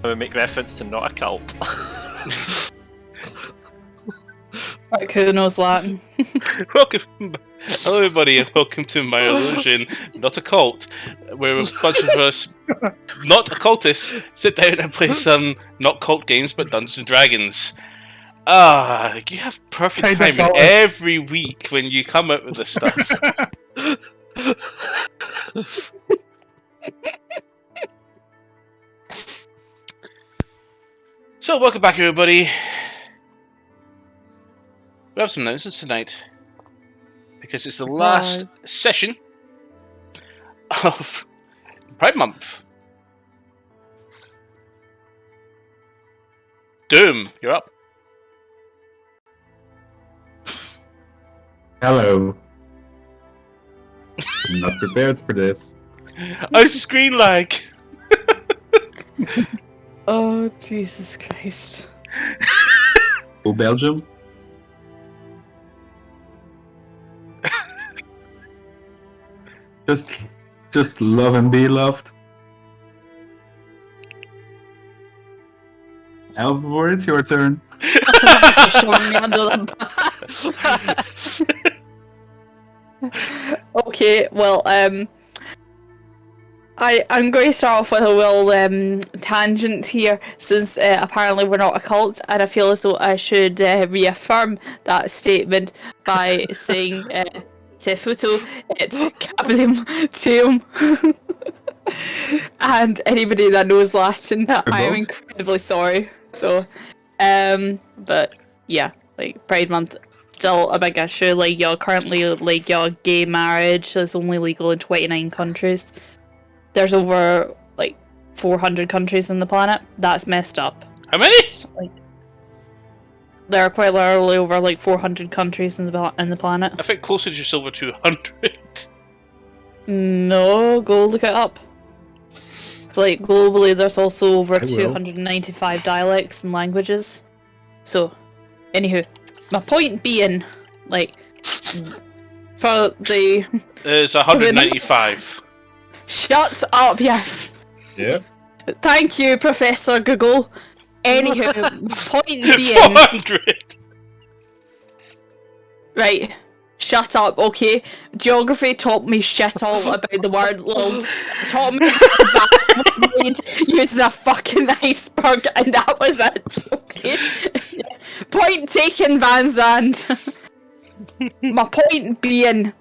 I would make reference to not a cult. Who knows Latin? Welcome, hello everybody, and welcome to My Illusion, Not a Cult, where a bunch of us, not occultists, sit down and play some not cult games but Dungeons and Dragons. You have perfect timing every week when you come out with this stuff. So, welcome back everybody. We have some announcements tonight, because it's the last session of Pride Month. Doom, you're up. Hello. I'm not prepared for this. I screen lag. Oh, Jesus Christ. Oh, Belgium? Just love and be loved. Alvor, it's your turn. Okay, well, I'm going to start off with a little tangent here, since apparently we're not a cult, and I feel as though I should reaffirm that statement by saying Tefuto et Cabium Tuum. And anybody that knows Latin, I am incredibly sorry. So, but yeah, like Pride Month, still a big issue. Like, currently, like, gay marriage is only legal in 29 countries. There's over, like, 400 countries on the planet. That's messed up. How many? Like, there are quite literally over, like, 400 countries in the planet. I think closer to just over 200. No, go look it up. So, like, globally, there's also over 295 dialects and languages. So, anywho, my point being, like, for the... There's 195. Shut up, yes. Yeah. Thank you, Professor Google. Anywho, point being... 400! Right, shut up, okay? Geography taught me shit all about the world. Taught me that was made using a fucking iceberg, and that was it, okay? Point taken, Van Zandt. My point being,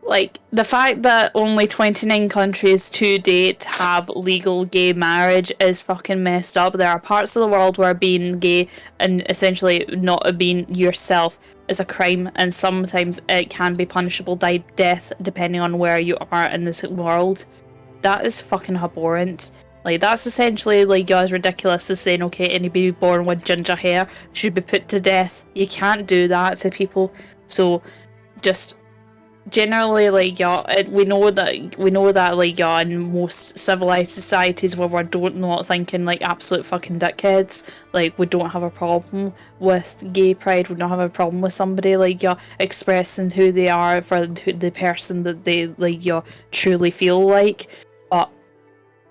like, the fact that only 29 countries to date have legal gay marriage is fucking messed up. There are parts of the world where being gay and essentially not being yourself is a crime, and sometimes it can be punishable by death depending on where you are in this world. That is fucking abhorrent. Like, that's essentially, like, as ridiculous as saying, okay, anybody born with ginger hair should be put to death. You can't do that to people. So, just... generally, like, we know that, like, in most civilized societies where we're not thinking, like, absolute fucking dickheads, like, we don't have a problem with gay pride, we don't have a problem with somebody, like, expressing who they are for the person that they, like, truly feel like. But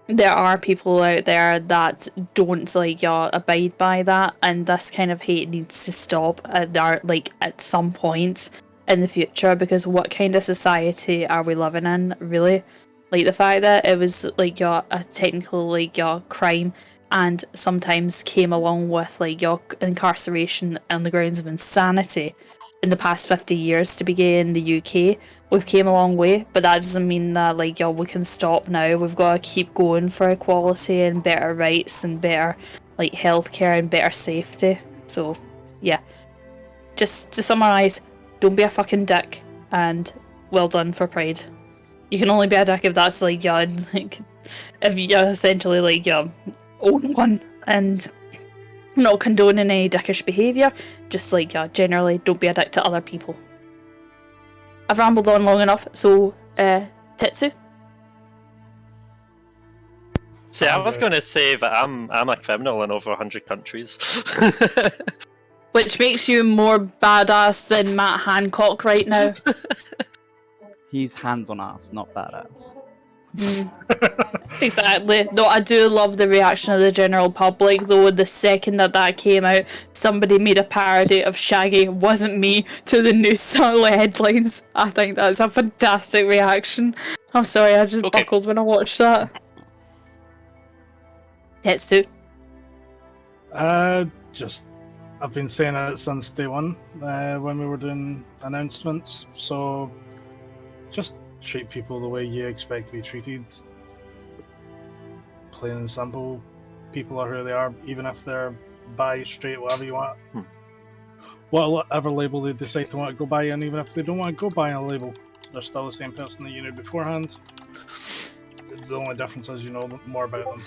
there are people out there that don't, like, abide by that, and this kind of hate needs to stop at some point in the future, because what kind of society are we living in, really? Like, the fact that it was, like, a technical, like, crime, and sometimes came along with, like, incarceration on the grounds of insanity in the past 50 years to be gay in the UK. We've came a long way, but that doesn't mean that, like, we can stop now. We've got to keep going for equality and better rights and better, like, healthcare and better safety. So, yeah. Just to summarise, don't be a fucking dick, and well done for Pride. You can only be a dick if that's, like, if you essentially, like, own one, and not condoning any dickish behaviour, just, like, generally don't be a dick to other people. I've rambled on long enough, so, Tetsu? See, I was going to say that I'm a criminal in over 100 countries. Which makes you more badass than Matt Hancock right now. He's hands on ass, not badass. Exactly. No, I do love the reaction of the general public, though. The second that came out, somebody made a parody of Shaggy Wasn't Me to the news headlines. I think that's a fantastic reaction. I'm sorry, I just Okay. buckled when I watched that. Tetsu. Just I've been saying it since day one when we were doing announcements. So just treat people the way you expect to be treated. Plain and simple. People are who they are, even if they're bi, straight, whatever you want. Whatever label they decide to want to go by, and even if they don't want to go by a label, they're still the same person that you knew beforehand. The only difference is you know more about them.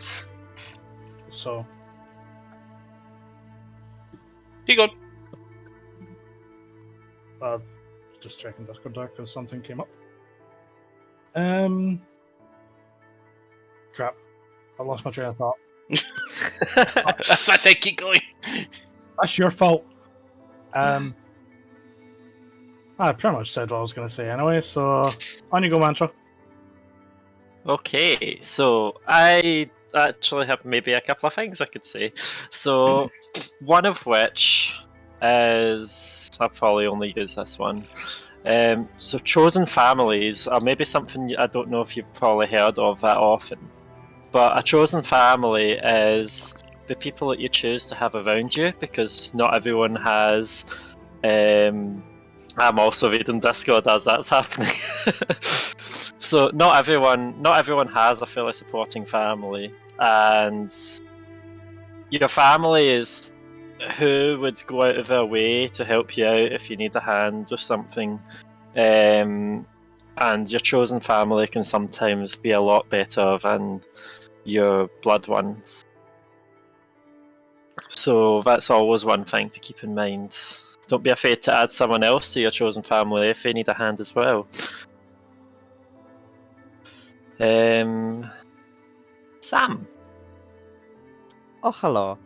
So. Keep going. Just checking Discord there because something came up. Crap. I lost my train of thought. That's why I said keep going. That's your fault. I pretty much said what I was going to say anyway, so on you go, Mantra. Okay, so I actually have maybe a couple of things I could say. So, one of which is I've probably only used this one. So, chosen families are maybe something I don't know if you've probably heard of that often. But a chosen family is the people that you choose to have around you, because not everyone has. I'm also reading Discord as that's happening. So not everyone has a fully supporting family, and your family is who would go out of their way to help you out if you need a hand with something. And your chosen family can sometimes be a lot better than your blood ones. So that's always one thing to keep in mind. Don't be afraid to add someone else to your chosen family if they need a hand as well. Sam. Oh, hello.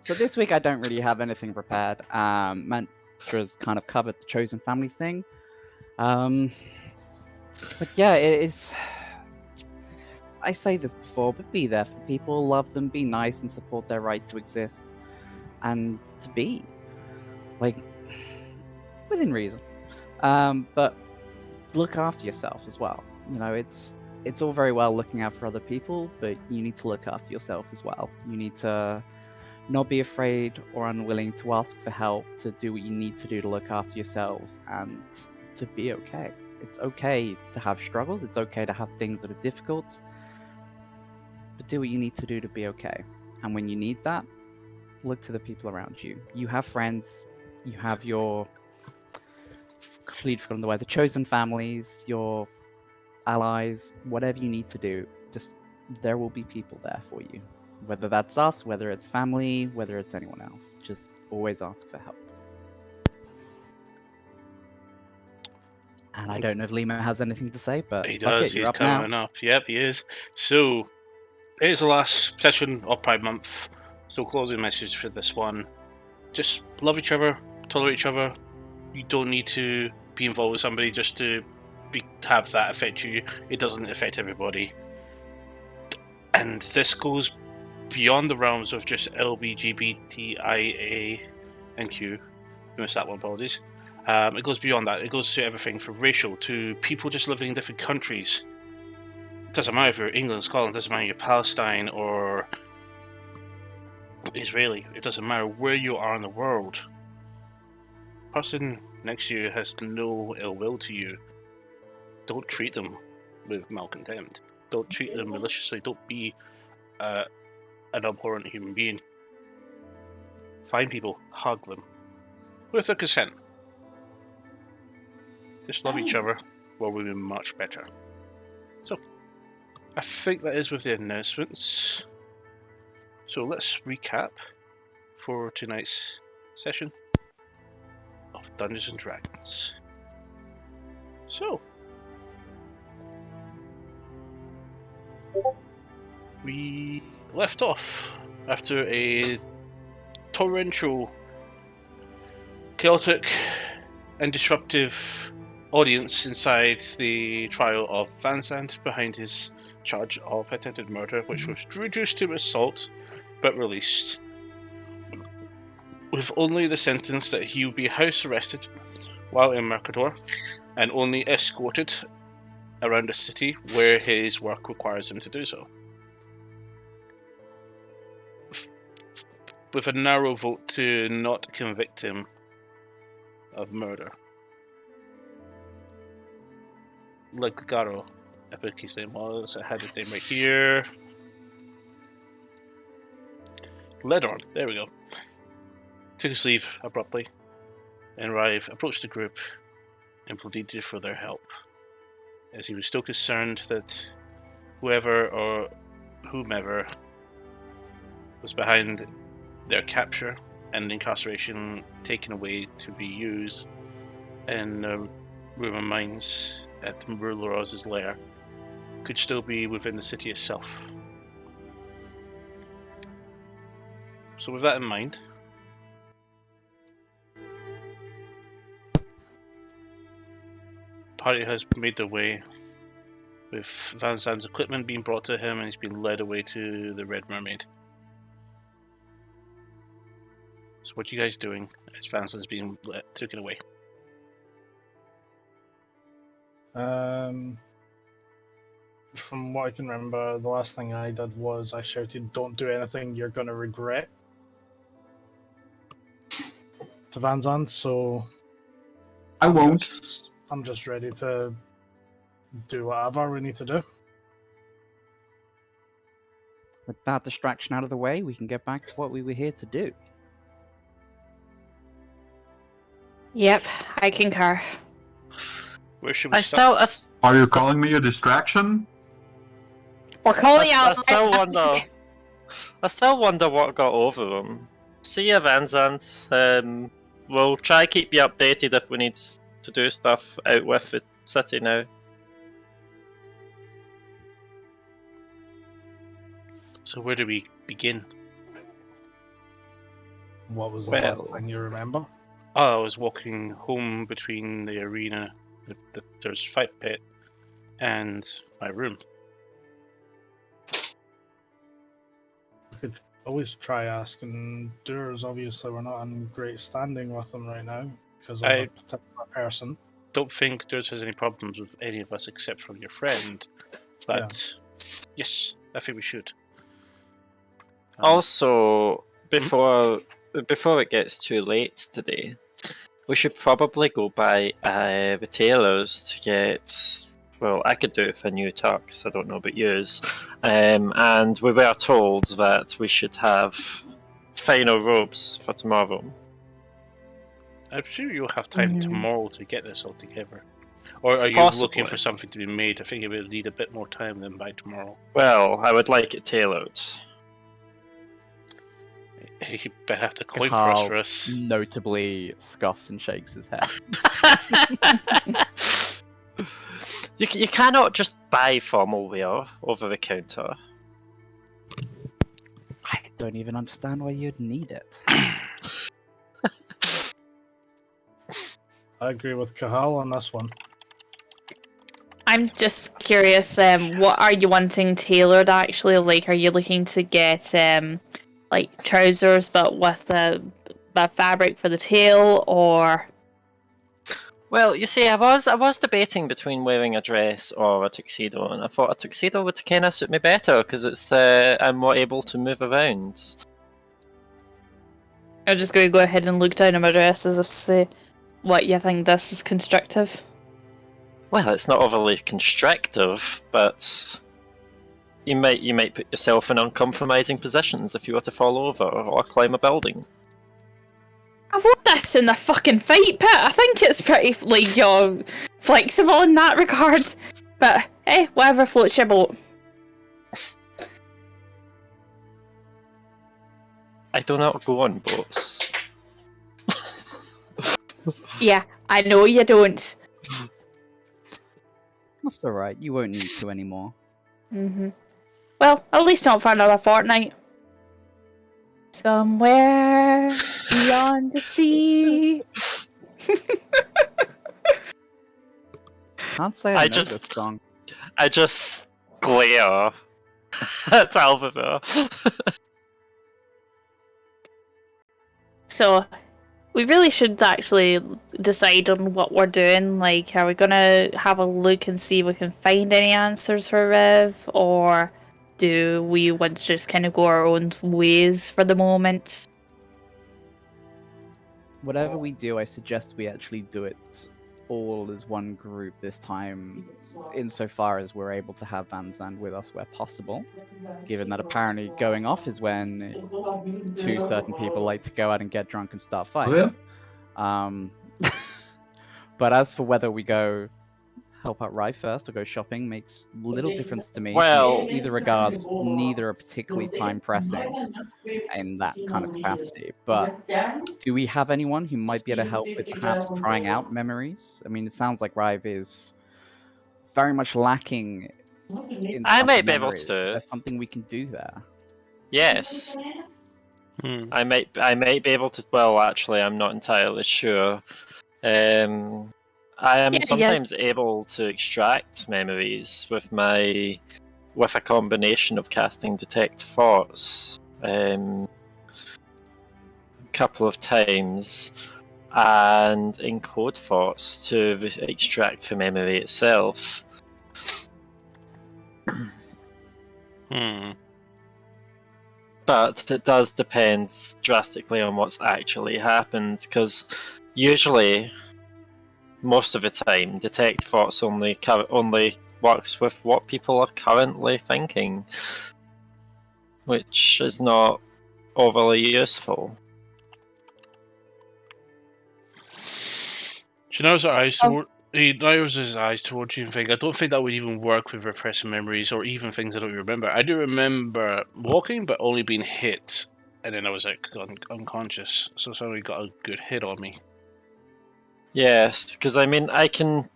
So this week I don't really have anything prepared. Mantra's kind of covered the chosen family thing. But yeah, it is. I say this before, but be there for people, love them, be nice, and support their right to exist and to be, like, within reason. But look after yourself as well. You know, it's all very well looking out for other people, but you need to look after yourself as well. You need to not be afraid or unwilling to ask for help, to do what you need to do to look after yourselves and to be okay. It's okay to have struggles. It's okay to have things that are difficult. But do what you need to do to be okay. And when you need that, look to the people around you. You have friends. You have your the chosen families, your allies, whatever you need to do. Just there will be people there for you. Whether that's us, whether it's family, whether it's anyone else. Just always ask for help. And I don't know if Lima has anything to say, but He fuck does. it, you're He's up now. coming up. Yep, he is. So, it is the last session of Pride Month. So, closing message for this one: just love each other, tolerate each other. You don't need to be involved with somebody just to have that affect you. It doesn't affect everybody. And this goes beyond the realms of just LBGBTIA and Q. I missed that one, apologies. It goes beyond that. It goes to everything from racial to people just living in different countries. It doesn't matter if you're England, Scotland, it doesn't matter if you're Palestine or Israeli. It doesn't matter where you are in the world. The person next to you has no ill will to you. Don't treat them with malcontent. Don't treat them maliciously. Don't be an abhorrent human being. Find people, hug them, with their consent. Just love each other, well, we'll be much better. So, I think that is with the announcements. So let's recap for tonight's session of Dungeons and Dragons. So, we left off after a torrential, chaotic, and disruptive audience inside the trial of Van Zandt behind his charge of attempted murder, which was reduced to assault but released, with only the sentence that he will be house arrested while in Mercador and only escorted around the city where his work requires him to do so. With a narrow vote to not convict him of murder. Legaro, I think his name was. I had his name right here. Ledorn, there we go. Took his leave abruptly, and Rive approached the group and pleaded for their help, as he was still concerned that whoever or whomever was behind their capture and incarceration taken away to be used in rumor mines at Murloroz's lair could still be within the city itself. So with that in mind, the party has made their way with Van Zandt's equipment being brought to him, and he's been led away to the Red Mermaid. So what are you guys doing as Van Zandt's being taken away? From what I can remember, the last thing I did was I shouted, "Don't do anything you're gonna regret," to Van Zandt, so I won't. I'm just ready to do whatever we need to do. With that distraction out of the way, we can get back to what we were here to do. Yep, I concur. Where should we start? Are you calling me a distraction? We're calling I out. still wonder what got over them. See you, Van Zandt. We'll try keep you updated if we need to do stuff out with the city now. So where do we begin? What was the Well- last thing you remember? Oh, I was walking home between the arena, there's fight pit, and my room. Could always try asking Doers. Obviously, we're not in great standing with them right now because of a particular person. Don't think Durs has any problems with any of us except for your friend, but yes, I think we should. Also, before it gets too late today, we should probably go by the tailors to get. Well, I could do it for new tux. I don't know about yours. And we were told that we should have final robes for tomorrow. I'm sure you'll have time tomorrow to get this all together. Or are you Possibly. looking for something to be made? I think it will need a bit more time than by tomorrow. Well, I would like it tailored. You better have the coin Carl cross for us. notably scoffs and shakes his head. You cannot just buy formal wear over the counter. I don't even understand why you'd need it. I agree with Kahal on this one. I'm just curious, what are you wanting tailored actually? Like, are you looking to get, like, trousers but with the fabric for the tail, or... Well, you see, I was debating between wearing a dress or a tuxedo, and I thought a tuxedo would kind of suit me better because it's I'm more able to move around. I'm just going to go ahead and look down at my dress as if to say what you think this is constructive. Well, it's not overly constrictive, but you might put yourself in uncompromising positions if you were to fall over or climb a building. I've won this in the fucking fight pit. I think it's pretty, like, you're flexible in that regard. But, hey, whatever floats your boat. I do not go on boats. Yeah, I know you don't. That's alright, you won't need to anymore. Well, at least not for another fortnight. Somewhere beyond the sea. can't say I know this song. I just glare at Alvivir. So, we really should actually decide on what we're doing. Like, are we gonna have a look and see if we can find any answers for Riv, or do we want to just kind of go our own ways for the moment? Whatever we do, I suggest we actually do it all as one group this time, insofar as we're able to have Van Zandt with us where possible, given that apparently going off is when two certain people like to go out and get drunk and start fights. But as for whether we go help out Rye first or go shopping makes little difference to me. Well- in either regards, neither are particularly time pressing in that kind of capacity. But do we have anyone who might be able to help with perhaps trying out memories? I mean, it sounds like Rive is very much lacking in I some might be able memories. to. There's something we can do there. Yes, Hmm. I might be able to. Well, actually, I'm not entirely sure. I am Yeah. sometimes able to extract memories with a combination of casting Detect Thoughts a couple of times and encode thoughts to extract the memory itself. But it does depend drastically on what's actually happened, because usually, most of the time, Detect Thoughts only works with what people are currently thinking, which is not overly useful. He narrows his eyes towards you and think, I don't think that would even work with repressing memories or even things I don't remember. I do remember walking, but only being hit, and then I was like unconscious. So somebody got a good hit on me. Yes, because I mean, I can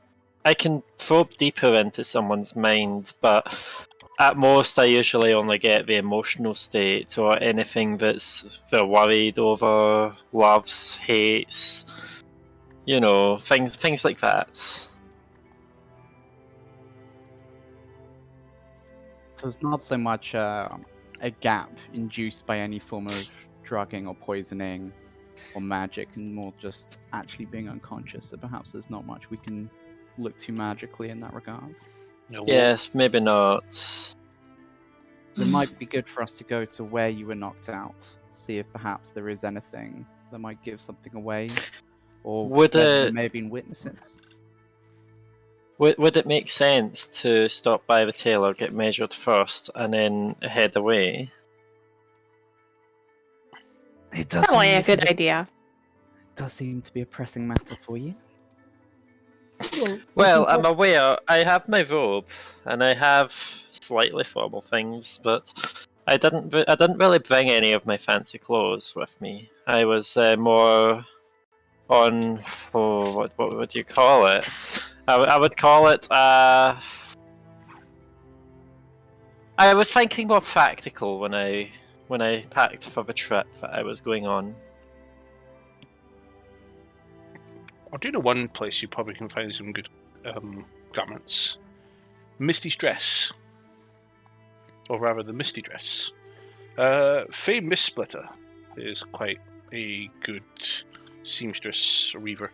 probe deeper into someone's mind, but at most I usually only get the emotional state or anything that's they're worried over, loves, hates. You know, things like that. So it's not so much a gap induced by any form of drugging or poisoning or magic, and more just actually being unconscious. So perhaps there's not much we can look to magically in that regard. Yes, maybe not. It might be good for us to go to where you were knocked out, see if perhaps there is anything that might give something away, or Would whether it- there may have been witnesses. Would it make sense to stop by the tailor, get measured first, and then head away? It does Probably a seem good idea. does seem to be a pressing matter for you. Well, I'm aware I have my robe, and I have slightly formal things, but I didn't really bring any of my fancy clothes with me. I was more on what would you call it? I would call it. I was thinking more practical when I packed for the trip that I was going on. I'll do the one place you probably can find some good garments. Misty's dress. Or rather, the Misty dress. Faye Mistsplitter is quite a good seamstress or weaver.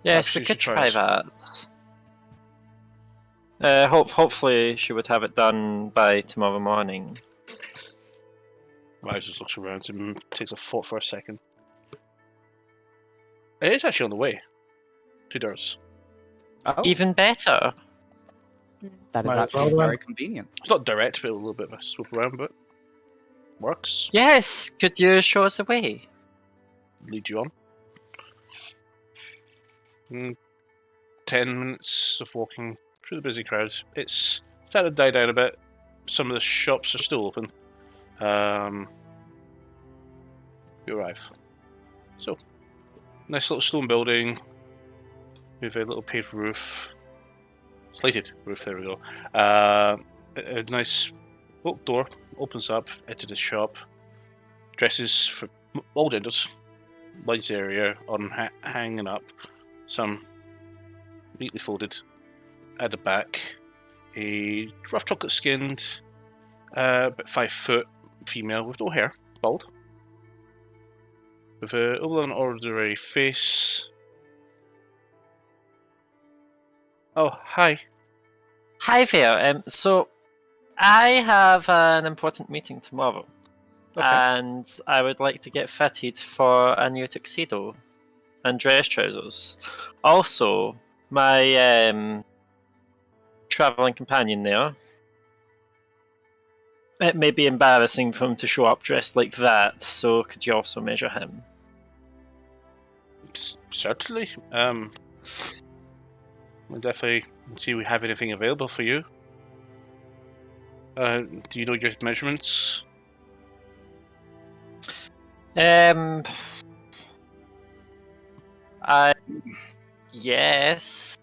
Yes, we Perhaps you could should try try that. Hopefully, she would have it done by tomorrow morning. Miles just looks around and takes a thought for a second. It is actually on the way. 2 doors. Oh, Even better. that is Might as actually well then. very convenient. It's not direct, but a little bit of a swoop around, but works. Yes, could you show us the way? Lead you on. 10 minutes of walking through the busy crowds. It's started to die down a bit. Some of the shops are still open. You arrive. So, nice little stone building with a little paved roof. Slated roof, there we go. A nice door opens up into the shop. Dresses for all genders. Lights area on hanging up. Some neatly folded. At the back, a rough chocolate skinned, about 5 foot female with no hair, bald, with a oval and ordinary face. Oh, hi. Hi there. So I have an important meeting tomorrow, Okay. and I would like to get fitted for a new tuxedo and dress trousers. Also, my traveling companion there. It may be embarrassing for him to show up dressed like that, so could you also measure him? Certainly. We'll definitely see if we have anything available for you. Do you know your measurements? I yes,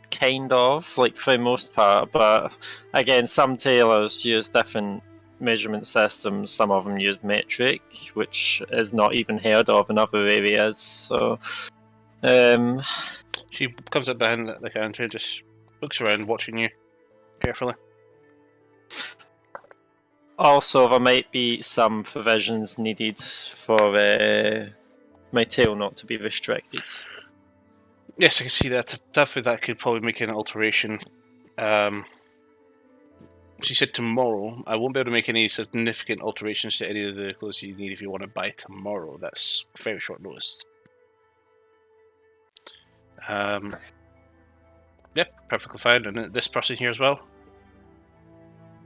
kind of, like for the most part, but again, some tailors use different measurement systems. Some of them use metric, which is not even heard of in other areas. So, She comes up behind the counter and just looks around, watching you carefully. also there might be some provisions needed for my tail not to be restricted. Yes, I can see that. Definitely, that could probably make an alteration. She said tomorrow. I won't be able to make any significant alterations to any of the clothes you need if you want to buy tomorrow. That's very short notice. Yep, perfectly fine. And this person here as well.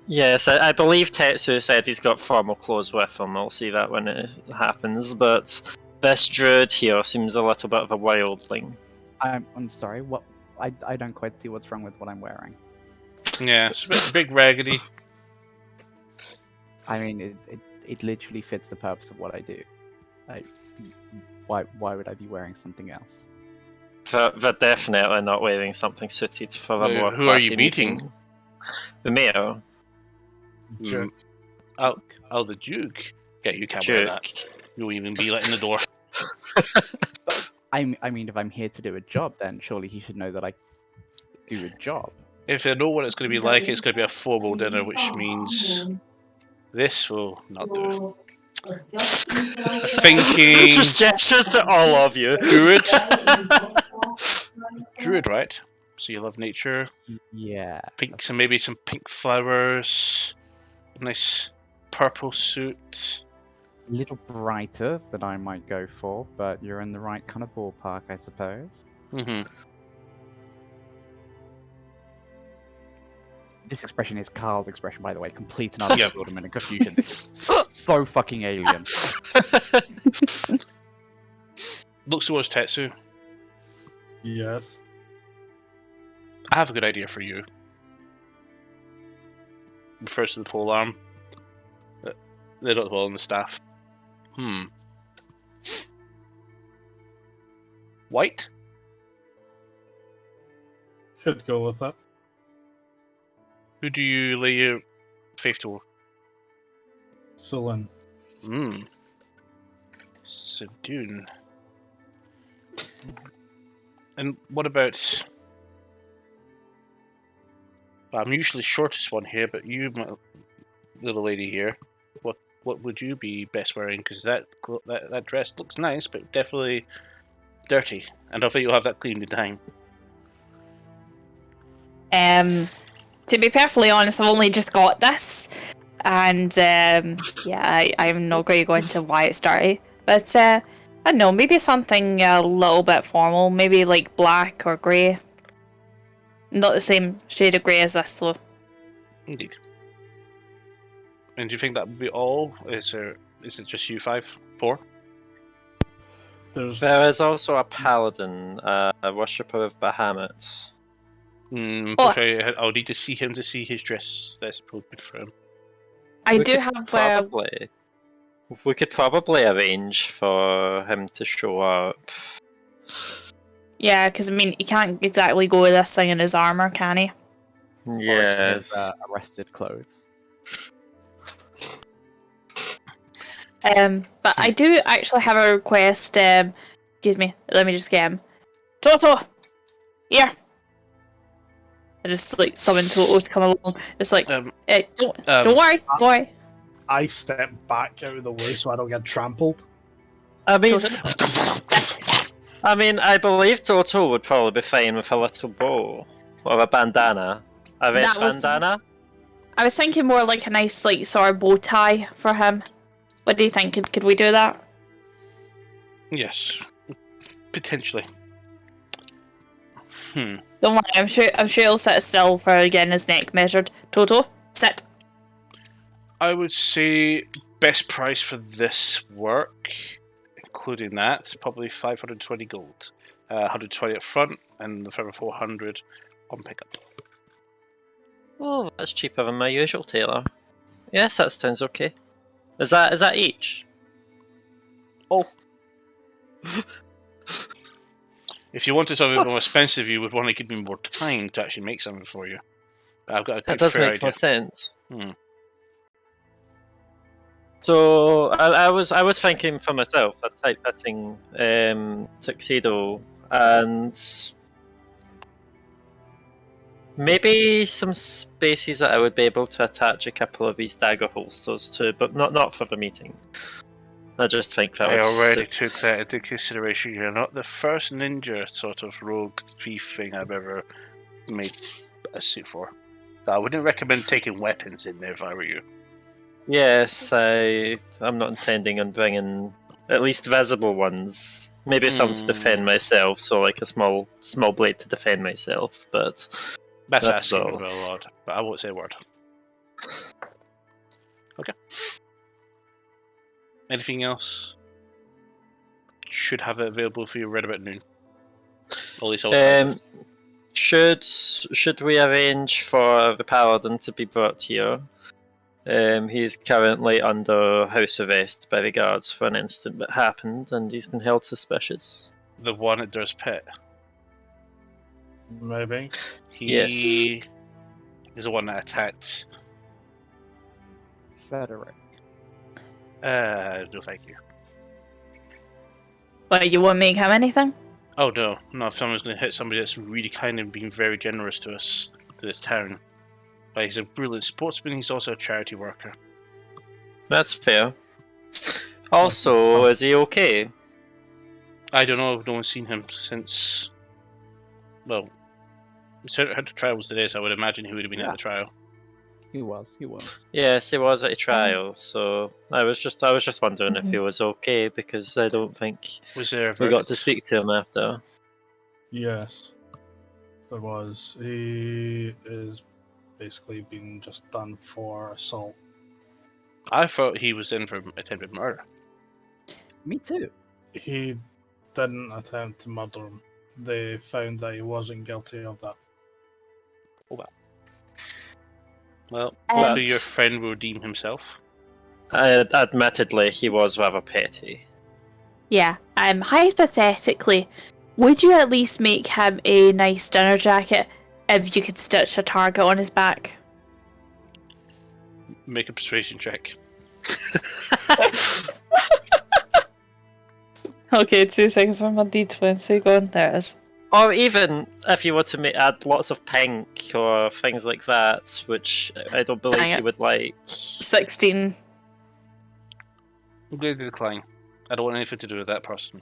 Yes, I believe Tetsu said he's got formal clothes with him. I'll see that when it happens. But this druid here seems a little bit of a wildling. I'm sorry. What? I don't quite see what's wrong with what I'm wearing. Yeah, it's a bit big, raggedy. I mean, it literally fits the purpose of what I do. Why would I be wearing something else? They're definitely not wearing something suited for a more Who are you classy meeting? meeting. The mayor. Jerk. Oh, the Duke. Yeah, you can't wear that. Jerk. You won't even be letting the door. I mean, if I'm here to do a job, then surely he should know that I do a job. If I know what it's going to be like, it's going to be a formal dinner, which means this will not do. Thinking Just gestures to all of you. druid. Druid, right? So you love nature. Yeah. Pink, so maybe some pink flowers. Nice purple suit. A little brighter than I might go for, but you're in the right kind of ballpark, I suppose. Mm-hmm. This expression is Carl's expression, by the way. Complete and utter Yeah. bewilderment and confusion. So fucking alien. Looks towards Tetsu. Yes. I have a good idea for you. Refers to the pole arm. They don't well on the staff. White? Could go with that. Who do you lay your faith to? Sulin. Sedoon. And what about... I'm usually shortest one here, but you, my little lady here, what would you be best wearing? Because that dress looks nice, but definitely dirty. And I think you'll have that cleaned in time. To be perfectly honest, I've only just got this, and yeah, I'm not going to go into why it's dirty. But I don't know, maybe something a little bit formal, maybe like black or grey. Not the same shade of grey as this, though. Indeed. And do you think that would be all? Is it just you 4? There's There is also a paladin, a worshipper of Bahamut. I'll need to see him to see his dress. That's probably good for him. I We do could have probably. We could probably arrange for him to show up. yeah, because I mean, he can't exactly go with this thing in his armor, can he? Yes. Arrested clothes. But I do actually have a request. Excuse me, let me just get him. Toto, here. I just like summon Toto to come along. It's like, Um, don't worry, don't worry. I step back out of the way so I don't get trampled. I mean, Toto. I believe Toto would probably be fine with a little bow or a bandana. A red That was- bandana. I was thinking more like a nice, like, sort of bow tie for him. What do you think? Could we do that? Yes, potentially. Don't worry, I'm sure he'll sit still for getting his neck measured. Toto, sit. I would say best price for this work, including that, probably 520 gold. 120 up front, and the further 400 on pickup. Oh, that's cheaper than my usual tailor. Yes, that sounds okay. Is that each? Oh. If you wanted something more expensive, you would want to give me more time to actually make something for you. But I've got a That good does fair make idea. more sense. Hmm. So I was thinking for myself a tight fitting tuxedo and maybe some spaces that I would be able to attach a couple of these dagger holsters to, but not for the meeting. I just think that I would already suit. took that into consideration. You're not the first ninja sort of rogue thief thing I've ever made a suit for. I wouldn't recommend taking weapons in there if I were you. Yes, I'm not intending on bringing at least visible ones. Maybe some to defend myself, so like a small blade to defend myself. But That's That's asking all. a lot, but I won't say a word. Okay. Anything else? Should have it available for you right about noon. At least I'll should we arrange for the paladin to be brought here? He is currently under house arrest by the guards for an incident that happened, and he's been held suspicious. the one at Dur's Pit. Maybe. He is the one that attacked. Frederick. No, thank you. But you won't make him anything? Oh no, if someone's going to hit somebody that's really kind and being very generous to us, to this town. But he's a brilliant sportsman, he's also a charity worker. That's fair. Also, is he okay? I don't know, no one's seen him since. Well, he had the trials today, so I would imagine he would have been at the trial. He was. Yes, he was at a trial. So I was just wondering if he was okay, because I don't think Was there a we got verdict? to speak to him after. Yes. There was. He is basically being just done for assault. I thought he was in for attempted murder. Me too. He didn't attempt to murder him. They found that he wasn't guilty of that. Well, Um, hopefully your friend will redeem himself. Admittedly, he was rather petty. Yeah. Hypothetically, would you at least make him a nice dinner jacket if you could stitch a target on his back? Make a persuasion check. Okay, 2 seconds for my D20 going. There it is. Or even if you were to add lots of pink or things like that, which I don't believe Dang you it. would like. 16. I'm going to decline. I don't want anything to do with that person.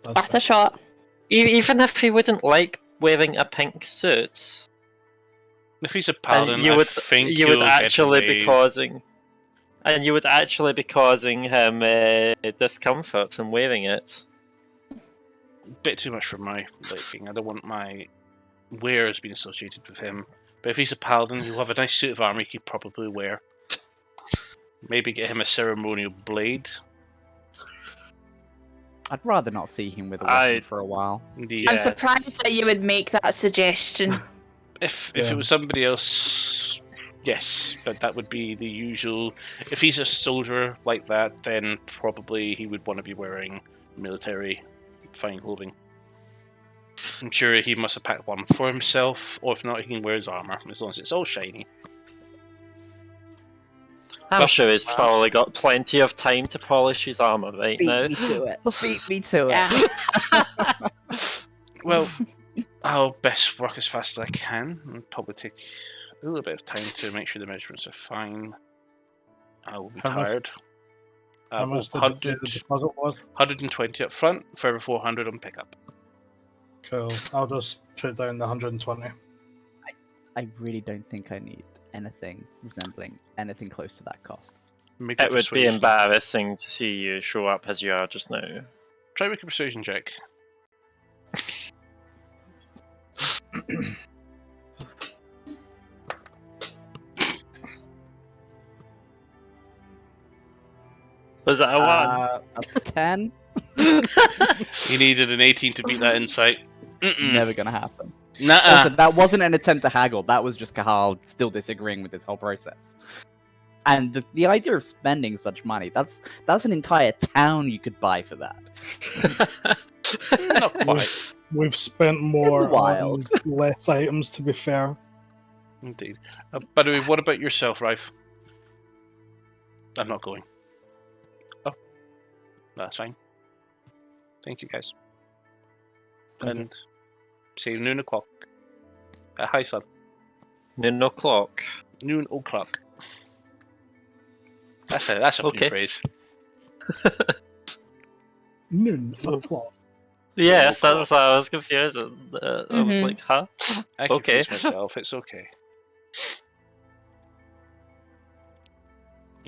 That's Worth a shot. Even if he wouldn't like wearing a pink suit, If he's a and paladin, you I would think you would he'll get actually away. be causing, and you would actually be causing him discomfort in wearing it. Bit too much for my liking. I don't want my wares being associated with him. But if he's a paladin, he'll have a nice suit of armor he could probably wear. Maybe get him a ceremonial blade. I'd rather not see him with a I- weapon for a while. Indeed. I'm Yes. surprised that you would make that suggestion. If Yeah. it was somebody else, yes, but that would be the usual. If he's a soldier like that, then probably he would want to be wearing military fine clothing. I'm sure he must have packed one for himself, or if not, he can wear his armor as long as it's all shiny. I'm Well, sure he's probably got plenty of time to polish his armor right now. to it. Beat me to it. Yeah. Well, I'll best work as fast as I can. It'll probably take a little bit of time to make sure the measurements are fine. I will be How much- tired. How much did you say the deposit was? 120 up front, for every 400 on pickup. Cool. I'll just put down the 120. I really don't think I need anything resembling anything close to that cost. Make a It would be persuasion. embarrassing to see you show up as you are just now. Try make a persuasion check. Was that a one? That's a 10. You needed an 18 to beat that insight. Never gonna happen. Nuh-uh. Also, that wasn't an attempt to haggle. That was just Kahal still disagreeing with this whole process. And the idea of spending such money, that's an entire town you could buy for that. Not quite. We've spent more on wild. less items, to be fair. Indeed. By the way, what about yourself, Rife? I'm not going. Oh. That's fine. Thank you, guys. And say noon o'clock. Hi, son. Noon o'clock. Noon o'clock. That's a Okay. good phrase. Noon o'clock. Yes, that's why I was confused. I was Mhm. like, huh? I Okay. confused myself. It's okay.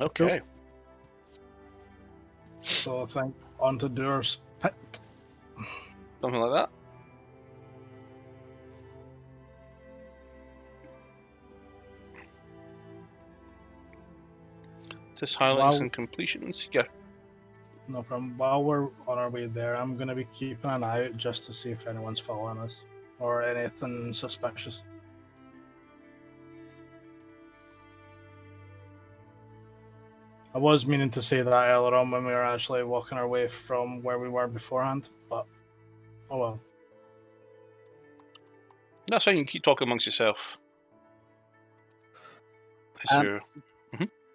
Okay. So I think onto Door's pit. Something like that. Just highlights Wow. and completions. Yeah. No problem. While we're on our way there, I'm going to be keeping an eye out just to see if anyone's following us or anything suspicious. I was meaning to say that earlier on when we were actually walking our way from where we were beforehand, but oh well. That's fine. You can keep talking amongst yourself. As Um, you're...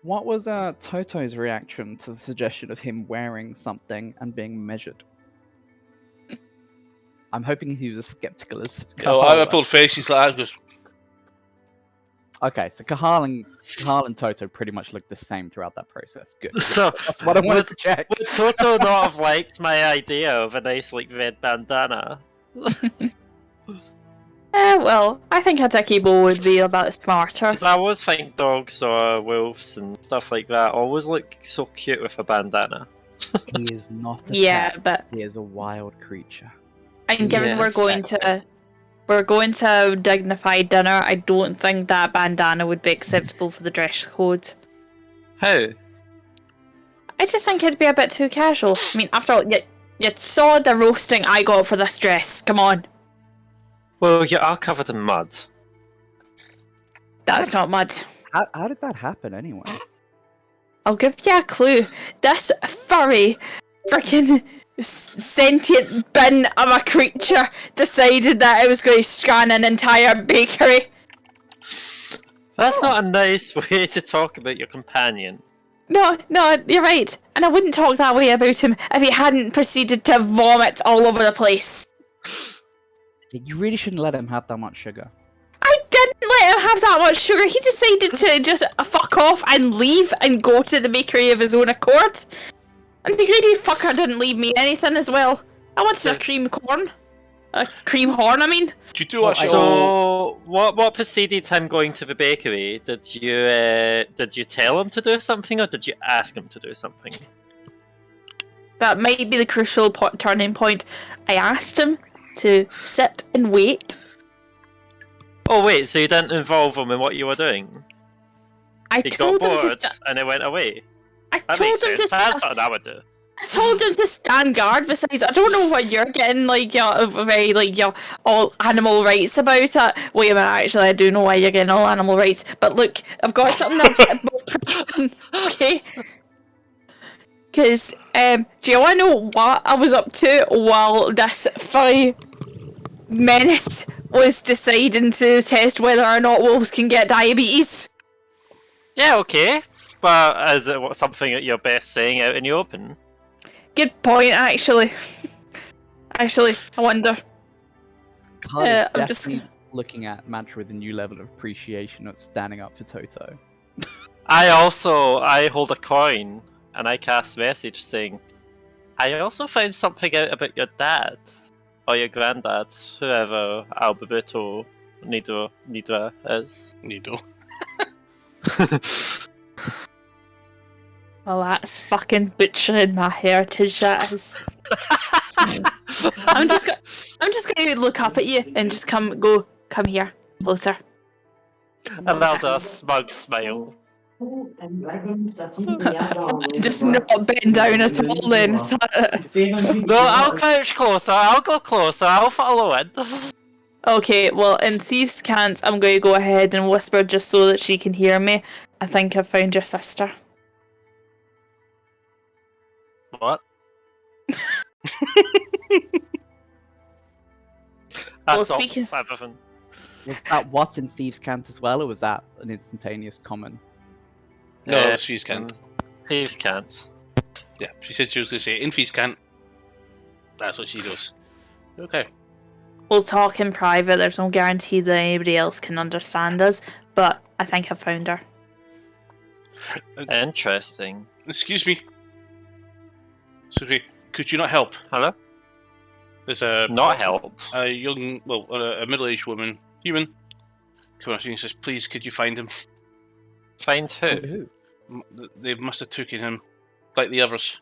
What was Toto's reaction to the suggestion of him wearing something and being measured? I'm hoping he was as skeptical as Oh, Kahal I was. pulled faces like that. Okay, so Kahal and Toto pretty much looked the same throughout that process. Good. So, That's what I wanted to check. would Toto not have liked my idea of a nice, like, red bandana? Well, I think a Dicky-Bo would be a bit smarter. Because I always think dogs or wolves and stuff like that always look so cute with a bandana. He is not a Yeah, pet. but- He is a wild creature. And given Yes. we're going to a dignified dinner, I don't think that bandana would be acceptable for the dress code. How? I just think it'd be a bit too casual. I mean, after all, you saw the roasting I got for this dress. Come on. Well, you are covered in mud. That's not mud. How did that happen anyway? I'll give you a clue. This furry, freaking sentient bin of a creature decided that it was going to scan an entire bakery. That's not a nice way to talk about your companion. No, you're right. And I wouldn't talk that way about him if he hadn't proceeded to vomit all over the place. You really shouldn't let him have that much sugar. I didn't let him have that much sugar. He decided to just fuck off and leave and go to the bakery of his own accord. And the greedy fucker didn't leave me anything as well. I wanted a cream corn. A cream horn, I mean. You do actually. So, what preceded him going to the bakery? Did you tell him to do something, or did you ask him to do something? That might be the crucial turning point. I asked him to sit and wait. Oh wait, so you didn't involve him in what you were doing? I He got told him bored to and he went away. I That told makes him sense. to That's something I would do. I told him to stand guard. Besides, I don't know what you're getting very all animal rights about it. Wait a minute, actually, I do know why you're getting all animal rights. But look, I've got something a bit more pressing, okay? Because do you want to know what I was up to while this furry menace was deciding to test whether or not wolves can get diabetes? Yeah, okay. But is it something that you're best saying out in the open? Good point, actually. I wonder. Carl is I'm just definitely looking at Mantra with a new level of appreciation of standing up for Toto. I hold a coin and I cast message saying, I also found something out about your dad. Or your granddad, whoever Alberto Nidra is. Needle. well, that's fucking butchering my heritage. That is. I'm just gonna look up at you and just come here closer. And I'll do a smug smile. Just not bend down at all then. No, I'll crouch closer, I'll go closer, I'll follow in. Okay, well, in Thieves' Cant, I'm going to go ahead and whisper just so that she can hear me. I think I've found your sister. What? Well, That's not speaking- everything. Was that what in Thieves' Cant as well, or was that an instantaneous comment? No, it's Fees Can't. Thieves can't. Yeah, she said she was going to say in Fees Can't. That's what she does. Okay. We'll talk in private. There's no guarantee that anybody else can understand us, but I think I've found her. Interesting. Excuse me. Sophie, could you not help? Hello? There's a Not help. a young, well, a middle-aged woman, human, come up to me and says, "Please, could you find him? Find who? They must have taken him, like the others.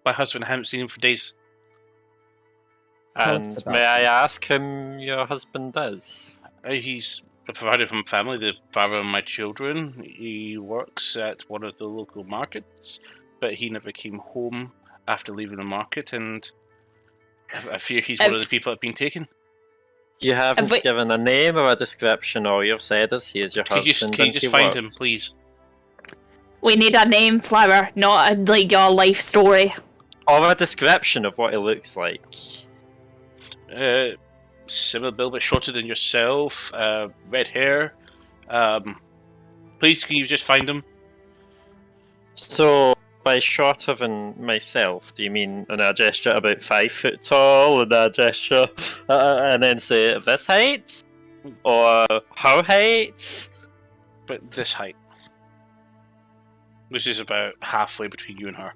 My husband, I haven't seen him for days." Tell us And about may I him. ask whom your husband is? He's provided from family, the father of my children. He works at one of the local markets, but he never came home after leaving the market, and I fear he's one of the people that have been taken. You haven't we- given a name or a description. All you've said is he is your Can you husband. can you and just he find him, works. please? We need a name, Flower, not like your life story. Or a description of what he looks like. Similar build, but shorter than yourself. Red hair. Please, can you just find him? So, by shorter than myself, do you mean in a gesture about 5 foot tall, and a gesture, and then say this height, or her height? But this height, which is about halfway between you and her.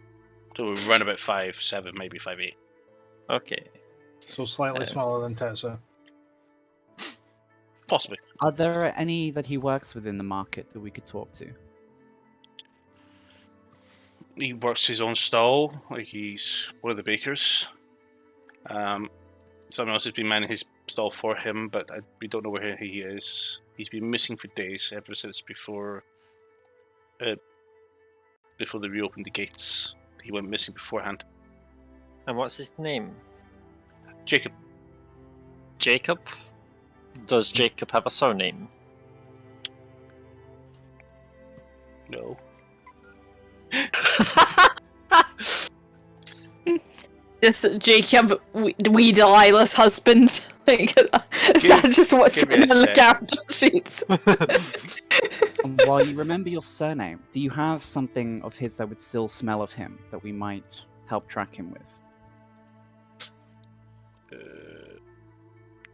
So we're around about 5'7", maybe 5'8". Okay. So slightly smaller than Tetsu. Possibly. Are there any that he works with in the market that we could talk to? He works his own stall, like he's one of the bakers. Someone else has been manning his stall for him, but we don't know where he is. He's been missing for days, ever since before they reopened the gates. He went missing beforehand. And what's his name? Jacob. Jacob? Does Jacob have a surname? No. This Jacob, we Delilah's husband. Like, is that just what's give me written a on the sec. character sheets? And while you remember your surname, do you have something of his that would still smell of him that we might help track him with?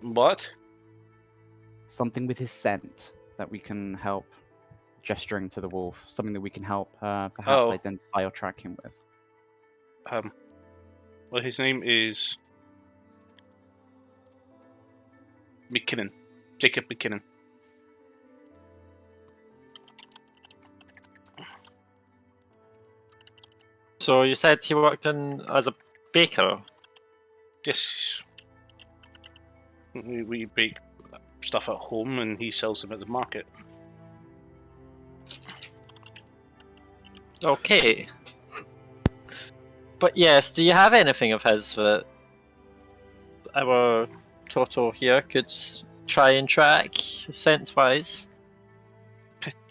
What? Something with his scent that we can help gesturing to the wolf. Something that we can help perhaps Oh. identify or track him with. Well, his name is McKinnon. Jacob McKinnon. So you said he worked in as a baker? Yes. We bake stuff at home and he sells them at the market. Okay. But yes, do you have anything of his that our Toto here could try and track, scent-wise?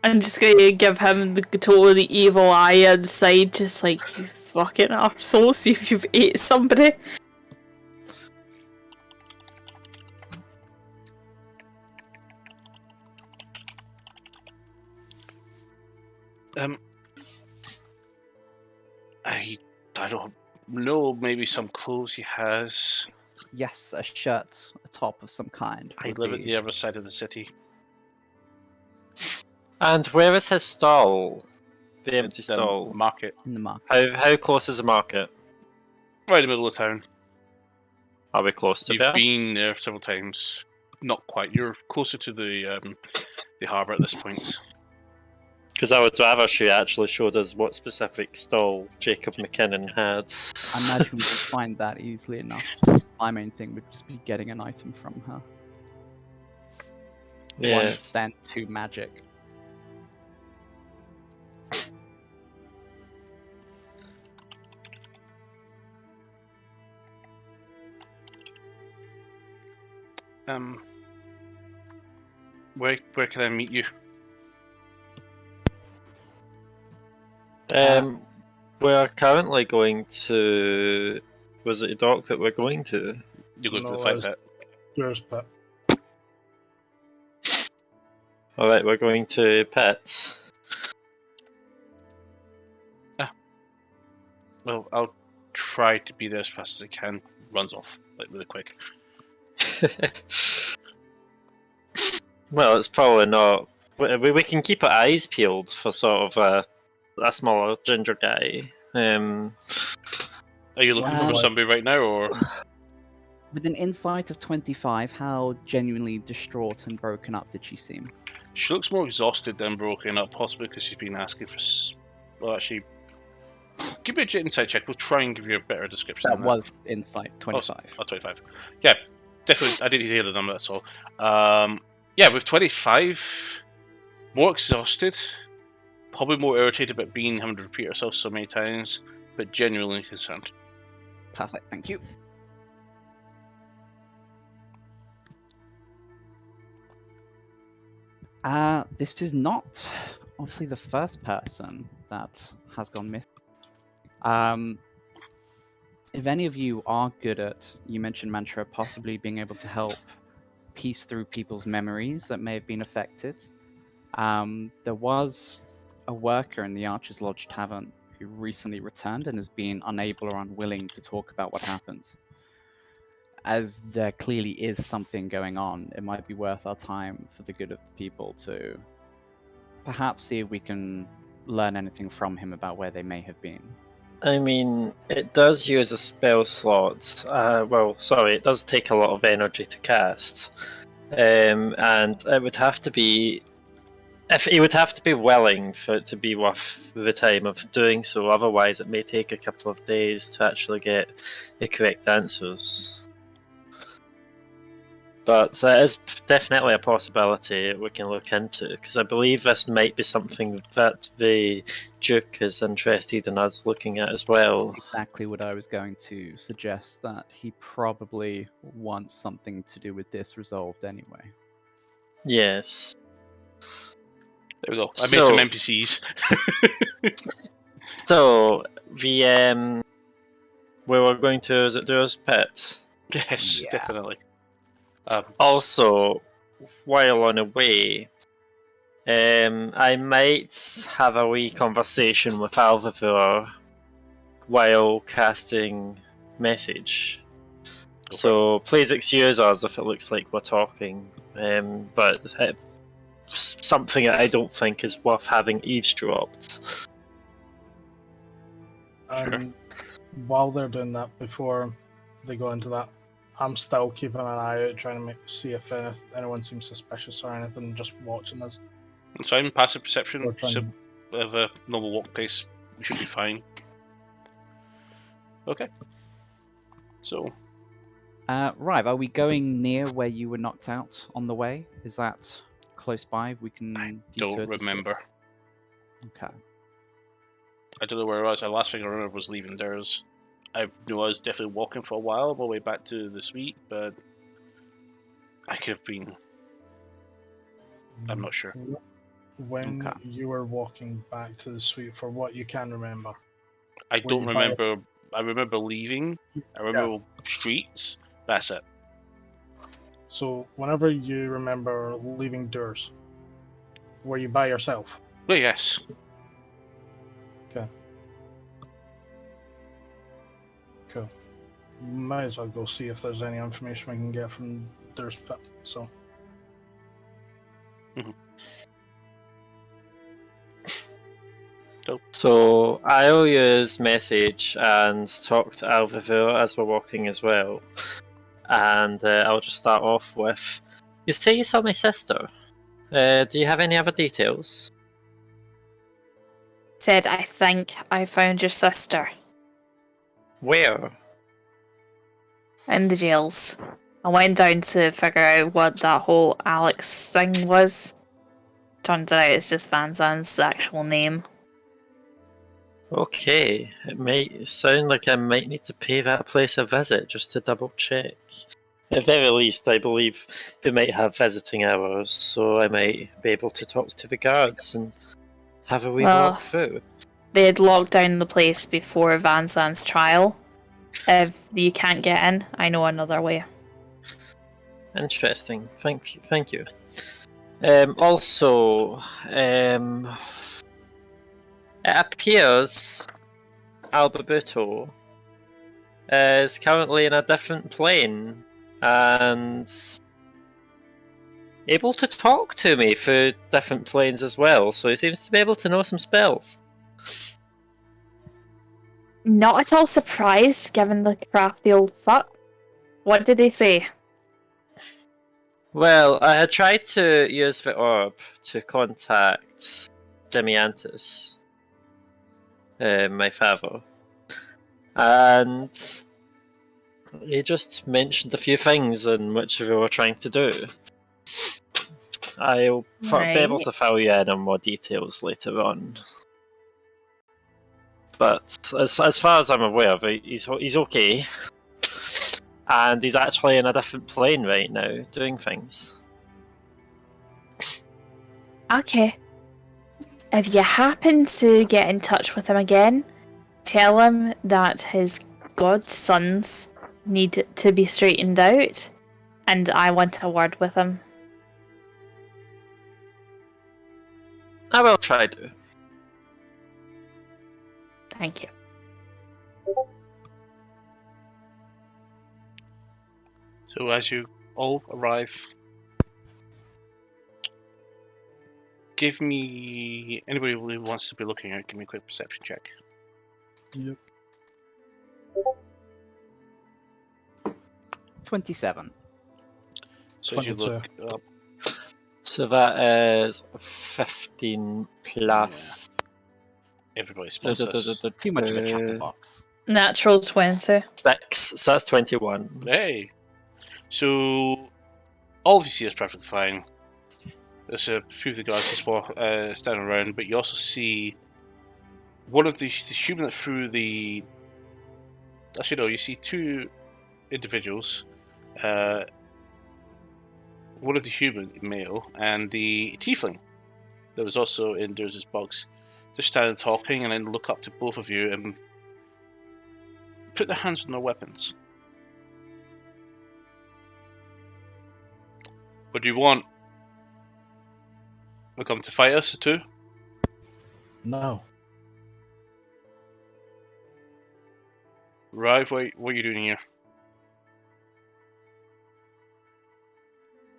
I'm just gonna give him the totally evil eye inside, just like, you fucking arsehole, see if you've ate somebody. I don't know, maybe some clothes he has. Yes, a shirt, a top of some kind. I would live at be- the other side of the city. And where is his stall? The empty It's the stall. market. in the market. How close is the market? Right in the middle of town. Are we close to You've there? been there several times. Not quite. You're closer to the harbour at this point. Because I would rather she actually showed us what specific stall Jacob McKinnon had. I imagine we could find that easily enough. My main thing would just be getting an item from her. One, Yes. then two, magic. Where can I meet you? We're currently going to. Was it a dock that we're going to? You're going to No, the fight it's- pit. Yours, but Alright, we're going to Pet. Well, I'll try to be there as fast as I can. Runs off like really quick. Well, it's probably not. We can keep our eyes peeled for sort of a smaller ginger guy. Are you looking for Um, somebody right now, or With an insight of 25, how genuinely distraught and broken up did she seem? she looks more exhausted than broken up, possibly because she's been asking for. Well, actually, give me a insight check. We'll try and give you a better description. That than was insight 25. Oh, 25. Yeah, definitely. I didn't hear the number, that's all. Yeah, with 25, more exhausted, probably more irritated about having to repeat herself so many times, but genuinely concerned. Perfect, thank you. This is not obviously the first person that has gone missing. If any of you are good at, you mentioned Mantra, possibly being able to help piece through people's memories that may have been affected. There was a worker in the Archer's Lodge Tavern who recently returned and has been unable or unwilling to talk about what happened. As there clearly is something going on, it might be worth our time for the good of the people to perhaps see if we can learn anything from him about where they may have been. I mean, it does use a spell slot. Well, sorry, it does take a lot of energy to cast. And it would have to be. If he would have to be willing for it to be worth the time of doing so, otherwise it may take a couple of days to actually get the correct answers. But it is definitely a possibility we can look into, because I believe this might be something that the Duke is interested in us looking at as well. Exactly what I was going to suggest, that he probably wants something to do with this resolved anyway. Yes. There we go. I made some NPCs. So, we were going to, is it Doer's Pit? Yes, Yeah. definitely. Also, while on a way, I might have a wee conversation with Alvivor while casting message. So please excuse us if it looks like we're talking, but it's something that I don't think is worth having eavesdropped. While they're doing that, before they go into that, I'm still keeping an eye out, trying to see if anyone seems suspicious or anything, just watching us. It's fine. Passive perception. We're trying- So we have a normal walk pace. We should be fine. Okay. So, Right, are we going near where you were knocked out on the way? Is that close by? We can don't detour to see it? remember. Okay. I don't know where I was. The last thing I remember was leaving theirs. I know I was definitely walking for a while on my way back to the suite, but I could have been. I'm not sure. When Okay. you were walking back to the suite, for what you can remember, I Were don't you by- remember. I remember leaving. I remember streets. That's it. so whenever you remember leaving doors, were you by yourself? But yes, Cool. Might as well go see if there's any information we can get from There's so. So I'll use message and talk to Alviville as we're walking as well. And I'll just start off with, you say you saw my sister. Do you have any other details? Said, I think I found your sister Where? in the jails. I went down to figure out what that whole Alex thing was. Turns out it's just Van Zandt's actual name. Okay, it might sound like I might need to pay that place a visit just to double check. At the very least, I believe they might have visiting hours, so I might be able to talk to the guards and have a wee Well, walk through. they had locked down the place before Van Zandt's trial. If you can't get in, I know another way. Interesting. Thank you. Also, it appears Alberto is currently in a different plane and able to talk to me through different planes as well, so he seems to be able to know some spells. Not at all surprised, given the crafty old fuck. What did he say? Well, I had tried to use the orb to contact Demiantis, my father, and he just mentioned a few things in which we were trying to do. I'll be able to fill you in on more details later on. But as far as I'm aware, he's okay. And he's actually in a different plane right now, doing things. Okay. If you happen to get in touch with him again, tell him that his godsons need to be straightened out, and I want a word with him. I will try to. Thank you. So as you all arrive, give me, anybody who wants to be looking at, give me a quick perception check. Yep. 27. So as you look up, So that is 15 plus. everybody spots us. Too much of a chatterbox. Natural 20. 6, so that's 21. Hey! So, all of you see is perfectly fine. There's a few of the guards standing around, but you also see one of the human that threw the... Actually, no, you see two individuals. One of the human, male, and the tiefling that was also in Durz's box. Just standing talking and then look up to both of you and put their hands on their weapons. What do you want? We come to fight us too? No. Right, what are you doing here?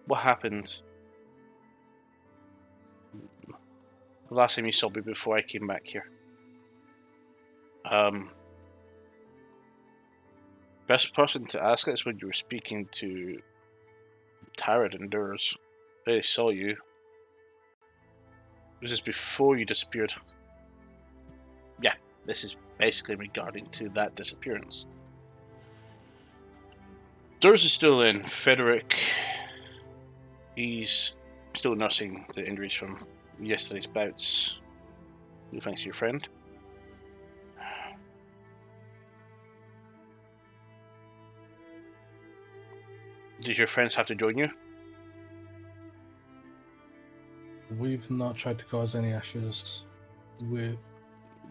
What happened? The last time you saw me before I came back here. Best person to ask is when you were speaking to Tarad and Durz. They saw you. This is before you disappeared. Yeah, this is basically regarding to that disappearance. Durz is still in. Frederick, he's still nursing the injuries from yesterday's bouts. Thanks to your friend. Did your friends have to join you? We've not tried to cause any issues.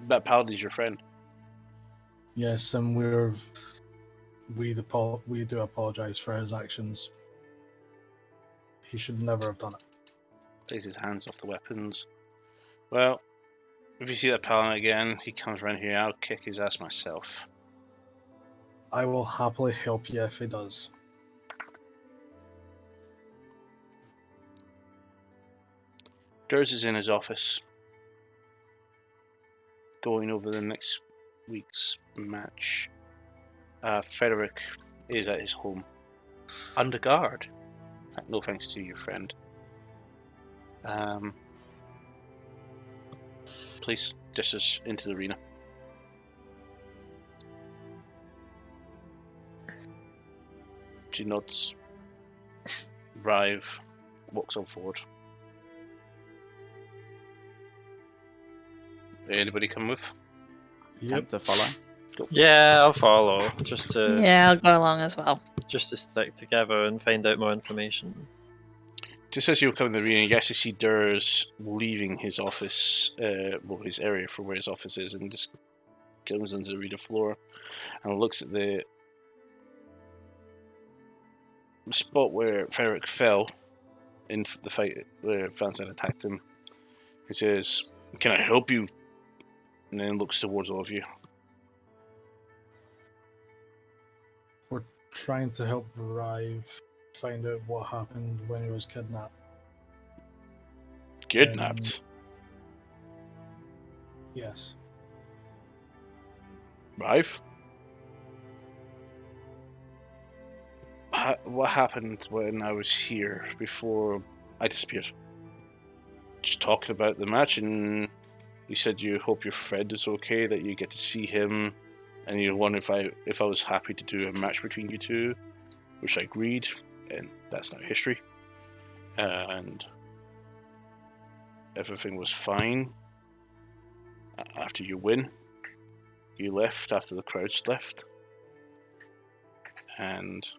That paladin's your friend. Yes, and we do apologize for his actions. He should never have done it. Takes his hands off the weapons. Well, if you see that paladin again, he comes around here, I'll kick his ass myself. I will happily help you if he does. Durs is in his office, going over the next week's match. Frederick is at his home, under guard. No thanks to your friend. Please, just as into the arena. She nods. Rive walks on forward. Anybody come with? Attempt to follow. Yeah, I'll follow. Just to Yeah, I'll go along as well. stick together and find out more information. Just as you come in the arena, you actually see Durs leaving his office, his area for where his office is, and just comes onto the arena floor and looks at the spot where Frederick fell in the fight where Vanson attacked him. He says, "Can I help you?" And then looks towards all of you. We're trying to help Rive find out what happened when he was kidnapped. Kidnapped? Yes. Rive? What happened when I was here before I disappeared? Just talking about the match, and you said you hope your friend is okay, that you get to see him, and you wonder if I was happy to do a match between you two, which I agreed, and that's now history. And everything was fine. After you win, you left after the crowds left, and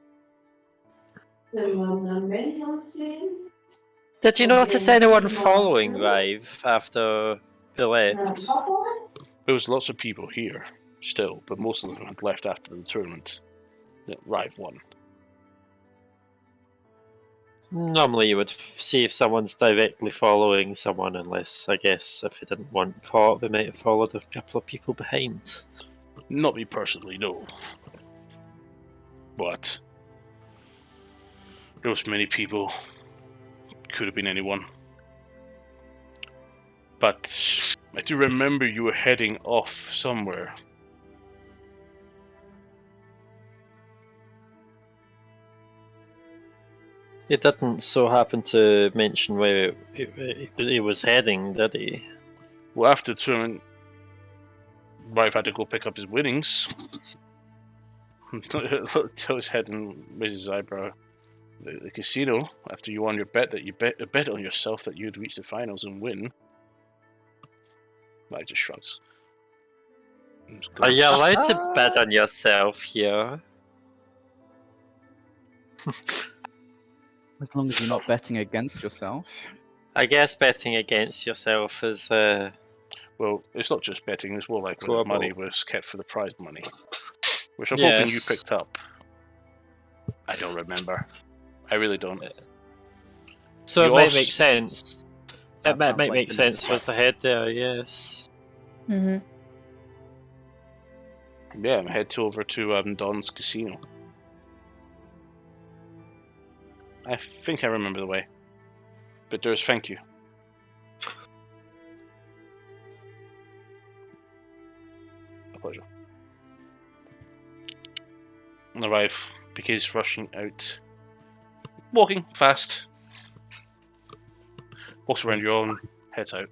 Did you notice anyone following Rive after they left? there was lots of people here still, but most of them had left after the tournament that Rive won. Normally you would see if someone's directly following someone, unless, I guess, if they didn't want caught, they might have followed a couple of people behind. Not me personally, no. But there was many people. Could have been anyone. But I do remember you were heading off somewhere. He didn't so happen to mention where he was heading, did he? Well, after the tournament, Rive had to go pick up his winnings. Till his head and raised his eyebrow. The casino, after you won your bet, that you bet on yourself that you'd reach the finals and win. Rive just shrugs. Are you allowed to bet on yourself here? As long as you're not betting against yourself. I guess betting against yourself is Well, it's not just betting, it's more like when the money was kept for the prize money. Which I'm hoping you picked up. I don't remember. I really don't. So You it might also- make sense. That It might sounds like make the sense next with the head there, yes. Mm-hmm. Yeah, I'm head over to Don's casino. I think I remember the way. But there's thank you. A pleasure. And Rive begins rushing out. Walking fast. Walks around your own, heads out.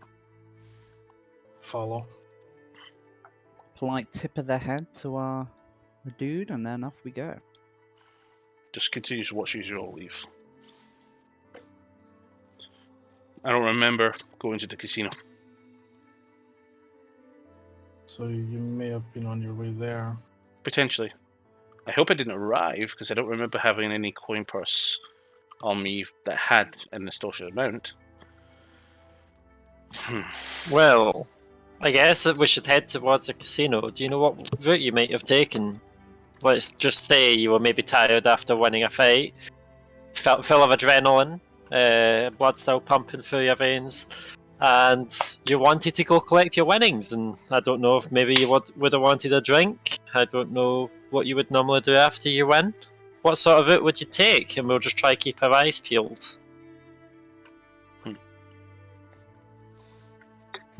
Follow. Polite tip of the head to the dude, and then off we go. Just continues to watch as you all leave. I don't remember going to the casino. So you may have been on your way there. Potentially. I hope I didn't arrive, because I don't remember having any coin purse on me that had an astonishing amount. Well, I guess that we should head towards a casino. Do you know what route you might have taken? Let's just say you were maybe tired after winning a fight, felt full of adrenaline, blood still pumping through your veins, and you wanted to go collect your winnings. And I don't know if maybe you would have wanted a drink. I don't know what you would normally do after you win. What sort of route would you take? And we'll just try to keep our eyes peeled.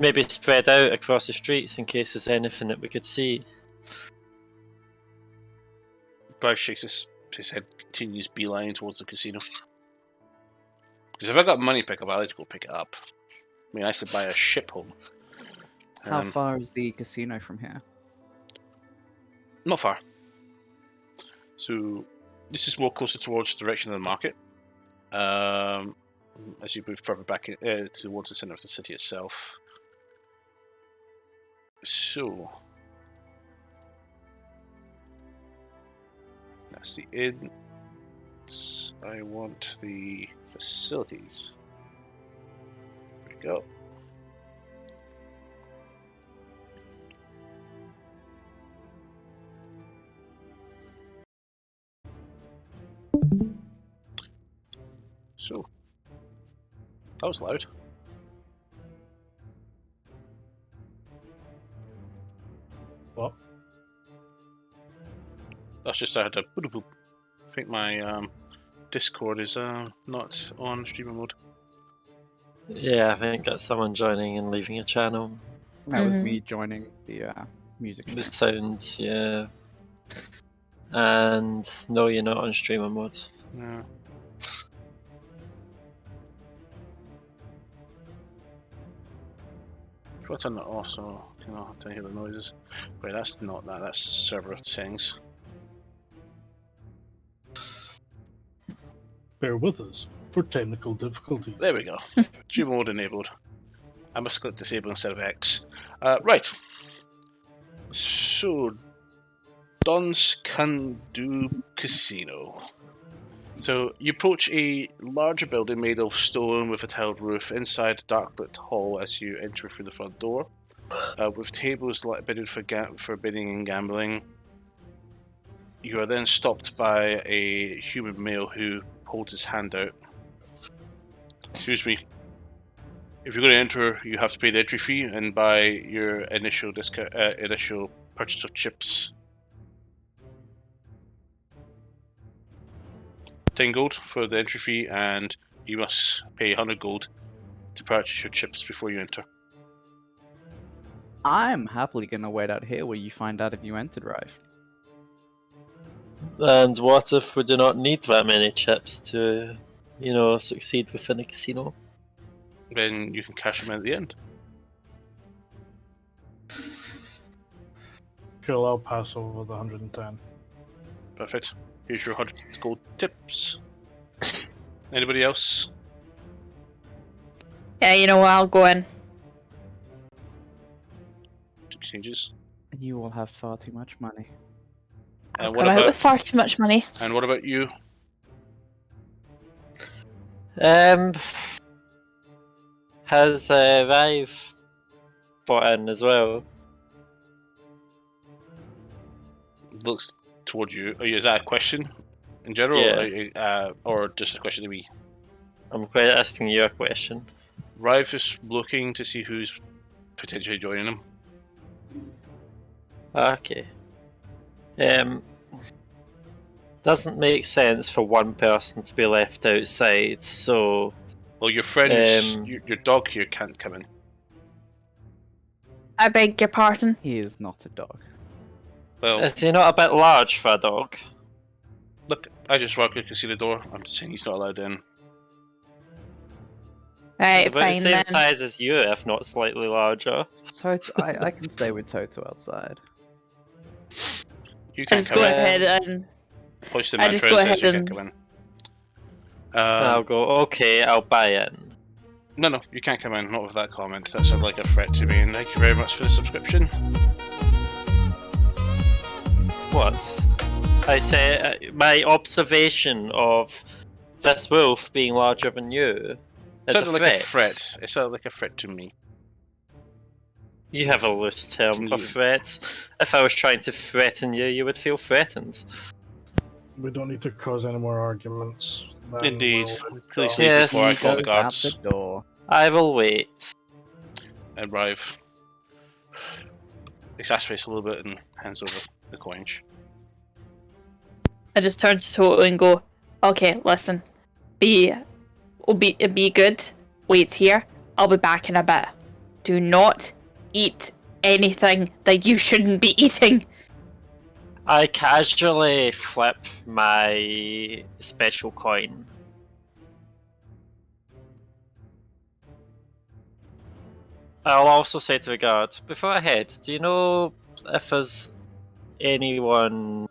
maybe spread out across the streets in case there's anything that we could see. Bryce shakes his head, continues beeline towards the casino. Because if I got money to pick up, I'd like to go pick it up. I mean, I should buy a ship home. How far is the casino from here? Not far. So this is more closer towards the direction of the market. As you move further back towards the center of the city itself. So that's the inn. I want the facilities. There we go. So, that was loud. What? That's just I had a boop boop. I think my Discord is not on streamer mode. Yeah, I think that's someone joining and leaving a channel. That was me joining the music The stream. sounds, yeah. And no, you're not on streamer mode. Yeah. If I turn that off, so you know, to hear the noises. Wait, that's not that. That's server settings. Bear with us for technical difficulties. There we go. Streamer mode enabled. I must click disable instead of X. Right. So, Don's Can Do Casino. So, you approach a larger building made of stone with a tiled roof inside a dark-lit hall as you enter through the front door, with tables bidded for bidding and gambling. You are then stopped by a human male who holds his hand out. Excuse me. If you're going to enter, you have to pay the entry fee and buy your initial purchase of chips. 10 gold for the entry fee, and you must pay 100 gold to purchase your chips before you enter. I'm happily gonna wait out here where you find out if you entered, Rife. And what if we do not need that many chips to, you know, succeed within a casino? Then you can cash them in at the end. Cool, I'll pass over the 110. Perfect. Here's your 100 gold tips. Anybody else? Yeah, you know what? I'll go in. Exchanges. You all have far too much money. And Come out with far too much money. And what about you? Has Rive bought in as well? Looks towards you. Is that a question in general, Yeah. or just a question to me? I'm quite asking you a question. Rive is looking to see who's potentially joining him. Okay. Doesn't make sense for one person to be left outside, so... Well, your friend, your dog here can't come in. I beg your pardon. He is not a dog. Well, Is he not a bit large for a dog? look, I just work at the door. I'm just saying he's not allowed in. Right, He's about fine the same then. size as you, if not slightly larger. Toto, I can stay with Toto outside. You I can't just come go in. ahead and Hoist the I just mattress, go says ahead you can't and- come in. I'll go, okay, I'll buy in. No, you can't come in. Not with that comment. That sounds like a threat to me. And thank you very much for the subscription. What? I say, my observation of this wolf being larger than you is Sounded a like threat. a threat. It sounded like a threat to me. You have a loose term Can for you- threats. If I was trying to threaten you, you would feel threatened. We don't need to cause any more arguments. Then Indeed. we'll Please go. leave Yes. before I He call the goes out guards the door. I will wait. and Rive exasperates a little bit and hands over the coinage. I just turn to Toto and go, okay, listen. Be good. Wait here. I'll be back in a bit. Do not eat anything that you shouldn't be eating. I casually flip my special coin. I'll also say to the guard, before I head, do you know if there's anyone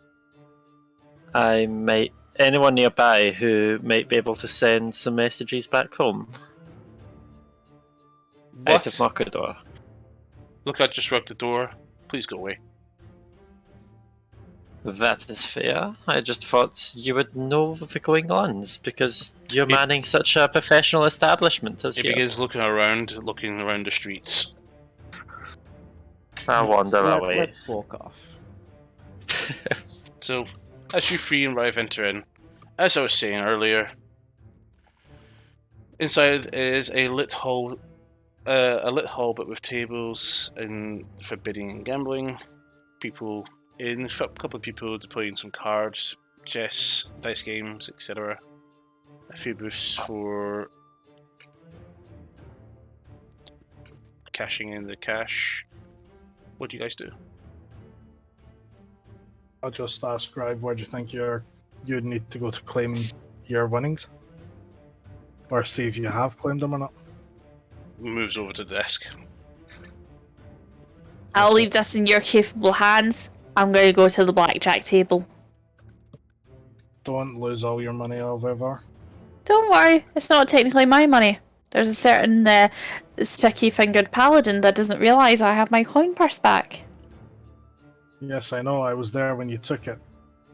anyone nearby who might be able to send some messages back home? Out of What? Mokador. Look, I just rubbed the door. Please go away. That is fair. I just thought you would know the going ons because you're manning such a professional establishment as He here. begins looking around the streets. I wander away. Let's walk off. So, as you three and Rive enter in, as I was saying earlier, inside is a lit hall but with tables and for bidding and gambling. People in, a couple of people playing some cards, chess, dice games, etc. A few booths for cashing in the cash. What do you guys do? I'll just ask Rive, where do you think you'd need to go to claim your winnings? Or see if you have claimed them or not. Moves over to the desk. I'll leave this in your capable hands. I'm going to go to the blackjack table. Don't lose all your money over. Don't worry, it's not technically my money. There's a certain sticky-fingered paladin that doesn't realise I have my coin purse back. Yes, I know. I was there when you took it.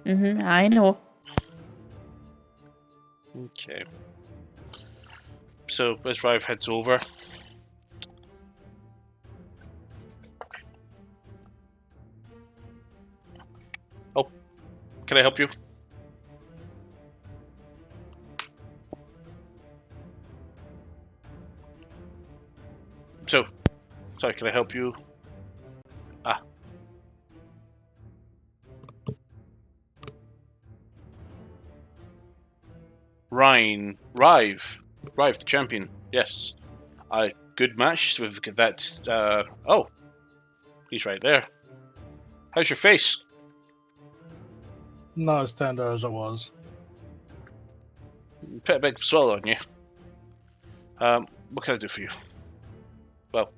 I know. Okay. So, as Rive heads over, oh, can I help you? So, sorry, can I help you? Ah. Rive, the champion. Yes, good match with that. Oh, he's right there. How's your face? Not as tender as it was. Put a big swallow on you. What can I do for you? Well,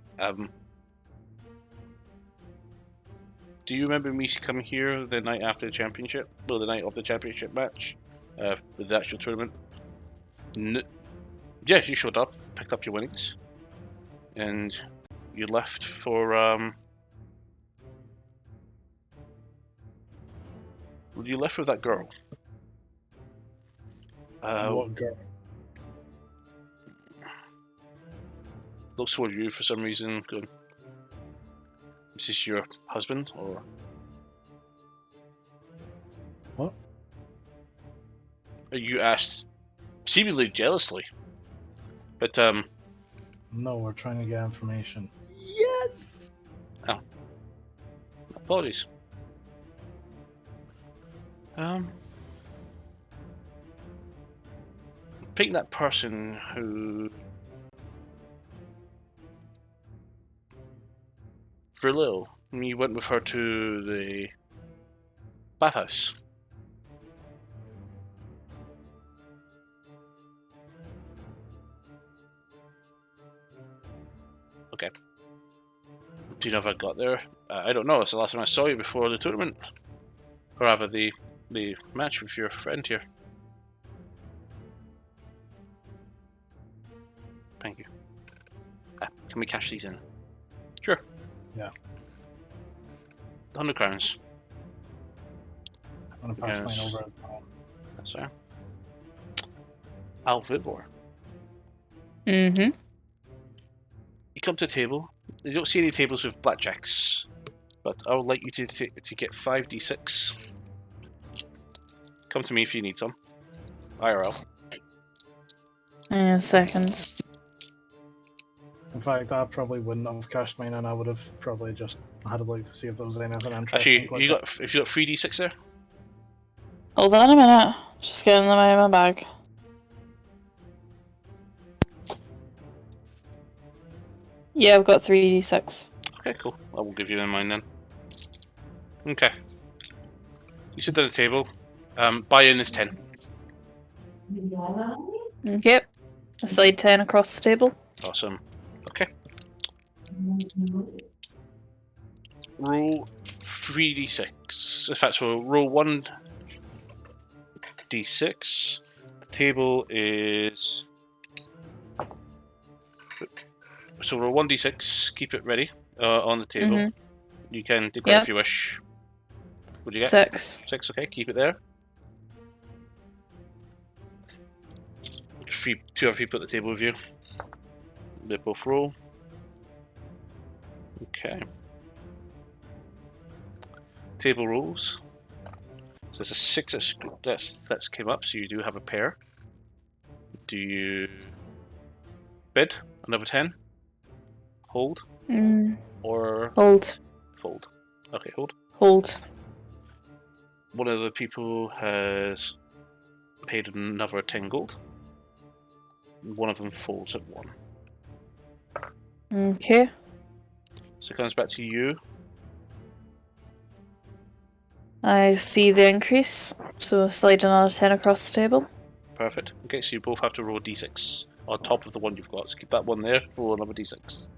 do you remember me coming here the night after the championship? Well, the night of the championship match, the actual tournament. Yeah, you showed up, picked up your winnings, and you left for you left with that girl. What girl? Looks toward you for some reason. Going, is this your husband or? What? You asked, seemingly jealously, but No, we're trying to get information. Yes! apologies. Pick that person who, for a little, you went with her to the bathhouse. Okay. Do you know if I got there? I don't know. It's the last time I saw you before the tournament, or rather the match with your friend here. Thank you. Can we cash these in? Sure. Yeah. 100 crowns. I'm gonna pass Yes. mine over. That's right. Alvivor. Mm-hmm. You come to a table. You don't see any tables with blackjacks, but I would like you to get 5d6. Come to me if you need some. IRL. Seconds. In fact, I probably wouldn't have cashed mine, and I would have probably just had a look to see if there was anything interesting. Actually, you got 3d6 there. Hold on a minute. Just getting them out of my bag. Yeah, I've got 3d6. Okay, cool. I will give you in mine then. Okay. You sit at the table. Buy-in is 10. Okay. I slide 10 across the table. Awesome. Okay. Roll 3d6. In fact, so roll 1d6. The table is... So roll 1d6. Keep it ready on the table. Mhm. You can declare Yep. if you wish. What do you get? 6. 6, okay. Keep it there. 2 other people at the table with you. They both roll. Okay. Table rolls. So it's a 6 that's came up, so you do have a pair. Do you bid another 10? Hold? Or Hold. fold? Okay, hold. Hold. One of the people has paid another 10 gold. One of them folds at 1. Okay. So it comes back to you. I see the increase, so slide another 10 across the table. Perfect. Okay, so you both have to roll a d6 on top of the one you've got. So keep that one there, roll another d6.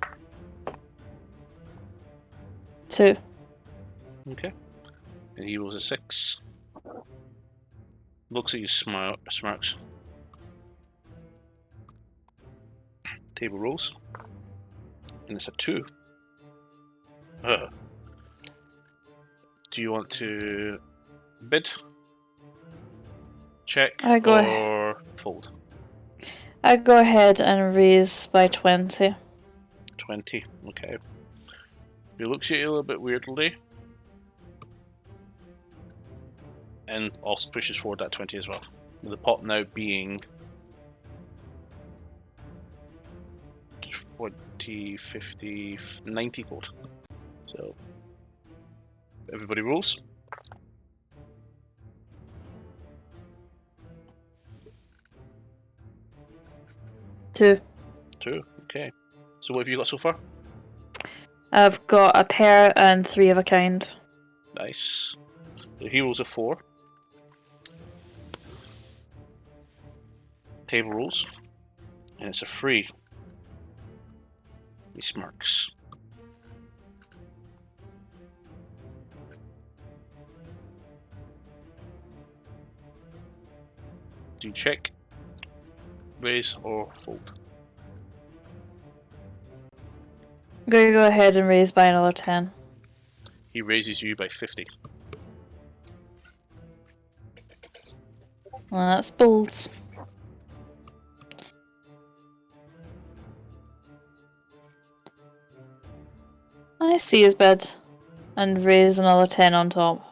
2. Okay. And he rolls a 6. Looks at you, smirks. Table rolls. And it's a 2. Do you want to bid? Check I go or fold? I go ahead and raise by 20. 20, okay. He looks at you a little bit weirdly. And also pushes forward that 20 as well. With the pot now being 40, 50, 90 gold. So, everybody rolls. Two. 2, okay. So what have you got so far? I've got a pair and 3 of a kind. Nice. The he rolls a 4. Table rolls. And it's a 3. He smirks. Do you check, raise, or fold? I'm gonna go ahead and raise by another 10. He raises you by 50. Well, that's bold. I see his bid. And raise another 10 on top.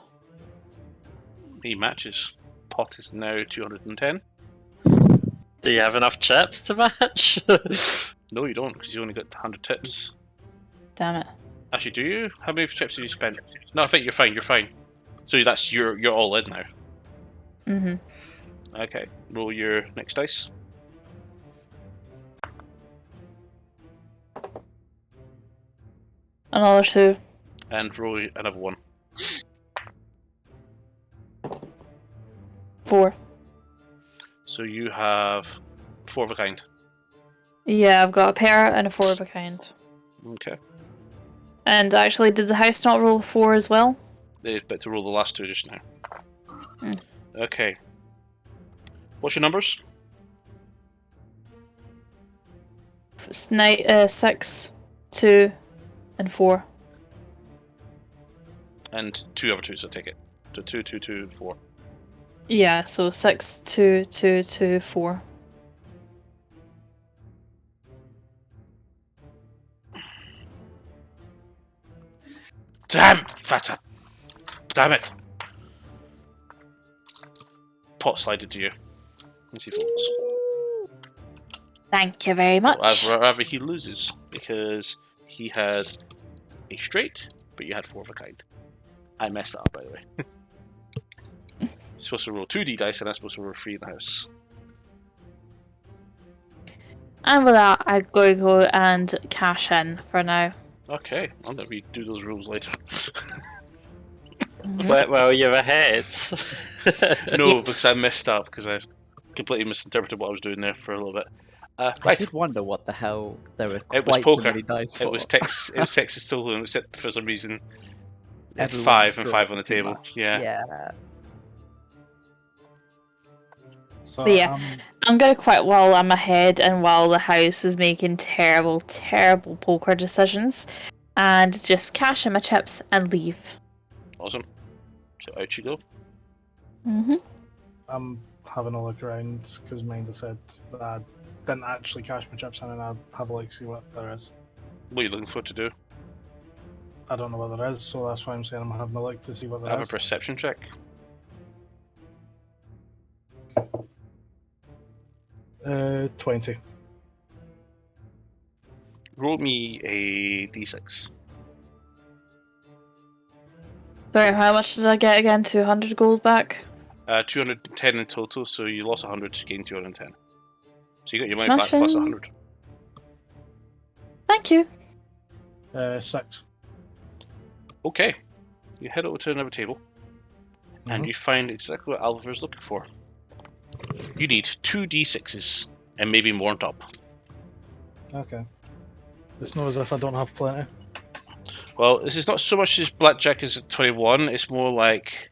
He matches. Pot is now 210. Do you have enough chips to match? No, you don't, because you only got 100 tips. Damn it. Actually, do you? How many chips did you spend? No, I think you're fine. You're fine. So that's you're all in now. Mhm. Okay, roll your next dice. Another 2. And roll another 1. 4. So you have 4 of a kind. Yeah, I've got a pair and a 4 of a kind. Okay. And actually, did the house not roll 4 as well? They've got to roll the last 2 just now. Mm. Okay. What's your numbers? 6, 2, and 4. And 2 other 2s, I take it. So 2, 2, 2, 4. Yeah, so 6, 2, 2, 2, 4. Damn! Damn it! Pot slided to you. As he falls. Thank you very much. Rather he loses, because he had a straight, but you had 4 of a kind. I messed that up, by the way. You're supposed to roll 2d dice, and I'm supposed to roll 3 in the house. And with that, I'm going to go and cash in for now. Okay, I'll let me do those rules later. Well, you're ahead. No, because I messed up, because I completely misinterpreted what I was doing there for a little bit. I Right, did wonder what the hell there were it was quite so poker. many dice for. It was Texas total, and it was set for some reason. Everyone 5 and threw 5 it on the too table. much. Yeah. Yeah. So But yeah, I'm going to quit while I'm ahead and while the house is making terrible, terrible poker decisions. And just cash in my chips and leave. Awesome. So out you go. I'm having a look around because Minder said that I didn't actually cash my chips in, and I'll have a look, see what there is. What are you looking for to do? I don't know what there is, so that's why I'm saying I'm having a look to see what there Have a is. perception check. 20. Roll me a d6. Sorry, how much did I get again? 200 gold back? 210 in total, so you lost 100, gained 210. So you got your money back Smashing. plus 100. Thank you. 6. Okay. You head over to another table, and you find exactly what Alvar's looking for. You need 2 d6s, and maybe more on top. Okay. It's not as if I don't have plenty. Well, this is not so much as blackjack as 21, it's more like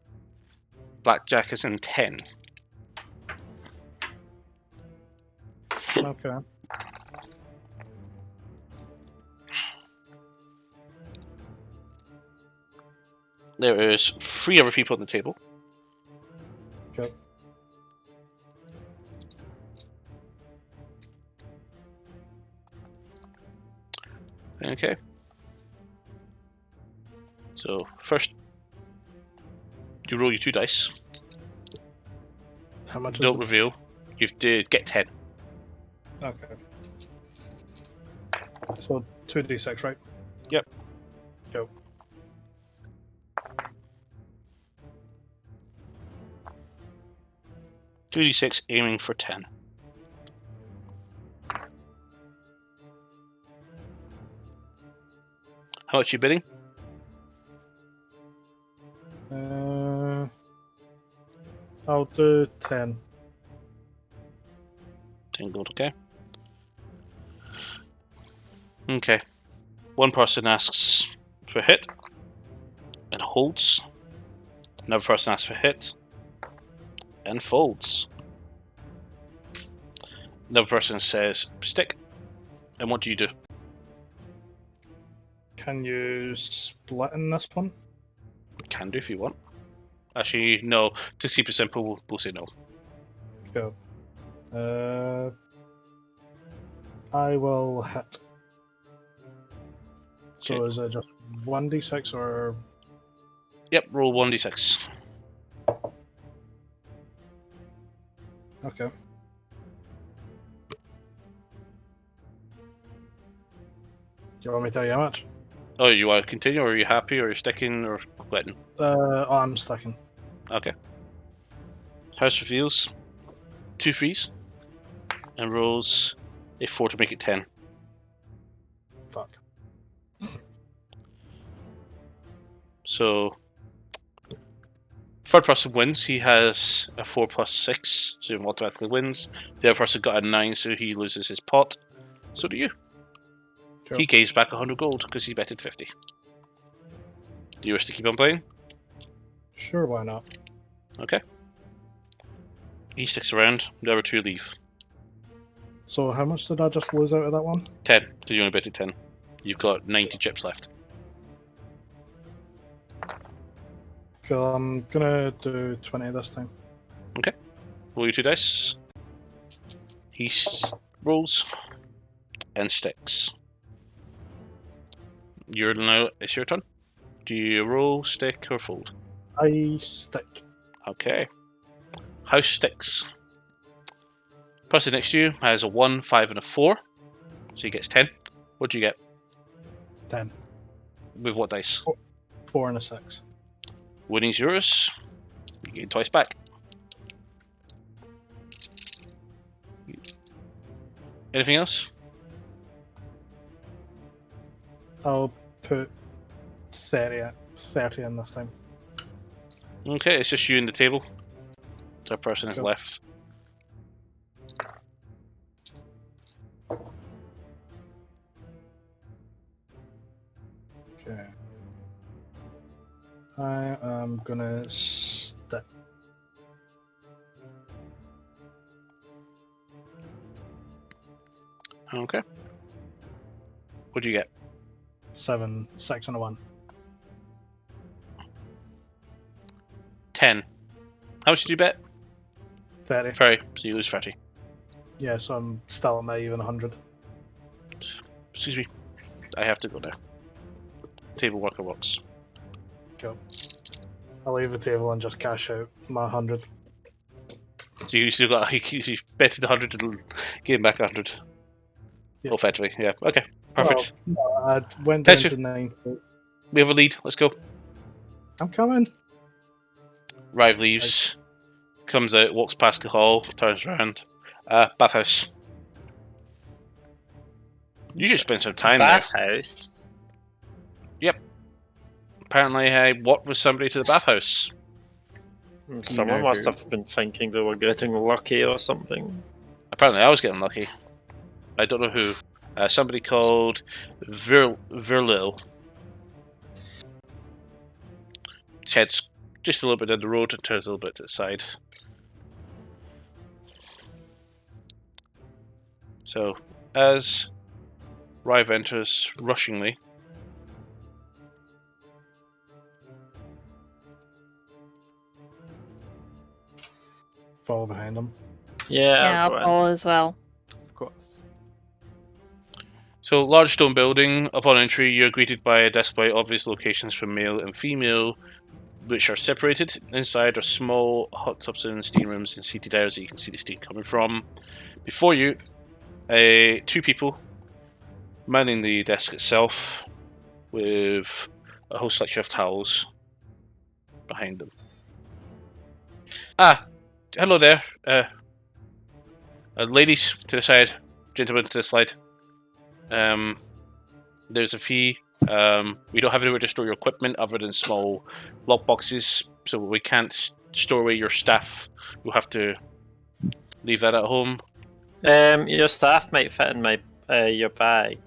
blackjack as in 10. Okay. There is 3 other people on the table. Okay. Okay. So, first, you roll your 2 dice. How much Don't is reveal. You have to get 10. it? Okay. So 2d6, right? Yep. Go. Two d6, aiming for 10. How much are you bidding? I'll do 10. 10 gold, okay. Okay. One person asks for hit and holds. Another person asks for hit and folds. Another person says stick. And what do you do? Can you split in this one? Can do if you want. Actually, no. To keep it simple, we'll say no. Go. I will hit. So Okay. is it just 1d6 or... Yep, roll 1d6. Okay. Do you want me to tell you how much? Oh, you want to continue, or are you happy, or are you sticking, or quitting? I'm sticking. Okay. House reveals 2 threes and rolls a 4 to make it 10. Fuck. So, third person wins. He has a 4 plus 6, so he automatically wins. The other person got a 9, so he loses his pot. So do you. Cool. He gains back 100 gold because he betted 50. Do you wish to keep on playing? Sure, why not? Okay. He sticks around. The other 2 leave. So how much did I just lose out of that one? 10. Did you only bet it 10? You've got 90 chips left. Cool, I'm gonna do 20 this time. Roll your 2 dice. He rolls and sticks. It's your turn. Do you roll, stick, or fold? I stick. Okay. House sticks. Person next to you has a 1, 5, and a 4. So he gets 10. What do you get? 10. With what dice? 4 and a 6. Winning's yours. You gain twice back. Anything else? I'll put 30 in this time. Okay, it's just you and the table. The person is Cool. left. Okay. I am gonna stick. Okay. What do you get? 7, 6, and a 1. 10. How much did you bet? 30. 30. So you lose 30. Yeah, so I'm still at my even 100. Excuse me. I have to go now. Table worker works. Cool. I'll leave the table and just cash out my 100. So you still got you betted 100 and gain back 100. Yeah. Effectively, yeah. Okay, perfect. Well, no, I went down Tension. to 9. We have a lead. Let's go. I'm coming. Rive leaves, comes out, walks past the hall, turns around. Bathhouse. You should spend some time there. Bathhouse. Apparently, I walked with somebody to the bathhouse. Someone know must who. have been thinking they were getting lucky or something. Apparently, I was getting lucky. I don't know who. Somebody called Verlil. His head's just a little bit down the road and turns a little bit to the side. So, as Rive enters rushingly, Follow behind him. Yeah, I'll I'll go in. follow as well. Of course. so large stone building. Upon entry, you're greeted by a display of obvious locations for male and female, which are separated. Inside are small hot tubs and steam rooms and seated areas that you can see the steam coming from. Before you, 2 people manning the desk itself, with a whole selection of towels behind them. Hello there. Ladies to the side, gentlemen to the side. There's a fee. We don't have anywhere to store your equipment other than small lock boxes, so we can't store away your stuff. You'll have to leave that at home. Your staff might fit in my your bag.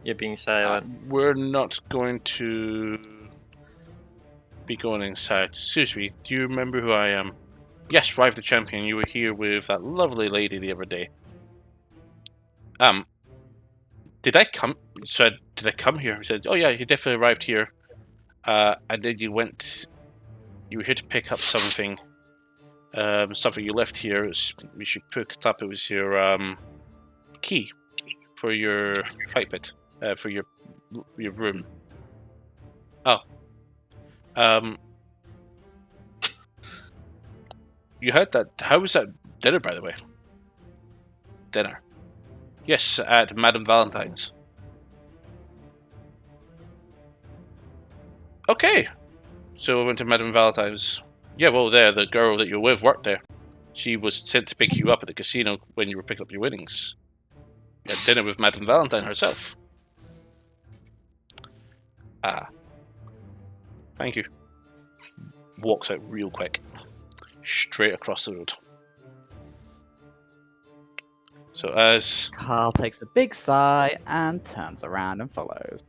You're being silent. We're not going to be going inside. Excuse me, do you remember who I am? Yes, Rive the Champion. You were here with that lovely lady the other day. Did I come? Said, did I come here? He said, oh yeah, you definitely arrived here. And then you went. You were here to pick up something. Something you left here. We should pick it up. It was your key for your fight pit. For your room. Oh. You heard that? How was that dinner, by the way? Dinner. Yes, at Madame Valentine's. Okay. So we went to Madame Valentine's. Yeah, well, the girl that you're with worked there. She was sent to pick you up at the casino when you were picking up your winnings. You had dinner with Madame Valentine herself. Thank you. Walks out real quick. Straight across the road. So as Carl takes a big sigh and turns around and follows.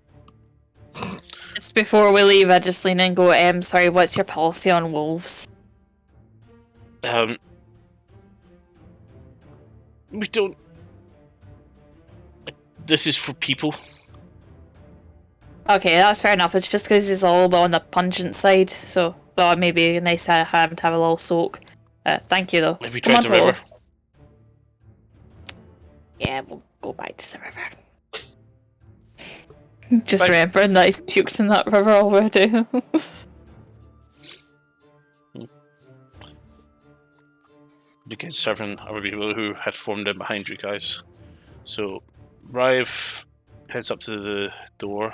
Just before we leave, I just lean in and go, sorry, what's your policy on wolves? we don't. This is for people. Okay, that's fair enough. It's just because he's a little bit on the pungent side, so thought it may be nice to have him to have a little soak. Thank you, though. Have you Come tried on, the Tolo. river? Yeah, we'll go back to the river. Just Fine. remembering that he's puked in that river already. You get 7 other people who had formed in behind you guys. So, Rive heads up to the door.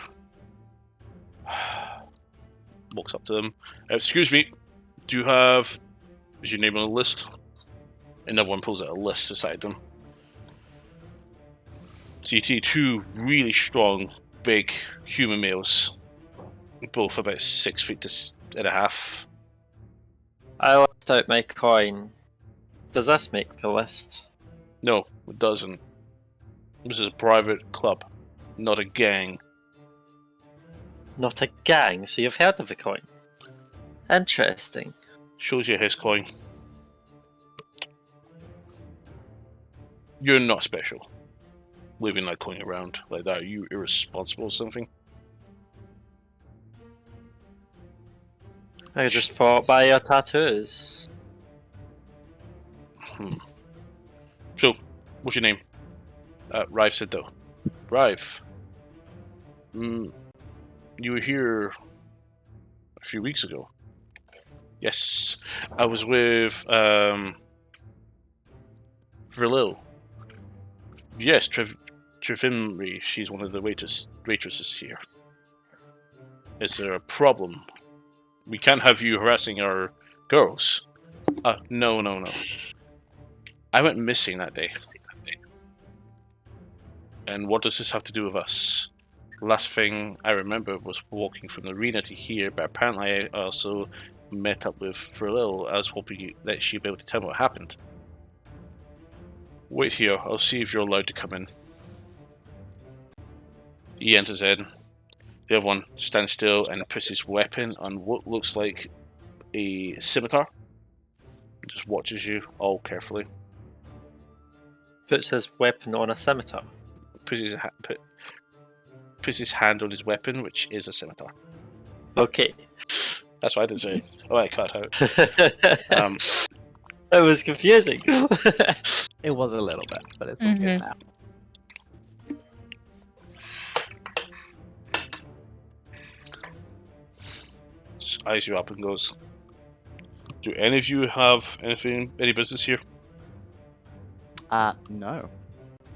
Walks up to them. Excuse me, do you have... Is your name on the list? Another one pulls out a list beside them. So you see two really strong, big human males, both about 6 feet and a half. I left out my coin. Does this make a list? No, it doesn't. This is a private club, not a gang. Not a gang, so you've heard of the coin. Interesting. Shows you his coin. You're not special. Leaving that coin around like that, are you irresponsible or something? I just thought by your tattoos. So, what's your name? Rive said though. Rive. You were here a few weeks ago. Yes. I was with Verlil. Yes, Trevimri, she's one of the waitresses here. Is there a problem? We can't have you harassing our girls. No. I went missing that day. And what does this have to do with us? Last thing I remember was walking from the arena to here, but apparently I also met up with Verlil. I was hoping that she'd be able to tell me what happened. Wait here, I'll see if you're allowed to come in. He enters in. The other one stands still and puts his weapon on what looks like a scimitar. Just watches you all carefully. Puts his weapon on a scimitar. Puts his hand on his weapon, which is a scimitar. Okay. That's what I didn't say. Oh, I cut out. It was confusing. It was a little bit, but it's all good now. Just eyes you up and goes, do any of you have any business here? No.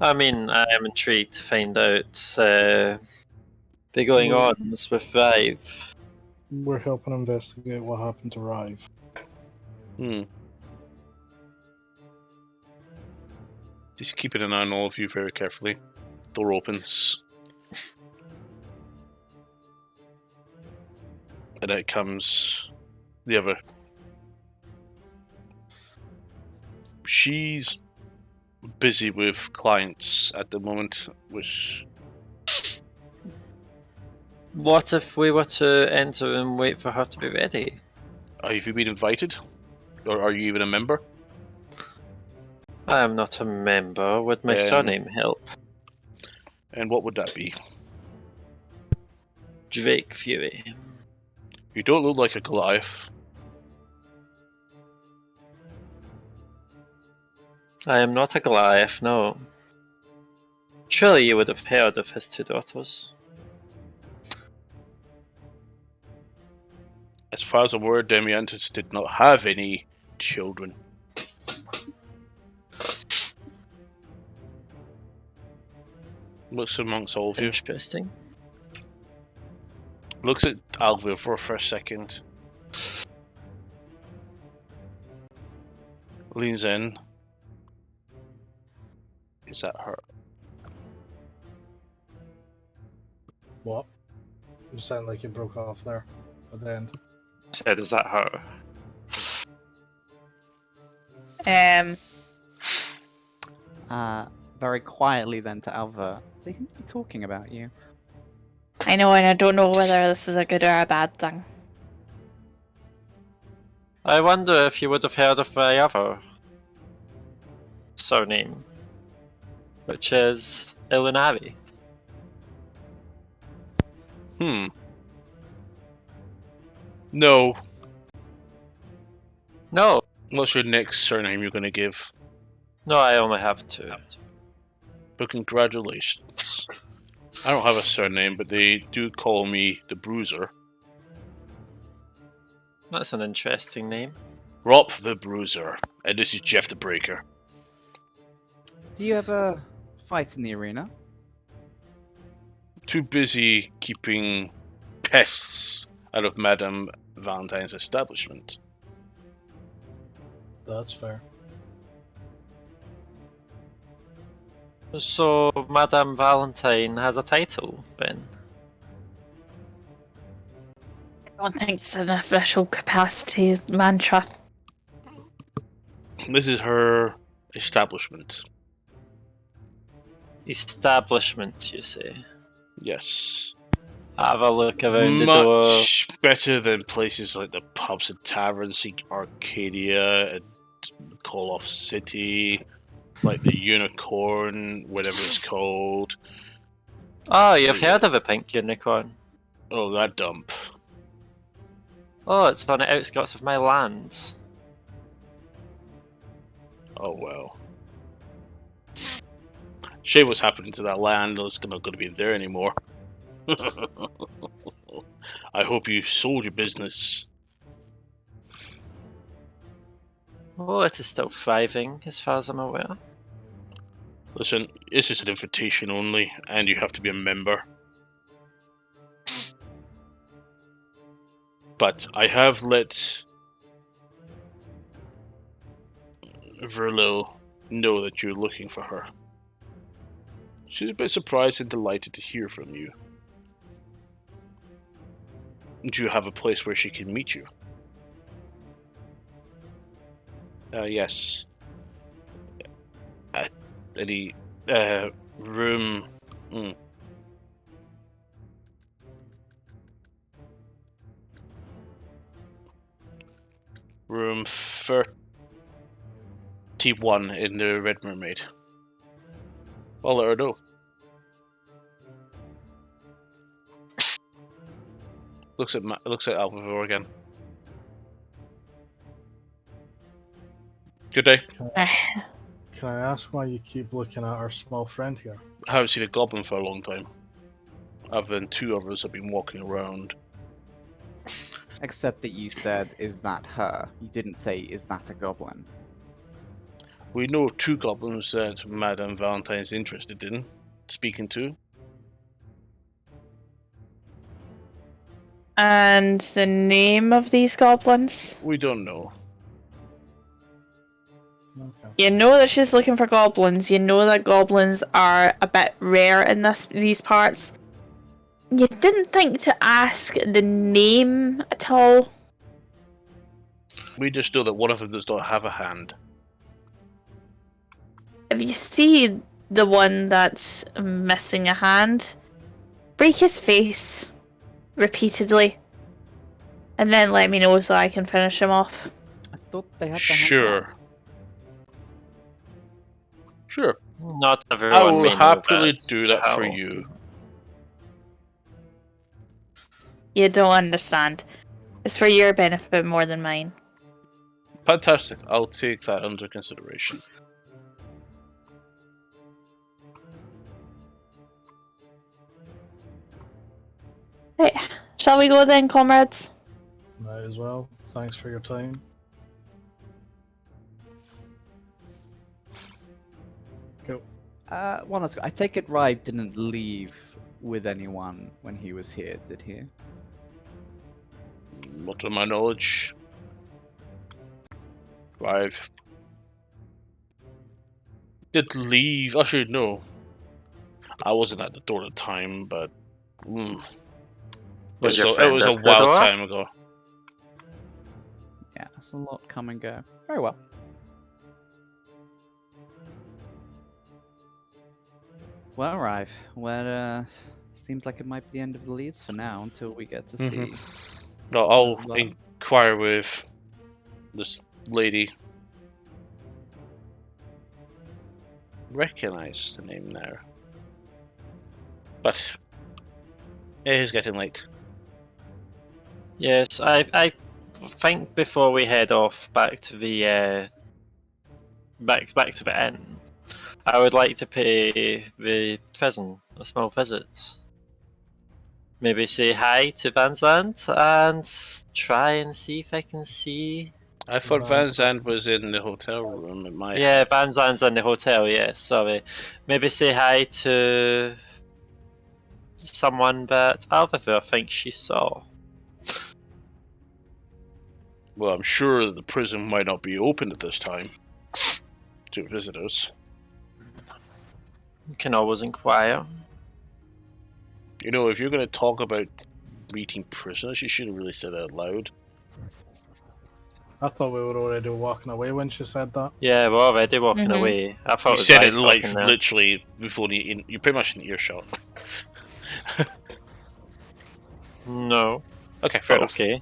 I mean, I am intrigued to find out the going ons with Rive. We're helping investigate what happened to Rive. Just keeping an eye on all of you very carefully. Door opens. And out comes the other. She's busy with clients at the moment, which... What if we were to enter and wait for her to be ready? Have you been invited? Or are you even a member? I am not a member. Would my surname help? And what would that be? Drake Fury. You don't look like a Goliath. I am not a Goliath, no. Surely you would have heard of his two daughters. As far as I'm aware, Demiantis did not have any children. Looks amongst all of you. Interesting. Looks at Alvia for a first second. Leans in. Is that her? What? You sound like you broke off there at the end. Said, is that her? Very quietly then to Alva. They seem to be talking about you. I know, and I don't know whether this is a good or a bad thing. I wonder if you would have heard of my other surname, which is Illuminati. No. No. What's your next surname you're going to give? No, I only have two. But congratulations. I don't have a surname, but they do call me the Bruiser. That's an interesting name. Rop the Bruiser. And this is Jeff the Breaker. Do you ever fight in the arena? Too busy keeping pests out of Madame Valentine's establishment. That's fair. So, Madame Valentine has a title, Ben? I don't think it's an official capacity mantra. This is her establishment. Establishment, you say? Yes. Have a look around the door. Much better than places like the pubs and taverns, like Arcadia and Call Off City, like the Unicorn, whatever it's called. Oh, you've heard of a pink unicorn? Oh, that dump. Oh, it's on the outskirts of my land. Oh well. Shame what's happening to that land. It's not going to be there anymore. I hope you sold your business. Oh, it is still thriving, as far as I'm aware. Listen, it's just an invitation only, and you have to be a member. But I have let Verlil know that you're looking for her. She's a bit surprised and delighted to hear from you. Do you have a place where she can meet you? Yes. Any room? Room 31 in the Red Mermaid. I'll let her know. Looks at Alvaro again. Good day. Can I ask why you keep looking at our small friend here? I haven't seen a goblin for a long time. Other than two of us have been walking around. Except that you said, "Is that her?" You didn't say, "Is that a goblin?" We know of two goblins that Madame Valentine is interested in speaking to. And the name of these goblins? We don't know. Okay. You know that she's looking for goblins. You know that goblins are a bit rare in these parts. You didn't think to ask the name at all? We just know that one of them does not have a hand. If you see the one that's missing a hand, break his face repeatedly. And then let me know so I can finish him off. I thought they had the Sure. Sure. Not I everyone will may know happily that. do that for How? you. You don't understand. It's for your benefit more than mine. Fantastic. I'll take that under consideration. Right, shall we go then, comrades? Might as well. Thanks for your time. Cool. One last. I take it Rive didn't leave with anyone when he was here, did he? Not to my knowledge. Rive did leave. Actually, no. I wasn't at the door at the time, but Was your it friend was a at the wild door? time ago. Yeah, it's a lot come and go. Very well. Well, Rive. Well, seems like it might be the end of the leads for now until we get to see. No, I'll Well- inquire with this lady. Recognize the name there. But it is getting late. Yes, I think before we head off back to the back to the inn, I would like to pay the prison a small visit. Maybe say hi to Van Zandt and try and see if I can see. I thought Van Zandt was in the hotel room at my Yeah, Van Zandt's in the hotel. Yes, sorry. Maybe say hi to someone that Alvavir thinks she saw. Well, I'm sure the prison might not be open at this time to visitors. You can always inquire. You know, if you're going to talk about meeting prisoners, you should have really said it out loud. I thought we were already walking away when she said that. Yeah, we're already walking Mhm. away. I thought You it was said Vive it like talking there. literally before you're pretty much in earshot. No. Okay, fair enough. Okay.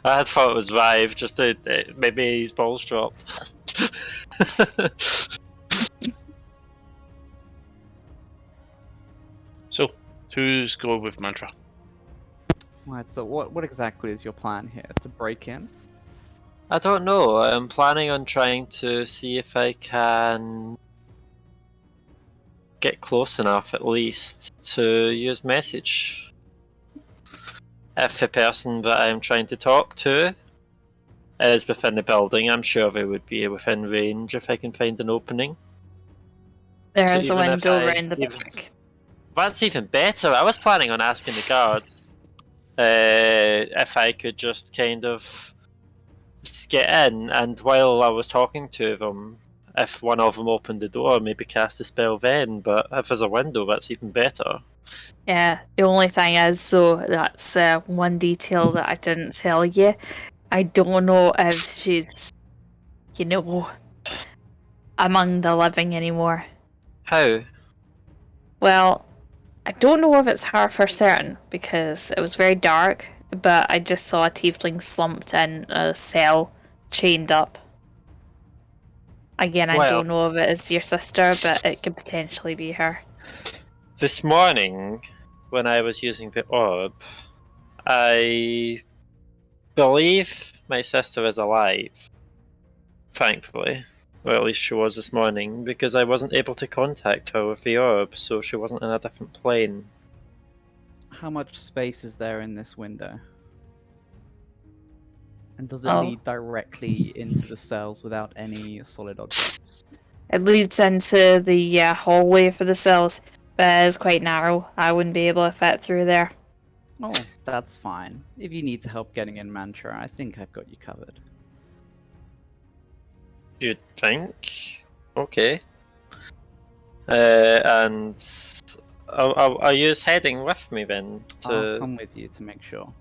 I had thought it was Vive, just to, maybe his balls dropped. So, who's going with Mantra? Right, so what exactly is your plan here? To break in? I don't know. I'm planning on trying to see if I can get close enough, at least, to use message. If the person that I'm trying to talk to is within the building, I'm sure they would be within range if I can find an opening. There So is a even if window I- around the even- back. That's even better. I was planning on asking the guards if I could just kind of get in, and while I was talking to them, if one of them opened the door, maybe cast a spell then. But if there's a window, that's even better. Yeah, the only thing is, though, that's one detail that I didn't tell you. I don't know if she's, among the living anymore. How? Well, I don't know if it's her for certain, because it was very dark, but I just saw a tiefling slumped in a cell, chained up. Again, I Well- don't know if it is your sister, but it could potentially be her. This morning, when I was using the orb, I believe my sister is alive. Thankfully. Or at least she was this morning, because I wasn't able to contact her with the orb, so she wasn't in a different plane. How much space is there in this window? And does it Oh. lead directly into the cells without any solid objects? It leads into the hallway for the cells, but it is quite narrow. I wouldn't be able to fit through there. Oh, that's fine. If you need help getting in Mantra, I think I've got you covered. You'd think? Okay. And I'll use heading with me then I'll to. come with you to make sure.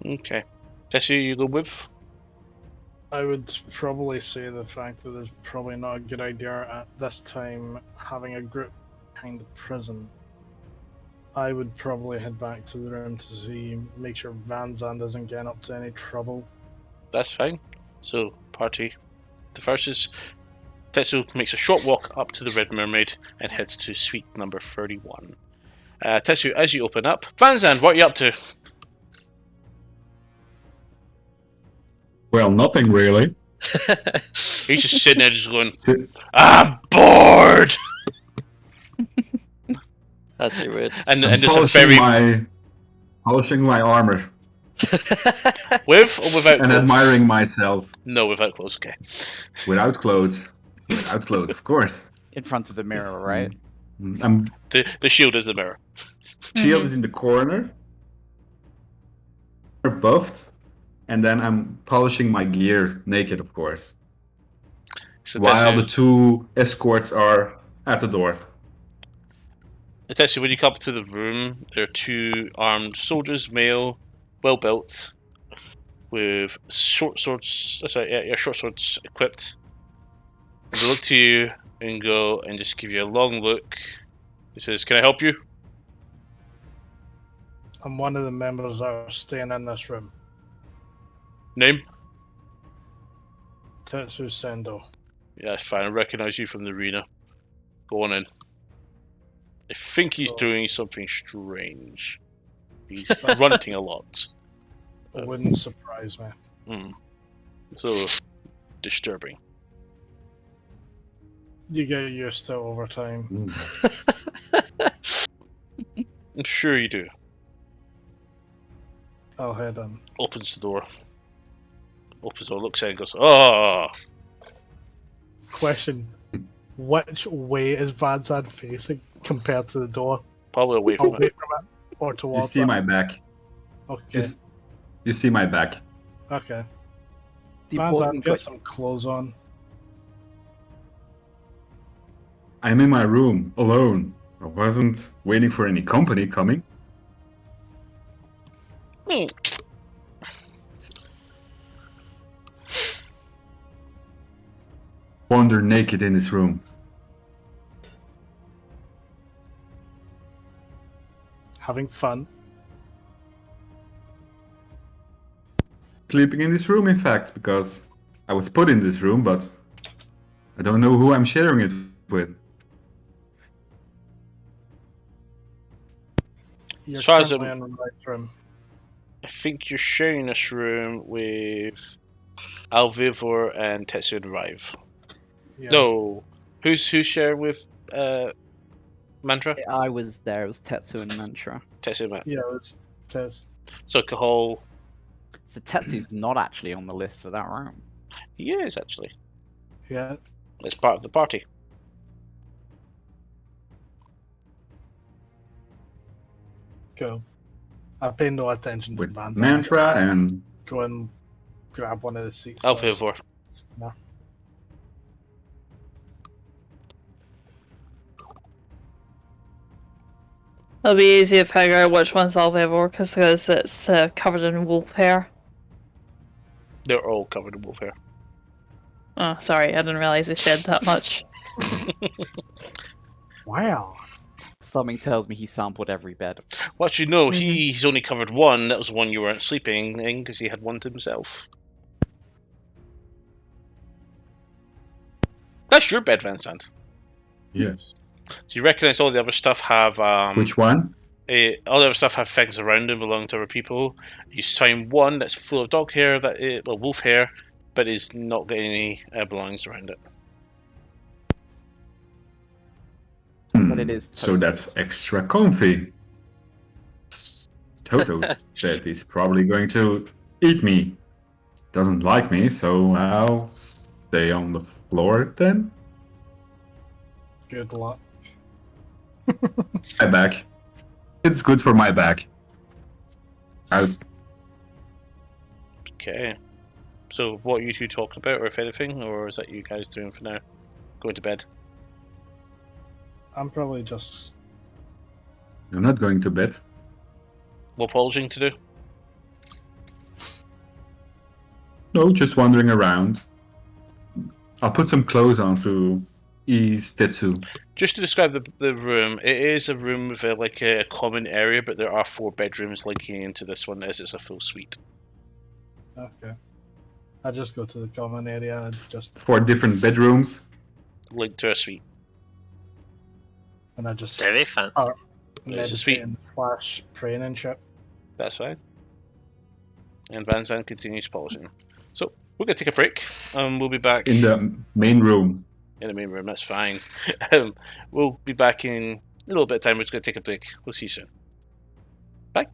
Okay. Tessie, you go with? I would probably say the fact that it's probably not a good idea at this time having a group behind the prison. I would probably head back to the room to make sure Van Zandt isn't getting up to any trouble. That's fine. So, party. The first is Tetsu makes a short walk up to the Red Mermaid and heads to suite number 31. Tetsu, as you open up, Van Zandt, what are you up to? Well, nothing really. He's just sitting there just going, I'm bored! That's a weird. And I'm there's a very... polishing my armor With or without and clothes? admiring myself No, without clothes, okay. without clothes. Without clothes, of course. In front of the mirror, right? The shield is the mirror. Shield is in the corner. Buffed. And then I'm polishing my gear naked, of course. So While the Tetsu, two escorts are at the door. Tetsu, when you come to the room, there are two armed soldiers, male, well built, with short swords. Short swords equipped. They look to you and go and just give you a long look. He says, "Can I help you?" I'm one of the members that are staying in this room. Name? Tetsu Sendo. Yeah, that's fine. I recognise you from the arena. Go on in. I think he's doing something strange. He's grunting a lot. It wouldn't surprise me. So disturbing. You get used to it over time. I'm sure you do. I'll head in. Opens the door. Opens the door, looks in and goes, "Oh!" Question. Which way is Van Zandt facing compared to the door? Probably away from Away it. from it? Or You towards see it? my back. Okay. You see my back. Okay. The Van important Zandt, get some clothes on. I'm in my room, alone. I wasn't waiting for any company coming. Wander naked in this room. Having fun. Sleeping in this room, in fact, because I was put in this room, but I don't know who I'm sharing it with. You're As far as currently in the right room. I think you're sharing this room with Alvivor and Tetsu and Rive. Yeah. No, who's sharing with Mantra? I was there. It was Tetsu and Mantra. Tetsu and Mantra. Yeah, it says. So Cahal, So Tetsu's not actually on the list for that room. he is actually. Yeah. It's part of the party. Go. I pay no attention to With Van. Mantra and Go and grab one of the seats. Alvivor. No. It'll be easy to figure out which one's Alvivor because it's covered in wolf hair. They're all covered in wolf hair. Oh, sorry, I didn't realize it shed that much. Wow. Something tells me he sampled every bed. Well, actually, no, Mhm. he's only covered one. That was the one you weren't sleeping in because he had one to himself. That's your bed, Vincent. yes. So you recognise all the other stuff have Which one? all the other stuff have things around them belonging to other people. You find one that's full of dog hair, well, wolf hair, but is not got any belongings around it. But it is So that's Toto's. extra comfy. Toto said he's probably going to eat me. Doesn't like me, so I'll stay on the floor then. Good luck. My back. It's good for my back. Out. Okay. So what are you two talking about, or if anything, or is that you guys doing for now? Going to bed. I'm probably just. I'm not going to bed. What polishing to do? No, just wandering around. I'll put some clothes on to ease Tetsu. Just to describe the room, it is a room with a common area, but there are 4 bedrooms linking into this one as it's a full suite. Okay. I just go to the common area and just. 4 different bedrooms. Linked to a suite. And I just. Very fancy. It's a suite. meditate and flash praying and shit. That's fine. And Van Zandt continues polishing. So, we're going to take a break, and we'll be back In the main room. in the main room. That's fine. We'll be back in a little bit of time. We're just going to take a break. We'll see you soon. Bye.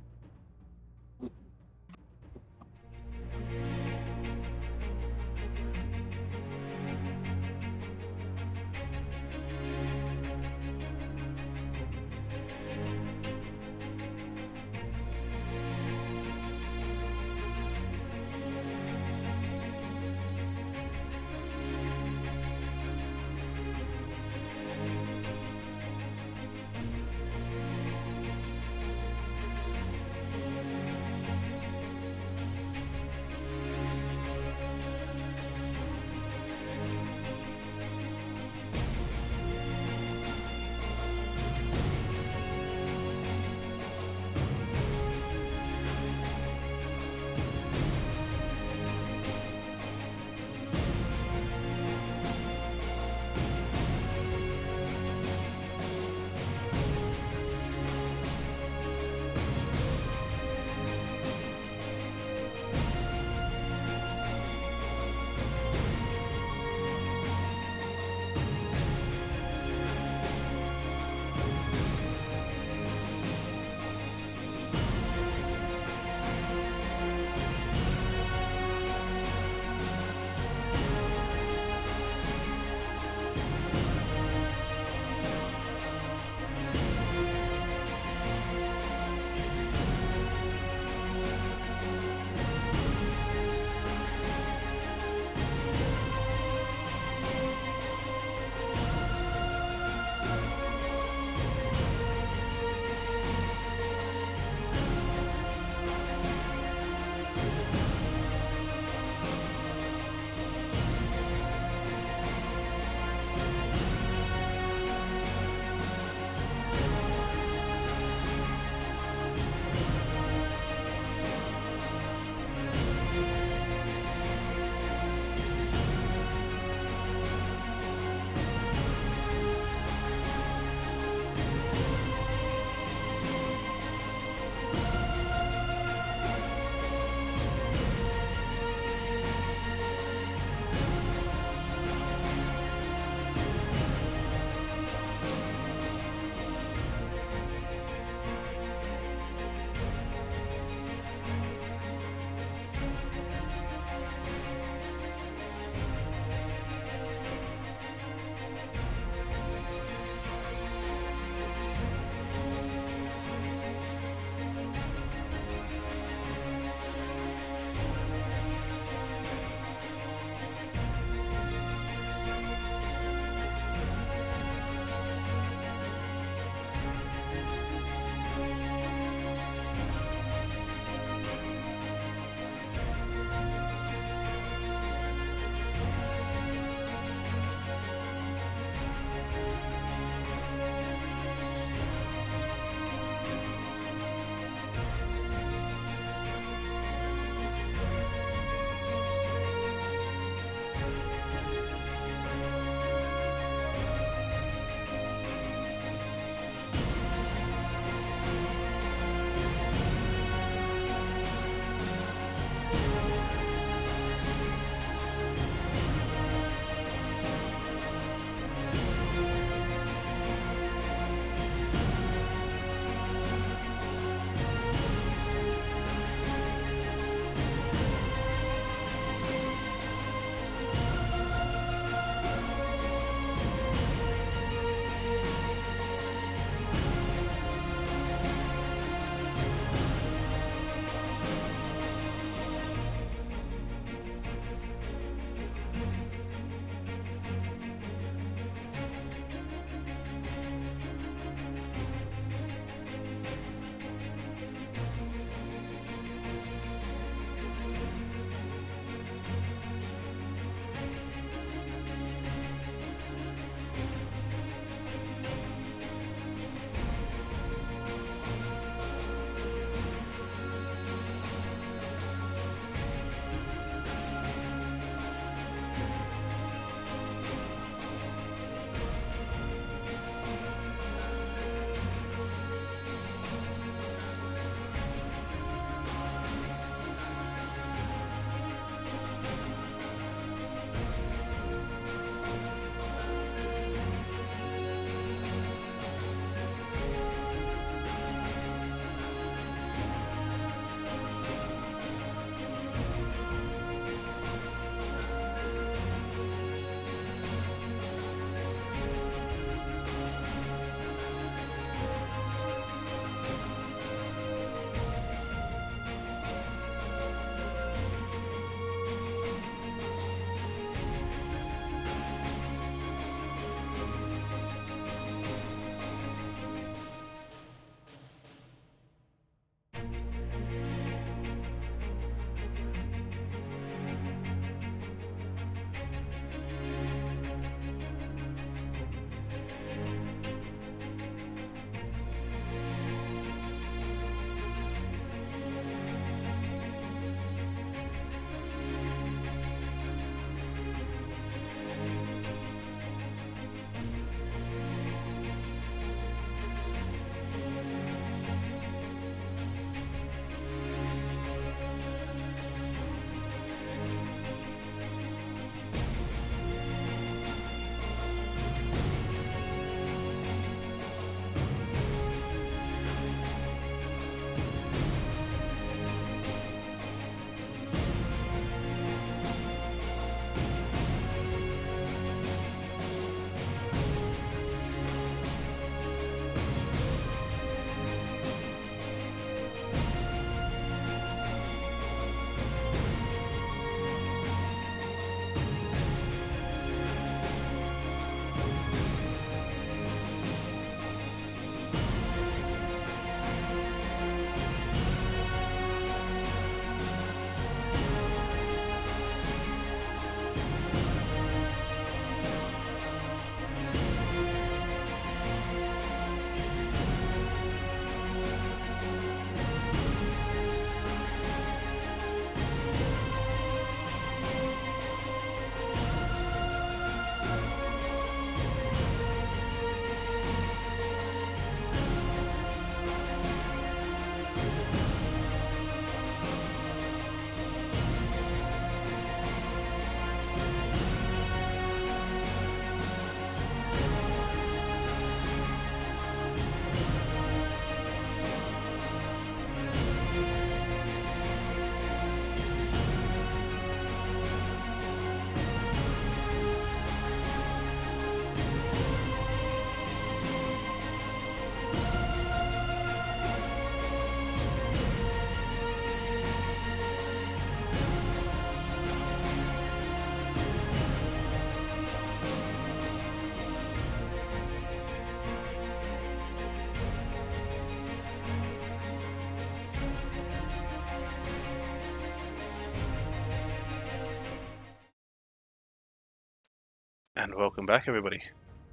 And welcome back, everybody.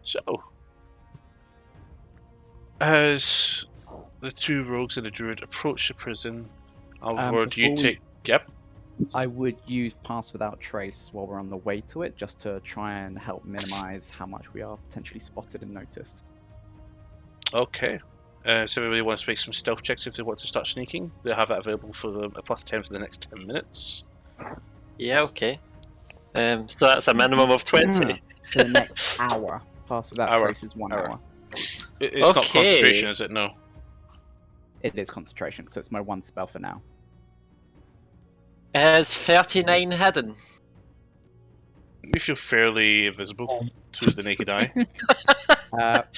So, as the two rogues and the druid approach the prison, Alvaro, do you before we- take... Yep. I would use Pass Without Trace while we're on the way to it, just to try and help minimize how much we are potentially spotted and noticed. Okay. So everybody wants to make some stealth checks if they want to start sneaking. They'll have that available for them a +10 for the next 10 minutes. Yeah, okay. So that's a minimum of 20. For the next hour. Pass Without Hour. Trace is 1 Hour. hour. It's not Okay. concentration, is it? No. It is concentration, so it's my one spell for now. Is 39 hidden? You feel fairly invisible to the naked eye.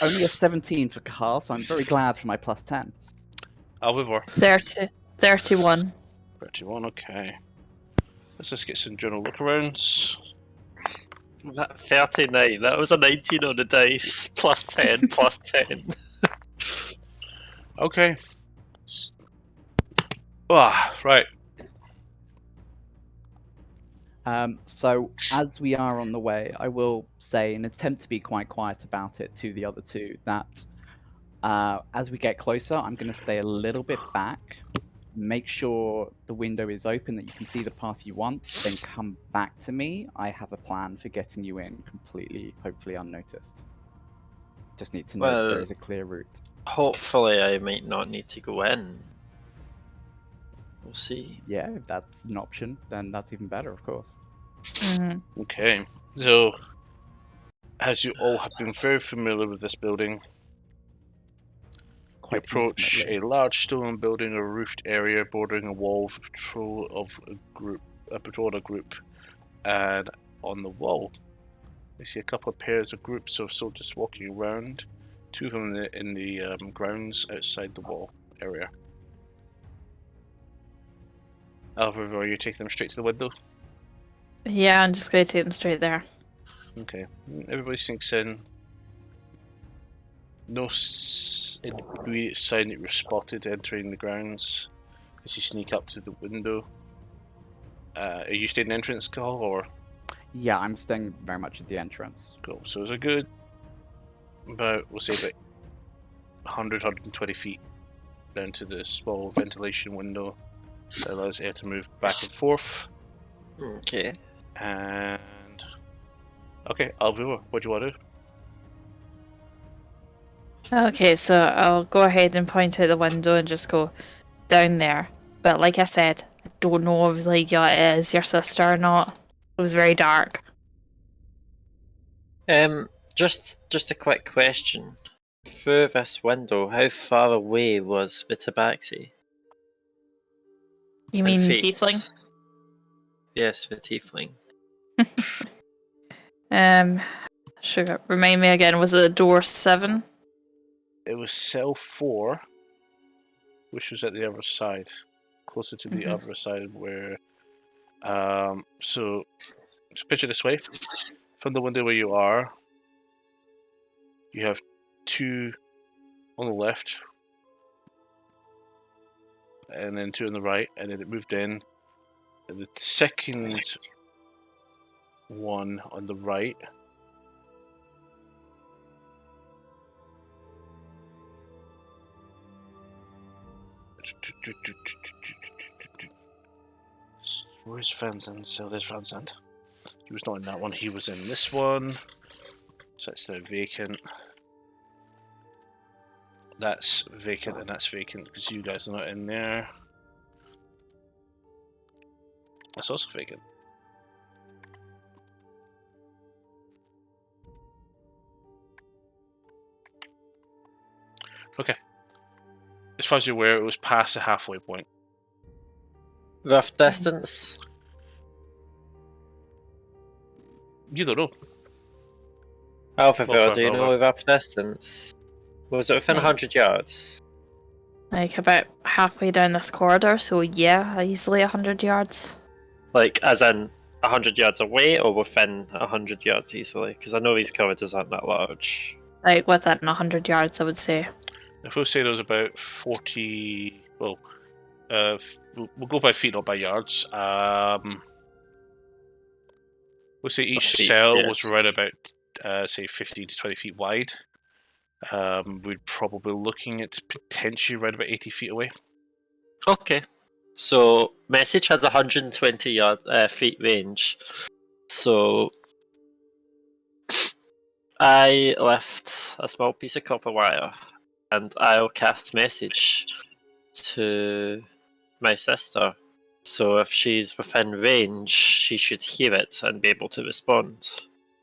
Only a 17 for Carl, so I'm very glad for my +10. Alvaro, 31. 31, okay. Let's just get some general lookarounds. That 39, that was a 19 on the dice. +10, +10. Okay. Right. So as we are on the way, I will say, in an attempt to be quite quiet about it to the other two, that as we get closer, I'm going to stay a little bit back, make sure the window is open, that you can see the path you want, then come back to me. I have a plan for getting you in completely, hopefully unnoticed. Just need to know that there Well- is a clear route. Hopefully I might not need to go in. We'll see. Yeah, if that's an option, then that's even better, of course. Mhm. Okay. So, as you all have been very familiar with this building, you Quite approach intimately. a large stone building or roofed area bordering a wall with a patrol group, and on the wall, you see a couple of pairs of groups of soldiers walking around. Two of them in the grounds outside the wall area. Alvaro, are you taking them straight to the window? Yeah, I'm just gonna take them straight there. Okay. Everybody sinks in. No immediate sign that you're spotted entering the grounds as you sneak up to the window. Are you staying in the entrance, Carl, or? Yeah, I'm staying very much at the entrance. Cool. So it's a good, we'll say about 100, 120 feet down to the small ventilation window that allows air to move back and forth. Okay. And okay, Alvaro, what do you want to do? Okay, so I'll go ahead and point out the window and just go down there. But like I said, I don't know if like it is your sister or not. It was very dark. Just a quick question. Through this window, how far away was the tabaxi? You In mean feet? tiefling? Yes, the tiefling. Sugar. Remind me again. Was it door 7? It was cell 4, which was at the other side, closer to the other side where. So picture this way: from the window where you are, you have 2 on the left, and then 2 on the right, and then it moved in. And the second one on the right. Where's Vincent? So there's Vincent. He was not in that one, he was in this one. So that's now vacant. That's vacant and that's vacant because you guys are not in there. That's also vacant. Okay. As far as you're aware, it was past the halfway point. Rough distance? You don't know. Alphaville, Well, do you know over. rough distance? Was it within 100 yards? Like about halfway down this corridor, so yeah, easily 100 yards. Like, as in 100 yards away or within 100 yards easily? Because I know these corridors aren't that large. Like within 100 yards, I would say. If we'll say there was about 40... Well, we'll go by feet, not by yards. We'll say each Feet, cell yes. was right about say 15 to 20 feet wide. We'd probably looking at potentially around about 80 feet away. Okay. So message has 120 feet range. So I lift a small piece of copper wire, and I'll cast message to my sister. So if she's within range, she should hear it and be able to respond.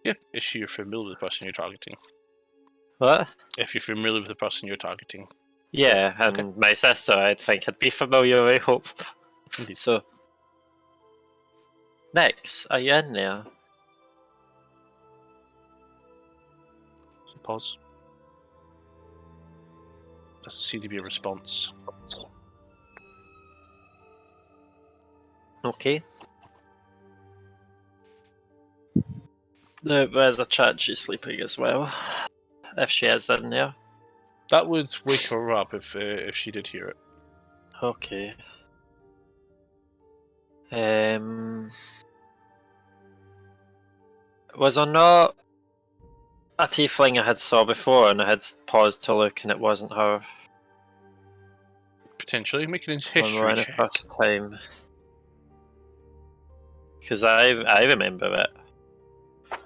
Yeah, if you're familiar with the person you're targeting. What? If you're familiar with the person you're targeting. Yeah, and my sister, I think, I'd be familiar, I hope. Indeed. So, Nix, are you in there? Pause. Doesn't seem to be a response. Okay. There's a chance she's sleeping as well, if she is in there. That would wake her up if she did hear it. Okay. Was there not a tiefling I had saw before and I had paused to look and it wasn't her Potentially make an when we history went the check. first time? Because I remember it.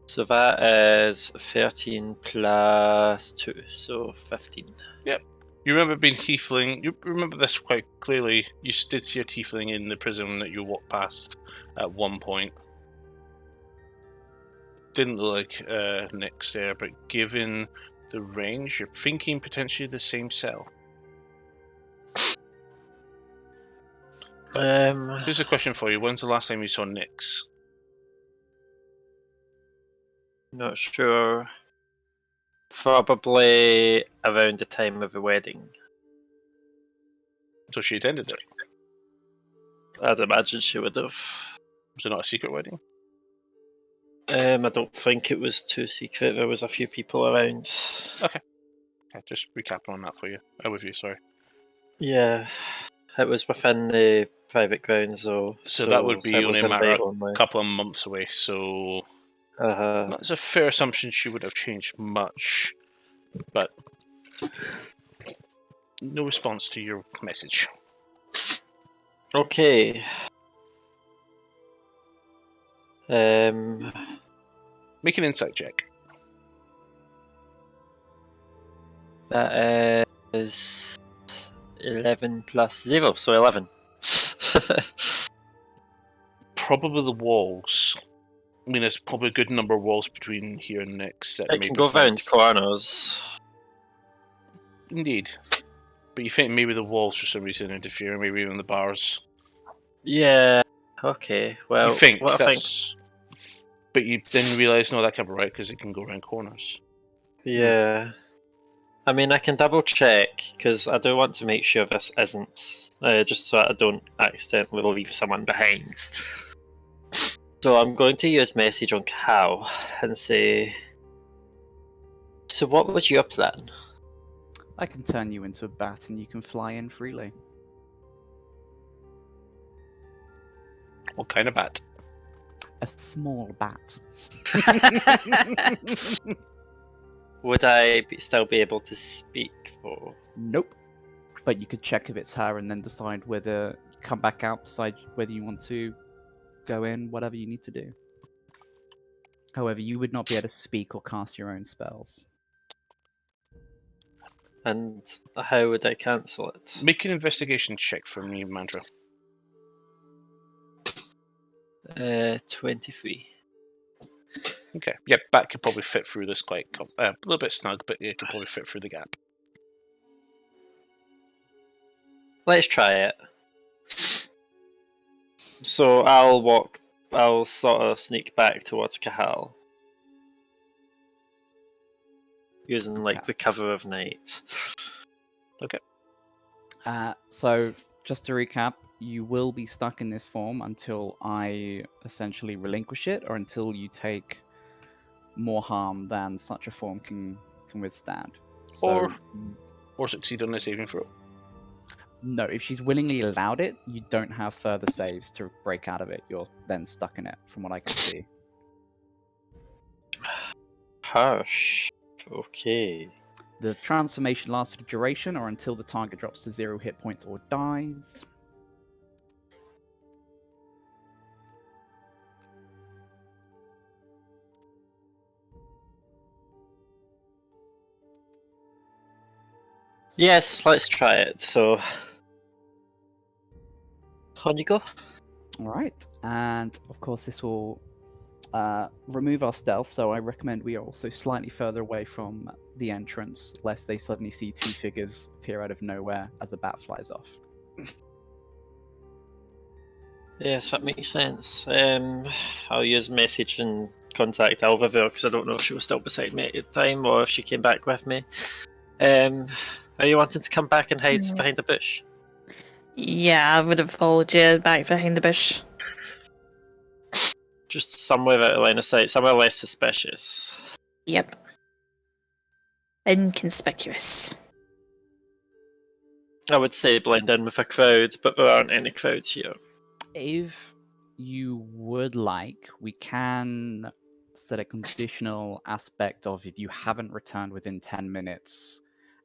So that is 13 plus 2, so 15. You remember being tiefling. You remember this quite clearly. You did see a tiefling in the prison that you walked past at one point. Didn't look like Nick's there, but given the range, you're thinking potentially the same cell. Here's a question for you. When's the last time you saw Nyx? Not sure. Probably around the time of the wedding. So she attended it. I'd imagine she would have. Was it not a secret wedding? I don't think it was too secret. There was a few people around. Okay, just recapping on that for you. Oh, with you, sorry. Yeah, it was within the private grounds, though. So that would be it only was a matter invite of only. a couple of months away, so Uh-huh. that's a fair assumption she would have changed much, but no response to your message. Okay. Make an insight check. That is 11 plus 0, so 11. Probably the walls. I mean, there's probably a good number of walls between here and next. It can go round corners. Indeed. But you think maybe the walls for some reason interfere, maybe even the bars. Yeah. Okay. Well, You think what I think. that's... But you then realise, no, that can't be right because it can go around corners. Yeah. I mean, I can double check because I do want to make sure this isn't just so I don't accidentally leave someone behind. So I'm going to use message on Cal and say, so what was your plan? I can turn you into a bat and you can fly in freely. What kind of bat? A small bat. Would I still be able to speak for? Nope. But you could check if it's her and then decide whether you come back out, decide whether you want to go in, whatever you need to do. However, you would not be able to speak or cast your own spells. And how would I cancel it? Make an investigation check for me, Mandra. 23. Okay. Yeah, bat could probably fit through this quite a little bit snug, but it could probably fit through the gap. Let's try it. So I'll sort of sneak back towards Kahal. Using like the cover of night. Okay. So, just to recap, you will be stuck in this form until I essentially relinquish it, or until you take more harm than such a form can withstand. So, Or succeed on a saving throw. no, if she's willingly allowed it, you don't have further saves to break out of it. You're then stuck in it, from what I can see. Harsh. Okay. The transformation lasts for the duration or until the target drops to 0 hit points or dies. Yes, let's try it. So, on you go. Alright, and of course this will remove our stealth, so I recommend we are also slightly further away from the entrance, lest they suddenly see two figures appear out of nowhere as a bat flies off. Yes, that makes sense. I'll use message and contact Alvaville because I don't know if she was still beside me at the time or if she came back with me. Are you wanting to come back and hide behind the bush? Yeah, I would have followed you back behind the bush. Just somewhere out of line of sight, somewhere less suspicious. Yep. Inconspicuous. I would say blend in with a crowd, but there aren't any crowds here. If you would like, we can set a conditional aspect of if you haven't returned within 10 minutes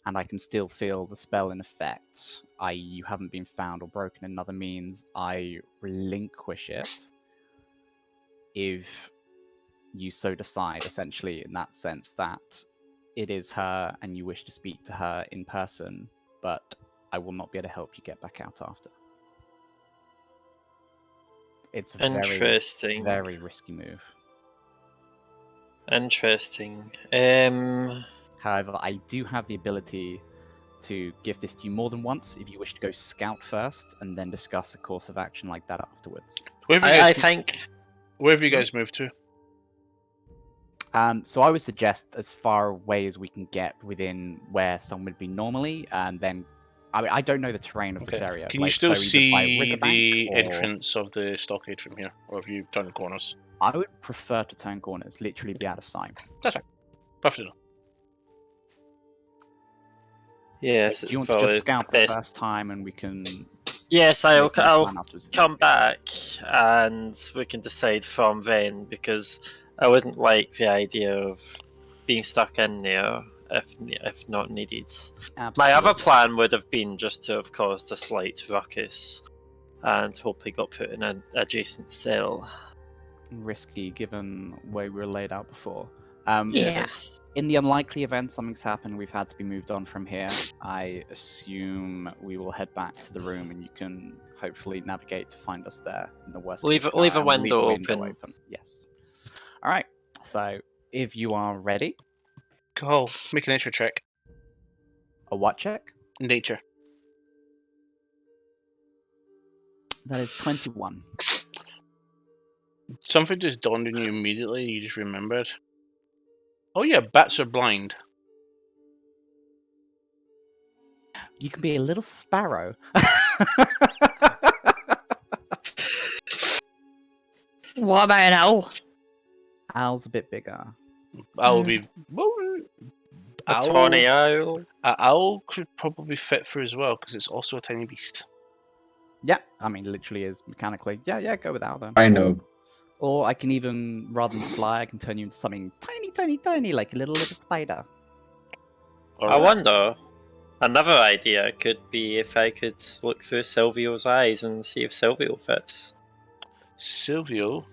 and I can still feel the spell in effect, i.e. you haven't been found or broken in other means, I relinquish it if you so decide, essentially, in that sense that it is her and you wish to speak to her in person, but I will not be able to help you get back out after. It's a very, Interesting. very risky move. Interesting. However, I do have the ability to give this to you more than once if you wish to go scout first and then discuss a course of action like that afterwards. Where have you I guys, think. where have you guys moved to? So I would suggest as far away as we can get within where someone would be normally, and then I mean, I don't know the terrain of this Okay. area. Can you like, still so either by see riverbank the or- entrance of the stockade from here? Or have you turned corners? I would prefer to turn corners, literally be out of sight. That's fine. Perfect enough. Yes, Do it's you want to probably just scout the best. first time and we can Yes, make I'll a plan afterwards if you come want back and we can decide from then because I wouldn't like the idea of being stuck in there if not needed. to. My other Absolutely. plan would have been just to have caused a slight ruckus and hope he got put in an adjacent cell. Risky given where we were laid out before. Yeah. Yes. In the unlikely event something's happened, we've had to be moved on from here, I assume we will head back to the room and you can hopefully navigate to find us there in the worst Leave case a- leave a scenario. We'll window the open. Yes. Alright, so if you are ready, Call. Make a nature check. a what check? Nature. That is 21. Something just dawned on you immediately. You just remembered. Oh yeah, bats are blind. You can be a little sparrow. What about an owl? Owl's a bit bigger. Owl be well. A tawny owl. Owl could probably fit through as well because it's also a tiny beast. Yeah, I mean, literally is mechanically. Yeah, go with owl then. I know. Or I can even, rather than fly, I can turn you into something tiny, like a little spider. I wonder. Another idea could be if I could look through Silvio's eyes and see if Silvio fits. Silvio,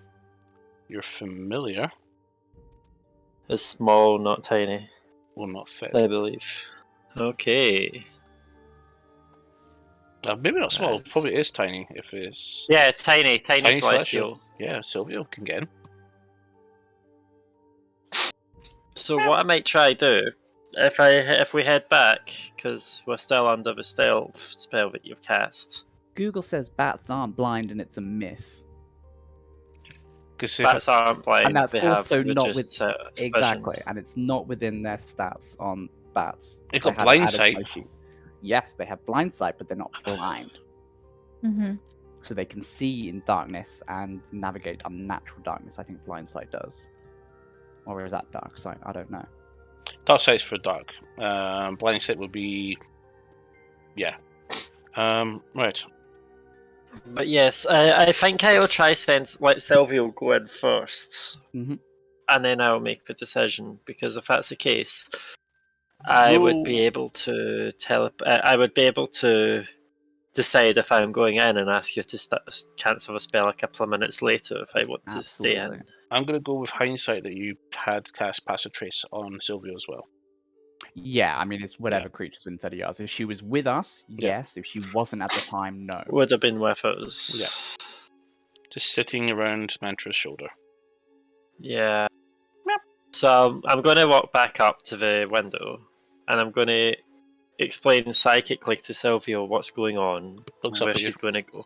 you're familiar. It's small, not tiny, Will not fit. I believe. Okay. Maybe not small. Nice. Probably is tiny if it's. Yeah, it's tiny Tiny celestial. Yeah, Silvio can get him. So what I might try do, if we head back, because we're still under the stealth spell that you've cast. Google says bats aren't blind and it's a myth. Because Bats aren't blind. And that's they also have not reduced Exactly, vision. and it's not within their stats on bats. They've They got have blind added sight. no sheet. Yes, they have blind sight, but they're not blind. Mm-hmm. So they can see in darkness and navigate unnatural darkness. I think blind sight does. Or is that dark sight? I don't know. dark sight's for dark. Blinding sight would be. Yeah. Right. But yes, I think I'll try let Silvio go in first. Mhm. and then I'll make the decision. Because if that's the case, I would be able to I would be able to decide if I'm going in and ask you to cancel the spell a couple of minutes later if I want to stay Absolutely. in. I'm going to go with hindsight that you had cast Pass a Trace on Sylvia as well. Yeah, I mean, it's whatever creature's within 30 yards. If she was with us, yes. If she wasn't at the time, no. Would have been with us. Yeah. Just sitting around Mantra's shoulder. Yeah. So I'm going to walk back up to the window, and I'm going to explain psychically to Sylvia what's going on, Looks up where at she's you. going to go.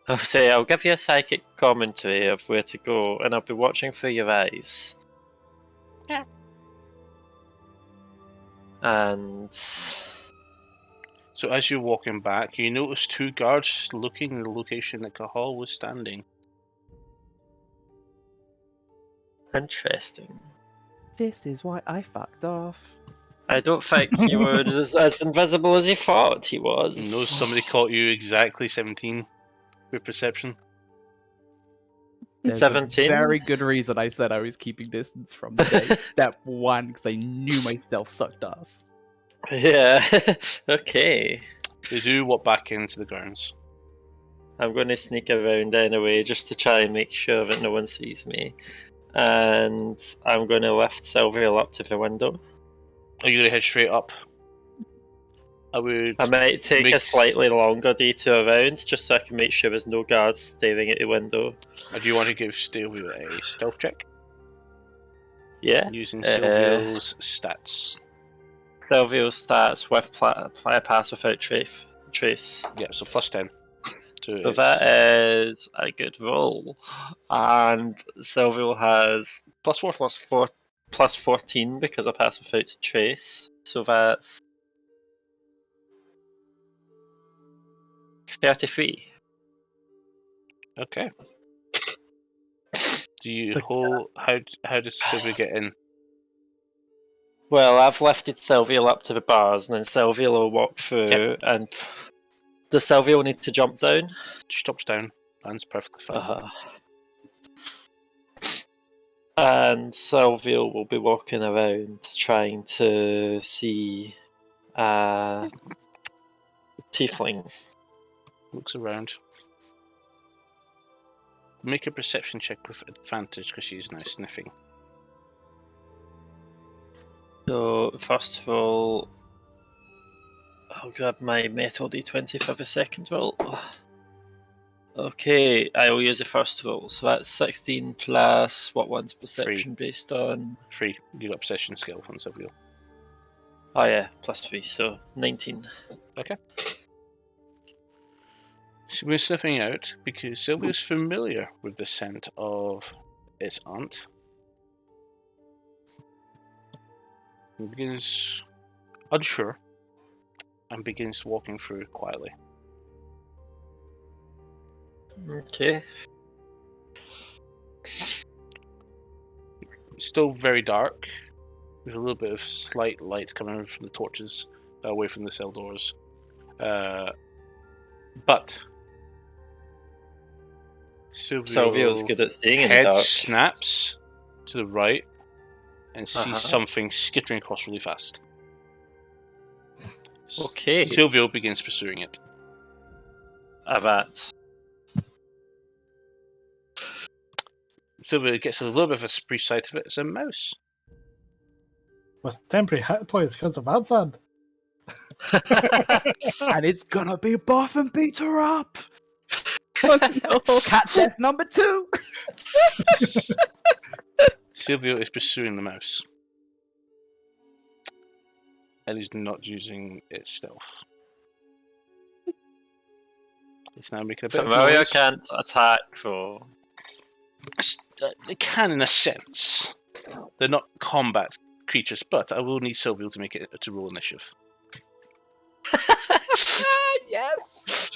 I'll say I'll give you a psychic commentary of where to go, and I'll be watching through your eyes. Yeah. And So as you're walking back, you notice two guards looking in the location that Cahal was standing. interesting. This is why I fucked off. I don't think he was as invisible as he thought he was. Notice somebody caught you exactly 17 with perception. There's 17? a very good reason I said I was keeping distance from the day. Step one, because I knew my stealth sucked ass. Yeah. Okay. They do walk back into the grounds. I'm going to sneak around anyway, just to try and make sure that no one sees me. And I'm going to lift Sylvia up to the window. Are you going to head straight up? I might take a slightly longer detour around, just so I can make sure there's no guards staring at the window. Or do you want to give Sylvia a stealth check? Yeah. Using Sylvia's stats. Sylvia starts with pass without trace. Yeah, so plus 10. So that is a good roll. And Sylvia has plus 14 because I pass without trace. So that's 33. Okay. Do you hold? How does Sylvia get in? Well, I've lifted Sylvia up to the bars, and then Sylvia will walk through. Yep. And does Sylvia need to jump down? She stops down. Lands perfectly fine. And Sylvia will be walking around trying to see tiefling. Looks around. Make a perception check with advantage because she's now sniffing. So, first of all, I'll grab my metal d20 for the second roll. Okay, I will use the first roll. So that's 16 plus what one's perception based on? 3. You got possession skill on Sylvia. Oh yeah, plus 3, so 19. Okay. So we're sniffing out because Sylvia's familiar with the scent of its aunt. He begins unsure and begins walking through quietly. Okay. It's still very dark. There's a little bit of slight light coming from the torches away from the cell doors. But Sylvia's good at seeing in the head dark. snaps to the right and sees something skittering across really fast. Okay. Sylvia begins pursuing it. Avat. Sylvia gets a little bit of a brief sight of it. It's a mouse. With temporary hit points because of Adzad. And it's gonna be buff and beat her up. Oh, no. Cat death number 2. Sylvia is pursuing the mouse. And is not using its stealth. It's now making a bit of Familiar noise. can't attack for. They can in a sense. They're not combat creatures, but I will need Sylvia to make it to roll initiative. Yes.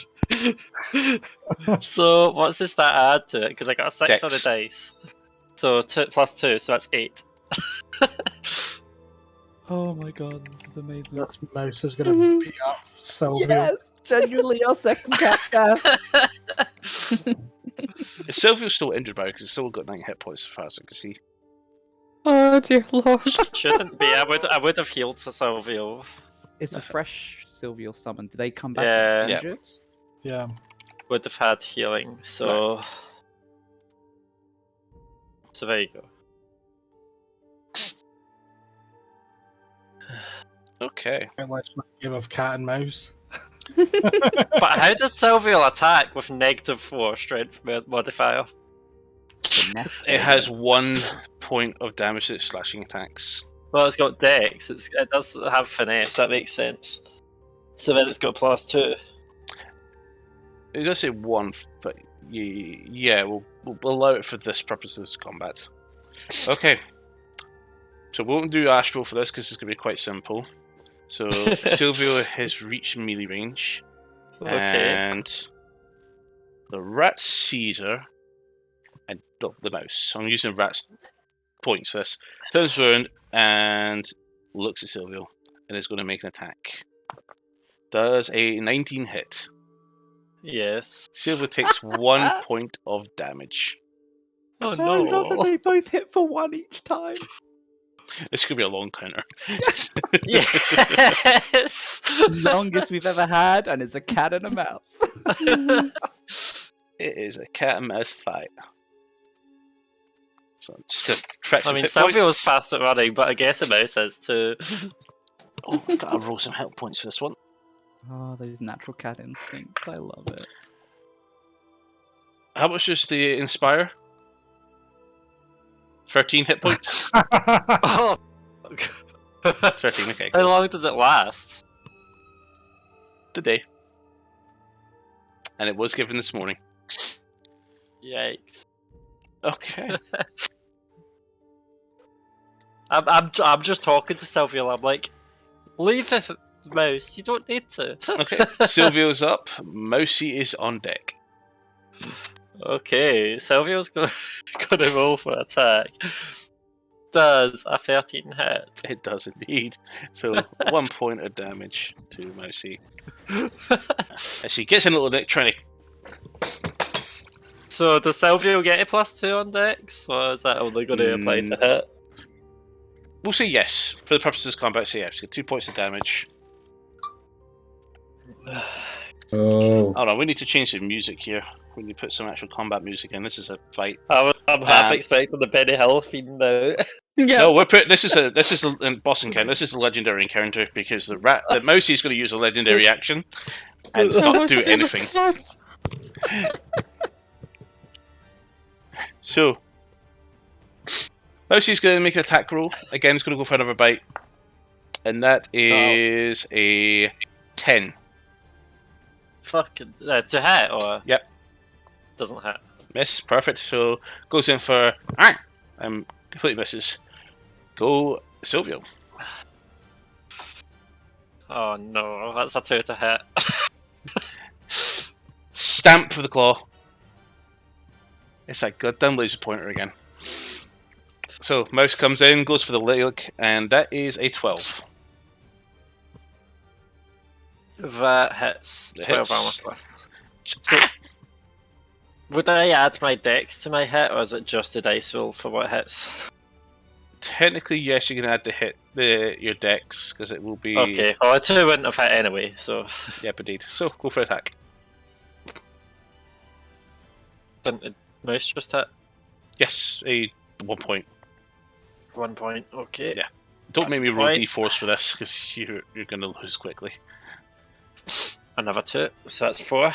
So what's this that add to it? Because I got a 6 on the Dex. dice. So plus 2, so that's 8. Oh my god, this is amazing. This mouse is going to beat up Sylvia. Yes, genuinely our second cat death. Sylvia's still injured by it because it's still got 9 hit points as far as I can see. Oh dear lord. Shouldn't be. I would have healed to Silvio. It's a fresh Silvio summon. Do they come back Yeah. injured? Yeah. Would have had healing. So. So there you go. Okay. Let's make a game of cat and mouse. But how does Silvio attack with -4 strength modifier? The nest It has 1 point of damage to its slashing attacks. Well, it's got Dex. It does have finesse. That makes sense. So then it's got +2. It does say 1, but yeah, we'll allow it for this purposes of combat. Okay. So we won't do Astral for this because it's going to be quite simple. So Silvio has reached melee range. Okay. And the rat sees her. And the mouse. I'm using rat's points for this. Turns around and looks at Silvio. And is going to make an attack. Does a 19 hit. Yes. Silvio takes 1 point of damage. Oh I love that no. they both hit for 1 each time. This could be a long counter. Yes. Longest we've ever had, and it's a cat and a mouse. It is a cat and mouse fight. So just to track I some mean, hit Silvio was points. fast at running, but I guess a mouse is too. Oh, gotta roll some help points for this one. Oh, those natural cat instincts. I love it. How much does the Inspire? 13 hit points? Oh. 13, okay. How long does it last? Today. And it was given this morning. Yikes. Okay. I'm just talking to Silvio. I'm like, leave it, mouse. You don't need to. Okay. Silvio's up. Mousy is on deck. Okay, Silvio's gonna roll for attack. Does a 13 hit? It does indeed. So 1 point of damage to Mousy. As she gets in a little bit, trying to. So does Silvio get a +2 on Dex, or is that only going to apply to hit? We'll say yes. For the purposes of combat, say yes. Get 2 points of damage. Oh. Oh no, we need to change the music here. We need to put some actual combat music in. This is a fight. I'm half expecting the Benny Hill theme now. Yeah. No, we're putting this is a boss encounter. This is a legendary encounter because the mousy is going to use a legendary action and not do anything. So, Mousy's going to make an attack roll. Again, it's going to go for another bite. And that is a 10. Fucking to hit or Yep. Doesn't hit. Miss. Perfect. So, goes in for... completely misses. Go, Silvio. Oh no, that's a 2 to hit. Stamp for the claw. It's that goddamn laser pointer again. So, mouse comes in, goes for the leg, and that is a 12. That hits. It 12 hits. armor plus. So, would I add my dex to my hit, or is it just a dice roll for what hits? Technically, yes, you can add your dex, because it will be... Okay, well, a 2 wouldn't have hit anyway, so... Yep, indeed. So, go for attack. Didn't the mouse just hit? Yes, a 1 point. 1 point, okay. Yeah. Don't make me roll Point. d4s for this, because you're going to lose quickly. Another 2, so that's 4.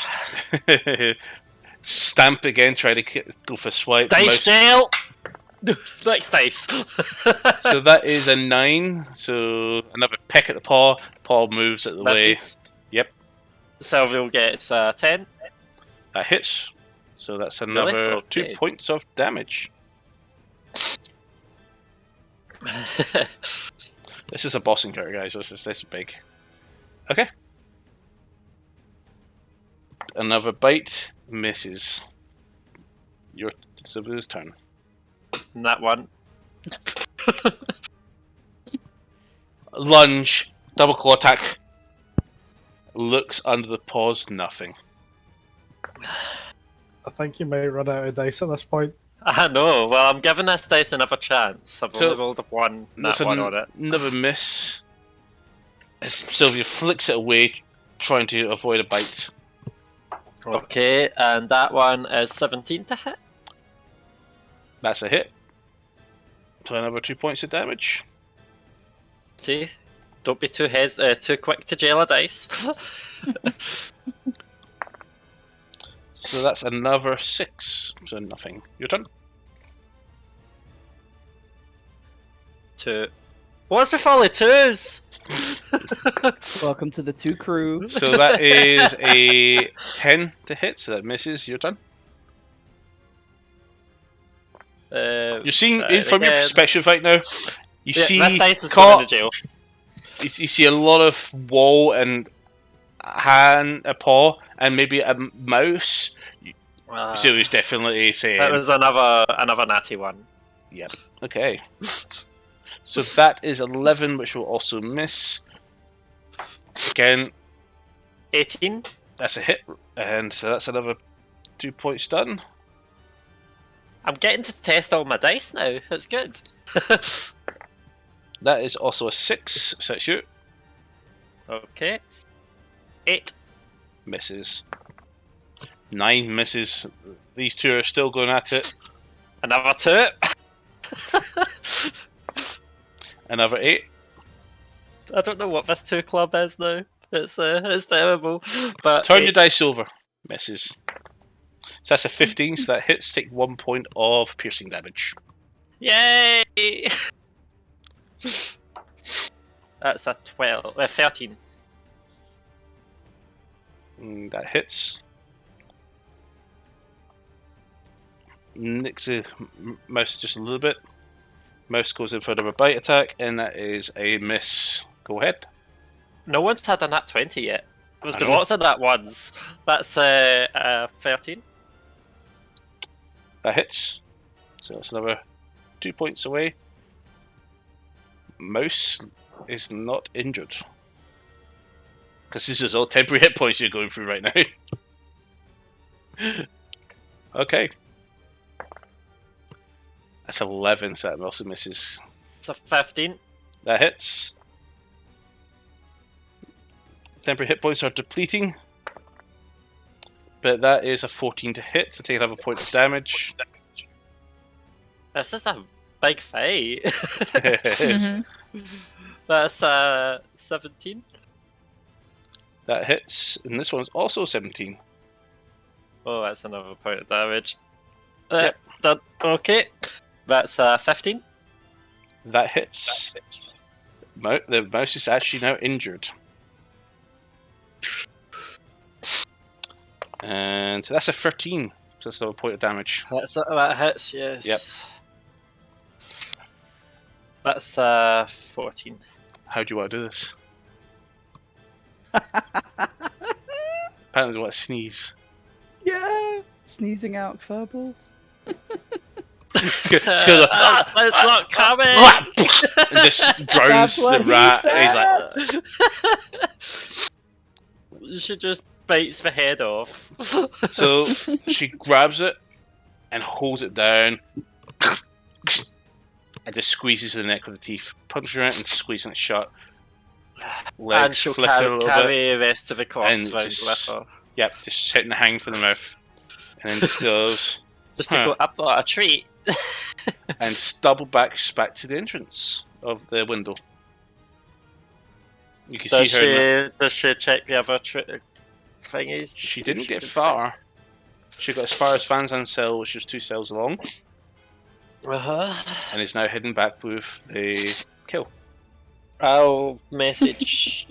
Stamp again, try to go for swipe. Dice Mouse- jail! Next dice. So that is a 9. So another peck at the paw. Paw moves out the way. Misses. Yep. Silvio gets 10. That hits. So that's Really? another Okay. 2 points of damage. This is a boss encounter, guys. This is big. Okay. Another bite misses. Your Silvio's turn. That one. Lunge, double claw attack. Looks under the paws, nothing. I think you might run out of dice at this point. I know. Well, I'm giving this dice another chance. I've So, only rolled a one, That's not one on it. another miss. As Sylvia flicks it away, trying to avoid a bite. Okay, and that one is 17 to hit. That's a hit. So another 2 points of damage. See? Don't be too too quick to jail a dice. So that's another 6. So nothing. Your turn. 2. What's with all the 2s? Welcome to the 2 crew. So that is a 10 to hit, so that misses. Your turn. You're seeing, from your perspective right now, you see this dice is going to jail. You see a lot of wall and a paw, and maybe a mouse. So he's definitely saying... That was another natty one. Yep. Okay. So that is 11, which will also miss. Again, 18. that's a hit, and so that's another 2 points done. I'm getting to test all my dice now. That's good. That is also a 6, so that's you. Okay. 8. Misses. 9 misses. These two are still going at it. Another 2. Another 8. I don't know what this 2 club is now. It's terrible. But Turn 8. your dice over. Misses. So that's a 15, so that hits. Take 1 point of piercing damage. Yay! That's a 13. That hits. Nicks the mouse just a little bit. Mouse goes in for another bite attack, and that is a miss. Go ahead. No one's had a nat 20 yet. There's I been know. lots of nat ones. That's 13. That hits. So that's another 2 points away. Mouse is not injured. Because this is all temporary hit points you're going through right now. Okay. That's 11, so that also misses. It's a 15. That hits. Temporary hit points are depleting. But that is a 14 to hit, so take another point of damage. This is a big fight. It is. That's 17. That hits, and this one's also 17. Oh, that's another point of damage. Yep. Done. Okay. That's 15. That hits. The mouse is actually now injured. And that's a 13. So that's another point of damage. That hits, yes. Yep. That's 14. How do you want to do this? Apparently you want to sneeze. Yeah, sneezing out furballs. It's good. It's not coming! And just drowns That's what the he rat. said. And he's like, You should just bites the head off. so she grabs it and holds it down and just squeezes the neck with the teeth, punching it and squeezing it shut. And Legs she'll flicker a little bit. carry the rest of the corpse And round just- with her. Yep, just hitting the hang for the mouth. And then just goes Just to go up like a treat. and double backs back to the entrance of the window. You can Does see her. does she check the other thingies? to She see didn't if get can far. find- She got as far as Van Zandt cell, which is 2 cells long, Uh-huh. and is now heading back with the kill. I'll message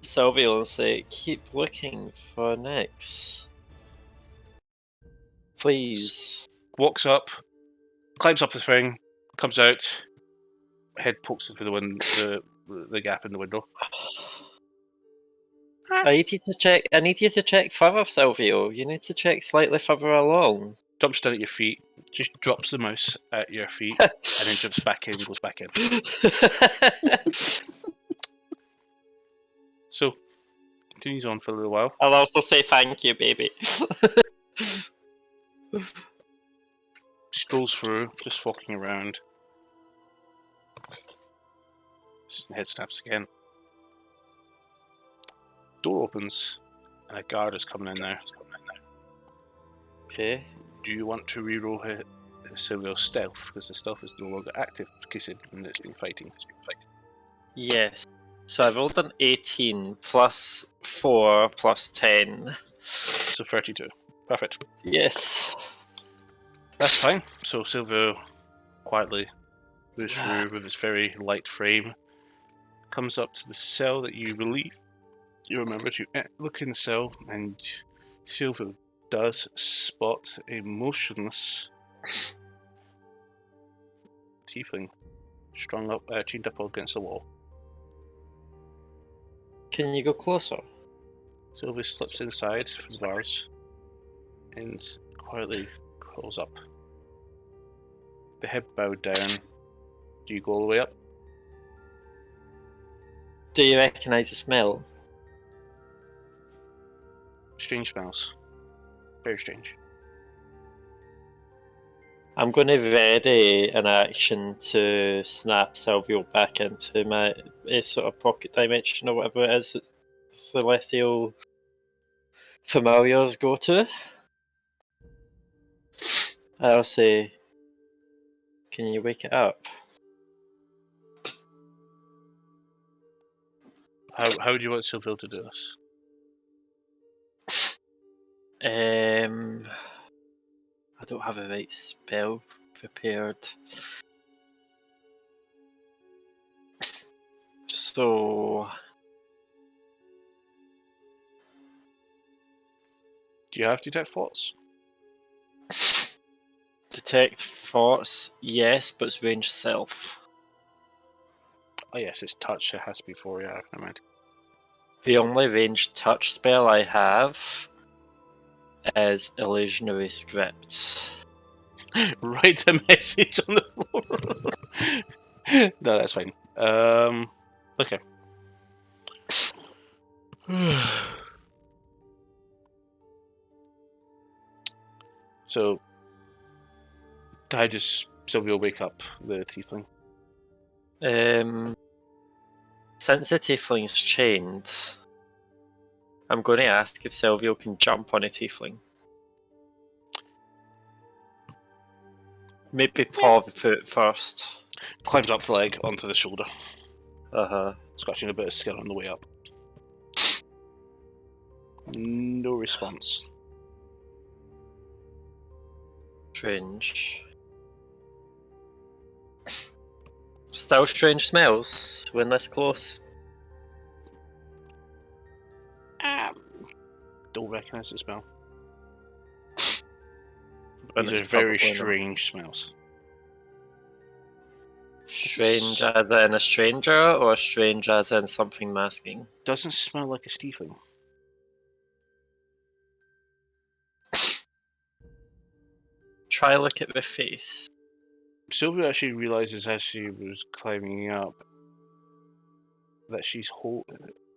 Sylvia and say, keep looking for next. Please. Walks up, climbs up the thing, comes out, head pokes through the gap in the window. I need you to check further, Silvio. You need to check slightly further along. Jumps down at your feet, just drops the mouse at your feet, and then jumps back in and goes back in. So, continues on for a little while. I'll also say thank you, baby. Strolls through, just walking around. Just head snaps again. Door opens, and a guard is coming in there. Okay. Do you want to reroll Silvio's stealth, because the stealth is no longer active, because it's been fighting. Yes. So I rolled an 18 plus 4 plus 10. So 32. Perfect. Yes. That's fine. So Silvio quietly moves through with his very light frame, comes up to the cell that you relieve. You remember to look in the cell, and Silvio does spot a motionless tiefling chained up against the wall. Can you go closer? Silvio slips inside from the bars and quietly crawls up. The head bowed down. Do you go all the way up? Do you recognise the smell? Strange smells. Very strange. I'm going to ready an action to snap Silvio back into my sort of pocket dimension or whatever it is that celestial familiars go to. I'll say, can you wake it up? How do you want Silvio to do this? I don't have a right spell prepared. So Do you have detect thoughts? detect thoughts, yes, but it's range self. Oh yes, it's touch. It has to be 4. Yeah, never mind. The only ranged touch spell I have is illusionary script. Write a message on the floor. No, that's fine. Okay. So, how does Silvio wake up the tiefling? Since the tiefling's chained, I'm going to ask if Silvio can jump on a tiefling. Maybe paw the foot first. Climbs up the leg onto the shoulder, Uh-huh. scratching a bit of skin on the way up. No response. Strange. Still strange smells when this close. Don't recognise the smell. When These it's are very probably not. strange smells. Strange as in a stranger, or strange as in something masking? Doesn't smell like a tiefling. Try look at the face. Sylvia actually realizes as she was climbing up that she's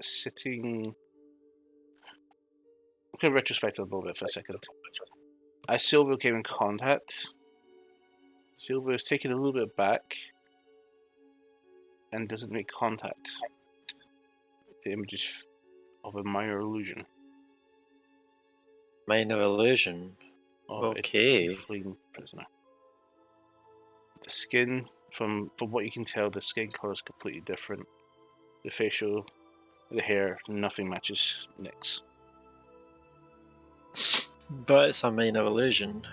sitting. I'm going to retrospect a little bit for a second. As Sylvia came in contact, Sylvia is taken a little bit back and doesn't make contact. The image is of a minor illusion. Minor illusion. Of Okay. a tiefling prisoner. The skin, from what you can tell, the skin color is completely different. The facial, the hair, nothing matches Nick's. But it's a minor illusion.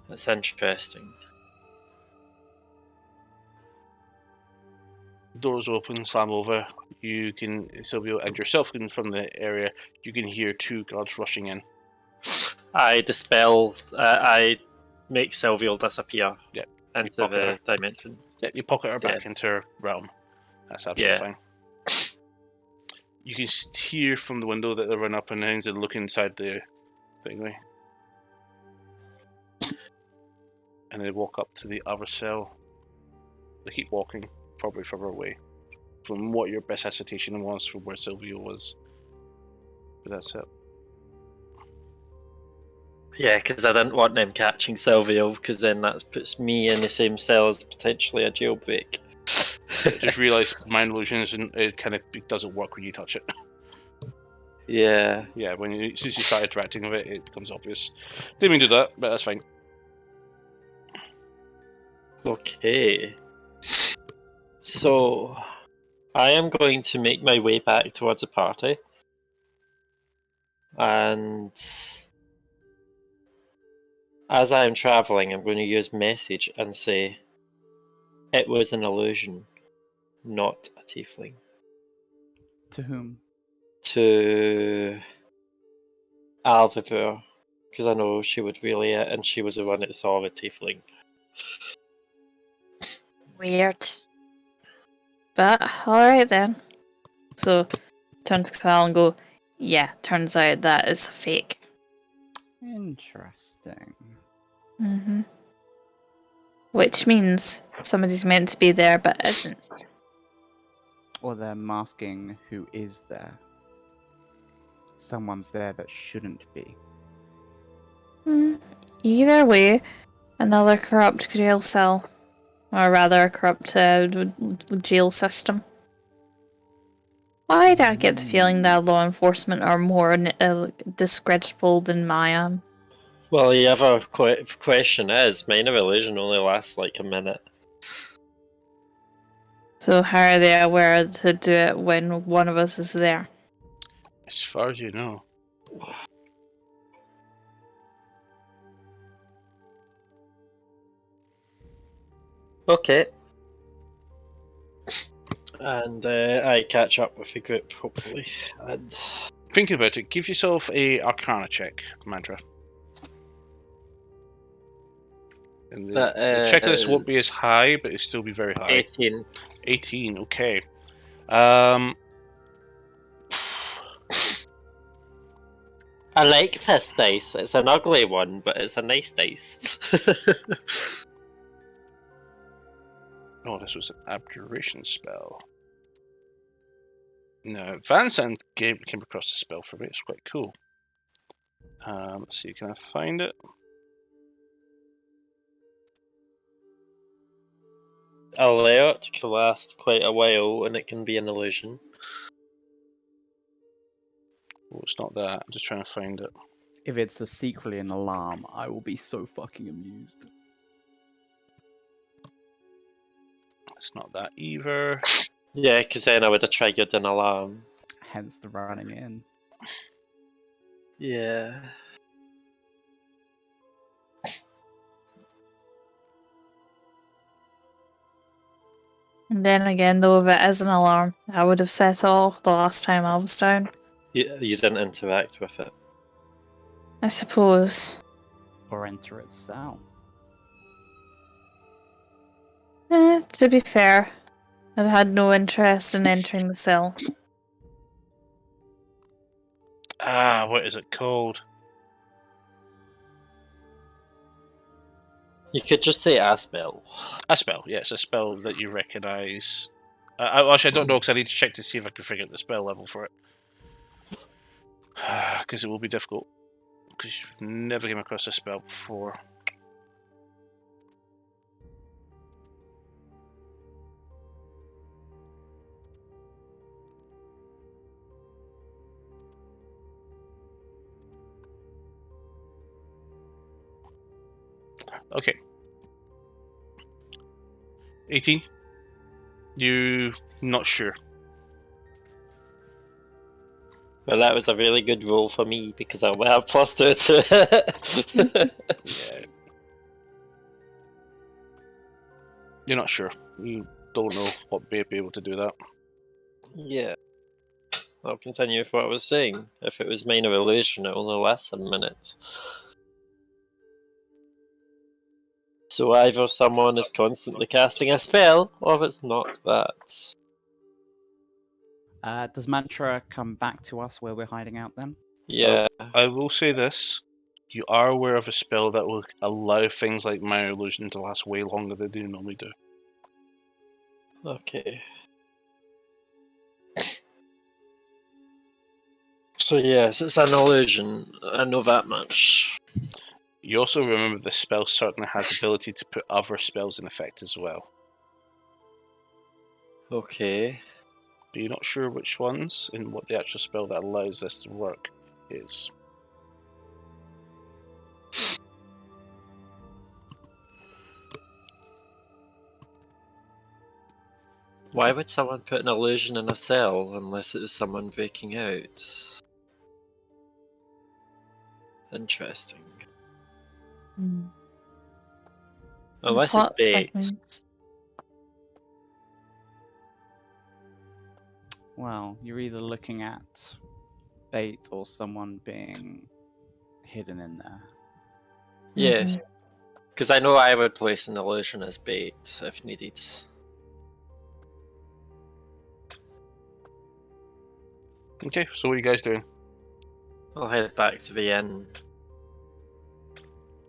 That's interesting. Doors open, slam over. You can, Silvio and yourself can, from the area, you can hear 2 guards rushing in. I dispel. I make Silvio disappear. Yeah, into pocket the her. dimension. Yeah, you pocket her back Yeah. into her realm. That's absolutely fine. You can hear from the window that they run up and down and look inside the thingy. And they walk up to the other cell. They keep walking, probably further away from what your best assertion was from where Silvio was. But that's it. Yeah, because I didn't want them catching Silvio, because then that puts me in the same cell as potentially a jailbreak. Just realised mind illusion isn't. It kind of doesn't work when you touch it. Yeah. Yeah, since you start interacting with it, it becomes obvious. Didn't mean to do that, but that's fine. Okay. So, I am going to make my way back towards the party. And as I am travelling, I'm going to use message and say, it was an illusion, not a tiefling. To whom? To Alvivur, because I know she would relay it, and she was the one that saw the tiefling. Weird. But, alright then. So, turn to Cal and go, yeah, turns out that is fake. Interesting. Mm-hmm. Which means somebody's meant to be there but isn't. Or they're masking who is there. Someone's there that shouldn't be. Either way, another corrupt jail cell. Or rather, a corrupt jail system. Why do I get the feeling that law enforcement are more discreditable than I am? Well, the other question is, minor illusion only lasts like a minute. So how are they aware to do it when one of us is there? As far as you know. Okay. And I catch up with the group, hopefully. And Thinking about it, give yourself a Arcana check, Mantra. And the checklist won't be as high, but it'll still be very high. 18. 18, okay. I like this dice. It's an ugly one, but it's a nice dice. Oh, this was an abjuration spell. No, Vincent came across the spell for me. It's quite cool. Let's see, can I find it? A layout can last quite a while, and it can be an illusion. Oh, it's not that. I'm just trying to find it. If it's secretly an alarm, I will be so fucking amused. It's not that either. Yeah, because then I would have triggered an alarm. Hence the running in. Yeah. And then again, though, if it is an alarm, I would have set it off the last time I was down. You didn't interact with it. I suppose. Or enter itself. To be fair, I had no interest in entering the cell. What is it called? You could just say a spell. A spell, yeah, it's a spell that you recognise. Actually, I don't know because I need to check to see if I can figure out the spell level for it. Because it will be difficult. Because you've never came across this spell before. Okay. 18? You not sure? Well, that was a really good roll for me because I will have +2 to it. Yeah. You're not sure. You don't know what may be able to do that. Yeah. I'll continue with what I was saying. If it was minor illusion, it only lasts a minute. So either someone is constantly casting a spell, or it's not that. Does Mantra come back to us where we're hiding out then? Yeah. I will say this. You are aware of a spell that will allow things like minor illusion to last way longer than they normally do. Okay. So yes, it's an illusion. I know that much. You also remember the spell certainly has ability to put other spells in effect as well. Okay. But you're not sure which ones and what the actual spell that allows this to work is. Why would someone put an illusion in a cell unless it was someone breaking out? Interesting. Unless it's Plot bait. thickens. Well, you're either looking at bait or someone being hidden in there. Yes. Because I know I would place an illusion as bait if needed. Okay, so what are you guys doing? I'll head back to the inn.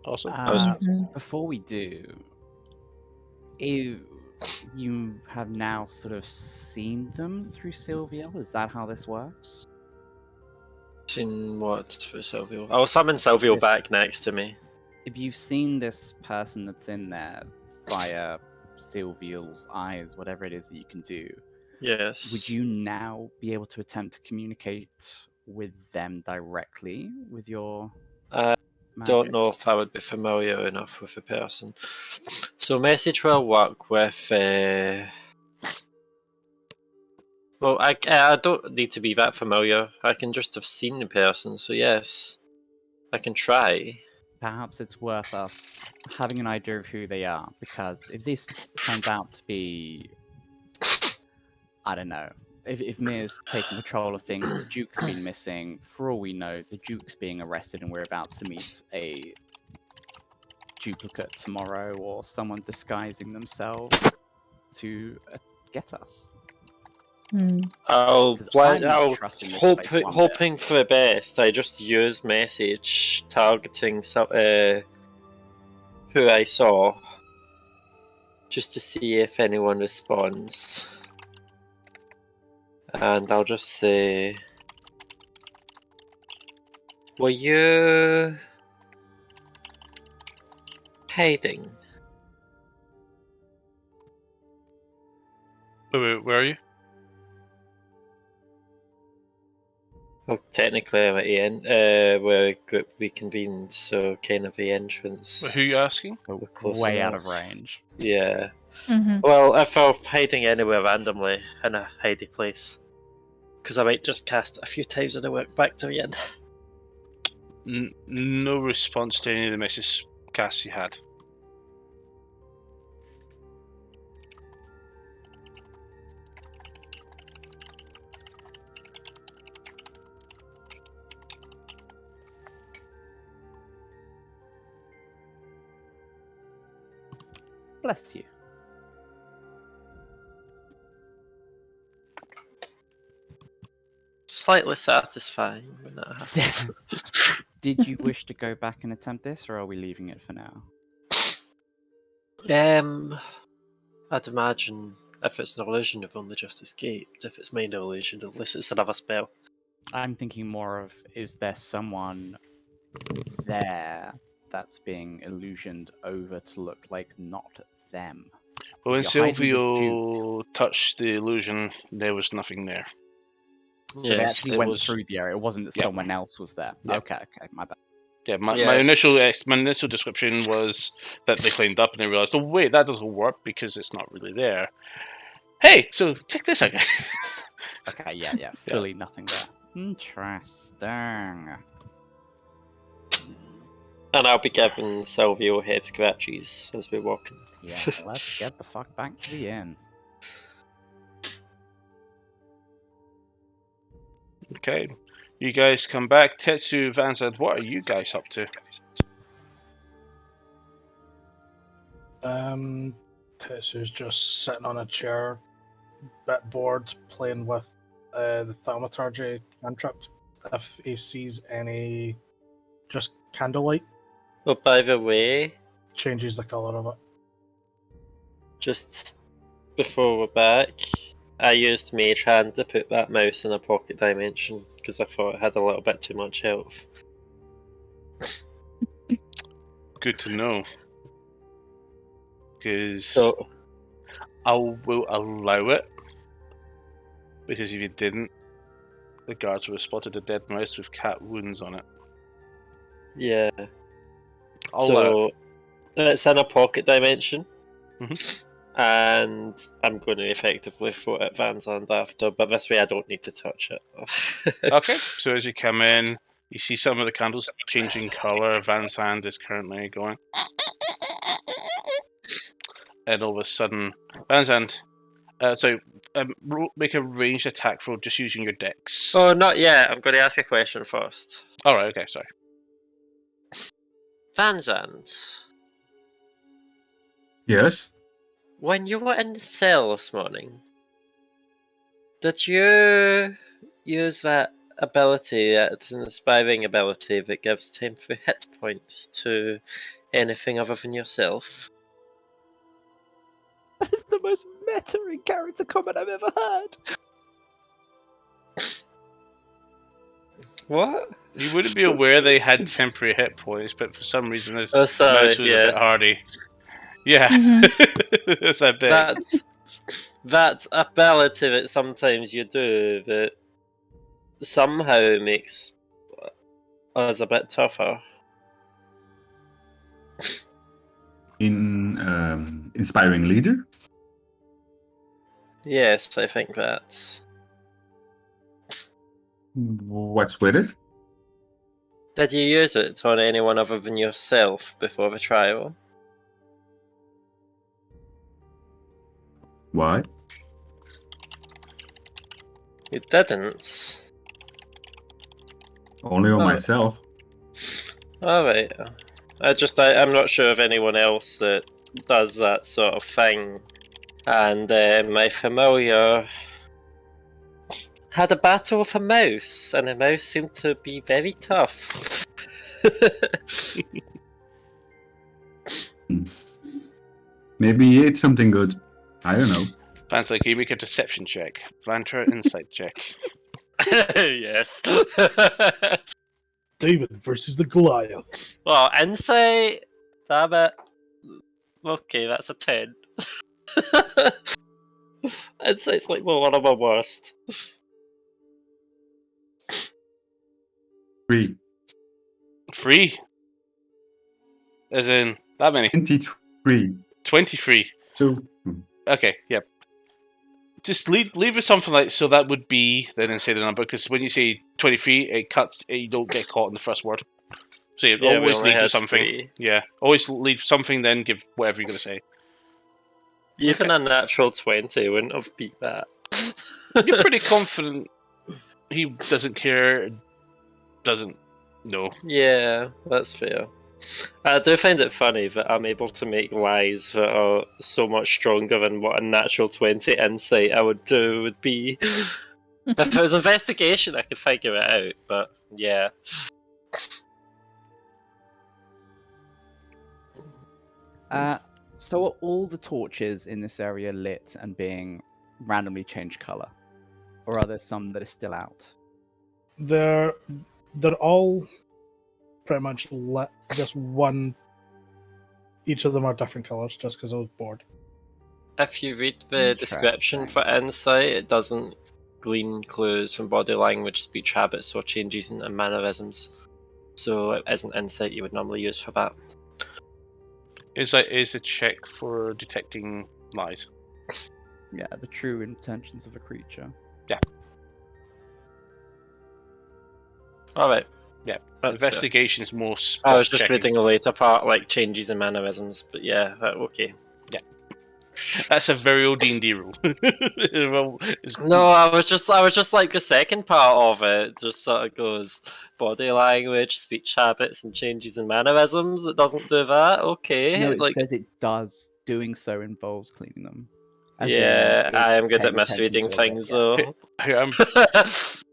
Awesome. Before we do, you have now sort of seen them through Sylvia. Is that how this works? Seen what for Silvio? I'll summon Silvio Yes. back next to me. If you've seen this person that's in there via Sylvia's eyes, whatever it is that you can do, Yes. would you now be able to attempt to communicate with them directly with your Don't know magics? if I would be familiar enough with the person. So message will work with. Well, I don't need to be that familiar. I can just have seen the person. So yes, I can try. Perhaps it's worth us having an idea of who they are, because if this turns out to be, I don't know, if Mir's taking control of things, the Duke's been missing, for all we know, the Duke's being arrested and we're about to meet a duplicate tomorrow, or someone disguising themselves to get us. I'll 'Cause I'm not I'll trusting this place one bit. hoping for the best. I just used message targeting who I saw, just to see if anyone responds. And I'll just say, were you hiding? Wait, where are you? Well, technically I'm at the end, where a group reconvened, so kind of the entrance. Who are you asking? We're close way enough. out of range. Yeah. Mm-hmm. Well, if I'm hiding anywhere randomly in a hiding place, because I might just cast a few times and I work back to the end. No response to any of the message casts you had. Bless you. Slightly satisfying when that happens. Did you wish to go back and attempt this, or are we leaving it for now? I'd imagine if it's an illusion, you've only just escaped. If it's minor illusion, unless it's another spell. I'm thinking more of, is there someone there that's being illusioned over to look like not them? Well, when You're hiding the Silvio touched the illusion, there was nothing there. So they actually it went was- through the area. It wasn't that Yeah. someone else was there. Yeah. Okay, my bad. Yeah, my Yes. initial description was that they climbed up and they realized, oh wait, that doesn't work because it's not really there. Hey, so check this out. Okay, yeah, fully nothing there. Interesting. And I'll be giving Silvio head scratches as we're walking. Yeah, let's get the fuck back to the inn. Okay, you guys come back. Tetsu, Vanzad, what are you guys up to? Tetsu's just sitting on a chair, bit bored, playing with the thaumaturgy cantrip. If he sees any just candlelight, Oh, by the way, changes the colour of it. just before we're back, I used Mage Hand to put that mouse in a pocket dimension because I thought it had a little bit too much health. good to know. Because So, I will allow it. Because if you didn't, the guards would have spotted a dead mouse with cat wounds on it. yeah. I'll allow it. So, it's in a pocket dimension. Mhm. And I'm going to effectively throw it at Van Zandt after, but this way I don't need to touch it. Okay, so as you come in, you see some of the candles changing colour. Van Zandt is currently going. And all of a sudden, Van Zandt, make a ranged attack roll just using your dex. Oh, not yet. I'm going to ask a question first. Alright, okay, sorry. Van Zandt, Yes. when you were in the cell this morning, did you use that ability, it's an inspiring ability that gives temporary hit points to anything other than yourself? That's the most meta in character comment I've ever heard. What? You wouldn't be aware they had temporary hit points, but for some reason this Oh, sorry, mouse was a yes. bit hardy. Yeah, it's a bit. That ability that sometimes you do that somehow makes us a bit tougher. In inspiring leader. Yes, I think that. What's with it? Did you use it on anyone other than yourself before the trial? Why? You didn't. Only on Oh. myself. Alright. I'm not sure of anyone else that does that sort of thing. And my familiar had a battle with a mouse, and the mouse seemed to be very tough. Maybe he ate something good. I don't know. Van's like, you make a deception check. Vantra insight check. Yes. David versus the Goliath. Well, insight. Damn it. Okay, that's a 10. Insight's like one of my worst. 3. 3? As in, that many? 23. 23. So, Okay, yep. Just leave with something like, so that would be, then say the number, because when you say 23, it cuts, you don't get caught in the first word. So you Yeah, we always only lead had with something. 3. Yeah, always leave something, then give whatever you're going to say. Even a natural 20 wouldn't have beat that. You're pretty confident he doesn't care, doesn't know. Yeah, that's fair. I do find it funny that I'm able to make lies that are so much stronger than what a natural 20 insight I would do would be. If it was investigation, I could figure it out, but yeah. So are all the torches in this area lit and being randomly changed color? Or are there some that are still out? They're all pretty much lit. Just one. Each of them are different colors, just because I was bored. If you read the description for insight, it doesn't glean clues from body language, speech habits, or changes in mannerisms. So it isn't insight you would normally use for that. Insight is a check for detecting lies. Yeah, the true intentions of a creature. Alright. Yeah. That's fair. Investigation is more spot I was just checking. reading the later part, like changes in mannerisms, but yeah, okay. That's a very old D&D rule. Well, No, I was just like the second part of it just sort of goes body language, speech habits, and changes in mannerisms. It doesn't do that. Okay, No, it like says it does. Doing so involves cleaning them. As in, yeah, I it's am good paying at attention misreading to it, things yeah. though.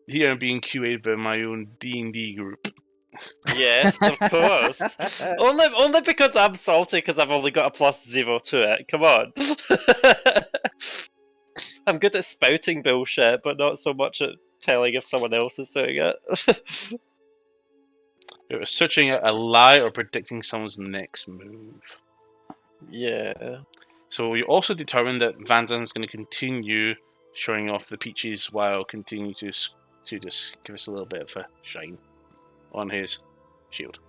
Here I'm being QA'd by my own D&D group. Yes, of course. only because I'm salty because I've only got a +0 to it. Come on. I'm good at spouting bullshit, but not so much at telling if someone else is doing it. It was searching out a lie or predicting someone's next move. Yeah. So you also determined that Van Zan's going to continue showing off the peaches while continue to just give us a little bit of a shine on his shield.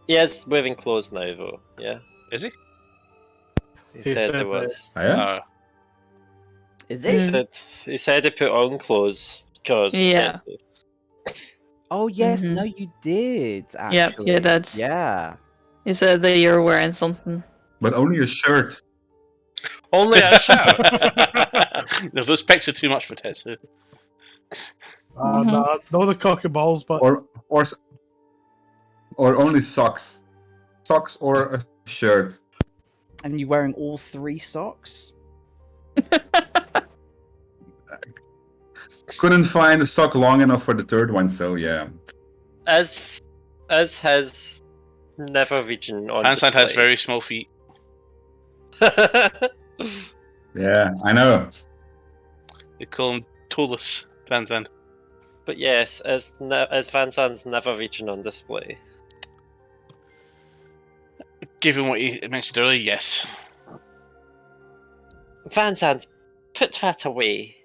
He is wearing clothes now, though. Yeah. Is he? He He said said it was. Oh, yeah? Is He it? said he put on clothes because. Yeah. Oh yes, Mhm. no, you did. Yep, Actually, you did. Yeah. You said that you were wearing something. But only a shirt. Only a shirt. No, those pecs are too much for Tetsu. No, the cocky balls, but Or only socks. Socks or a shirt. And you wearing all 3 socks? Couldn't find a sock long enough for the third one, so yeah. As has never region on Hansland has display. very small feet. Yeah, I know. They call him Toeless Van Zandt. But yes, as Van Zand's never region on display. Given what you mentioned earlier, yes. Van Zand, put that away.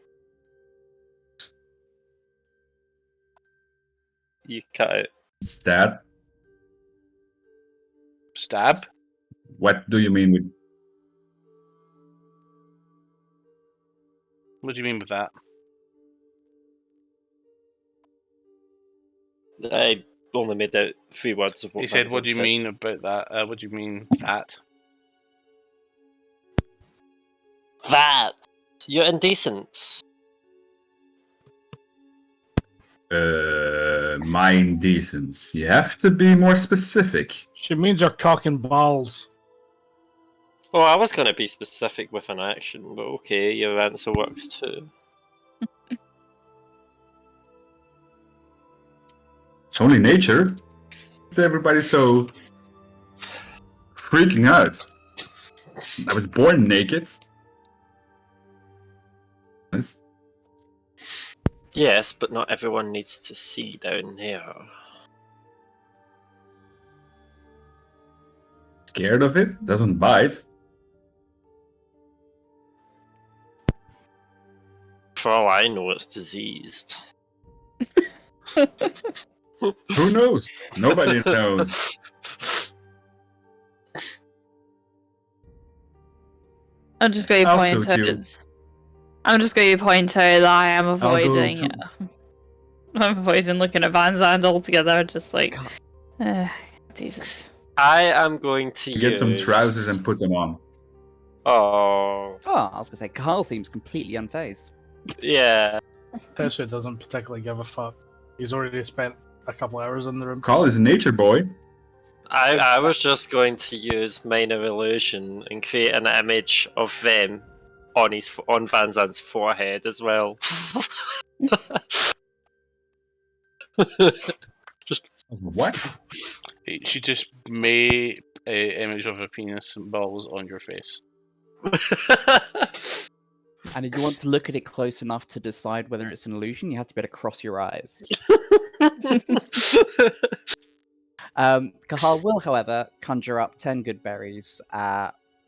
You cut out. Stab? Stab? What do you mean with... What do you mean with that? I only made out 3 words of what He said, Van what do you Zandt mean about that? What do you mean that? That! You're indecent. My indecence. You have to be more specific. she means you're cocking balls. Well, I was going to be specific with an action, but okay, your answer works too. It's only nature. Is everybody so freaking out? I was born naked. Yes. Yes, but not everyone needs to see down here. Scared of it? Doesn't bite. For all I know, it's diseased. Who knows? Nobody knows. I'm just going to I'll point shoot you. out. I'm just going to point out that I am go avoiding. to- I'm avoiding looking at Van Zandt altogether. Just like, Jesus. I am going to Get some use... trousers and put them on. Oh, Oh, I was gonna say Carl seems completely unfazed. yeah. Tetsu doesn't particularly give a fuck. He's already spent a couple hours in the room. Carl is a nature boy. I was just going to use minor illusion and create an image of them on Van Zandt's forehead as well. Just What? She just made an image of a penis and balls on your face. And if you want to look at it close enough to decide whether it's an illusion, you have to be able to cross your eyes. Kahal will, however, conjure up 10 good berries,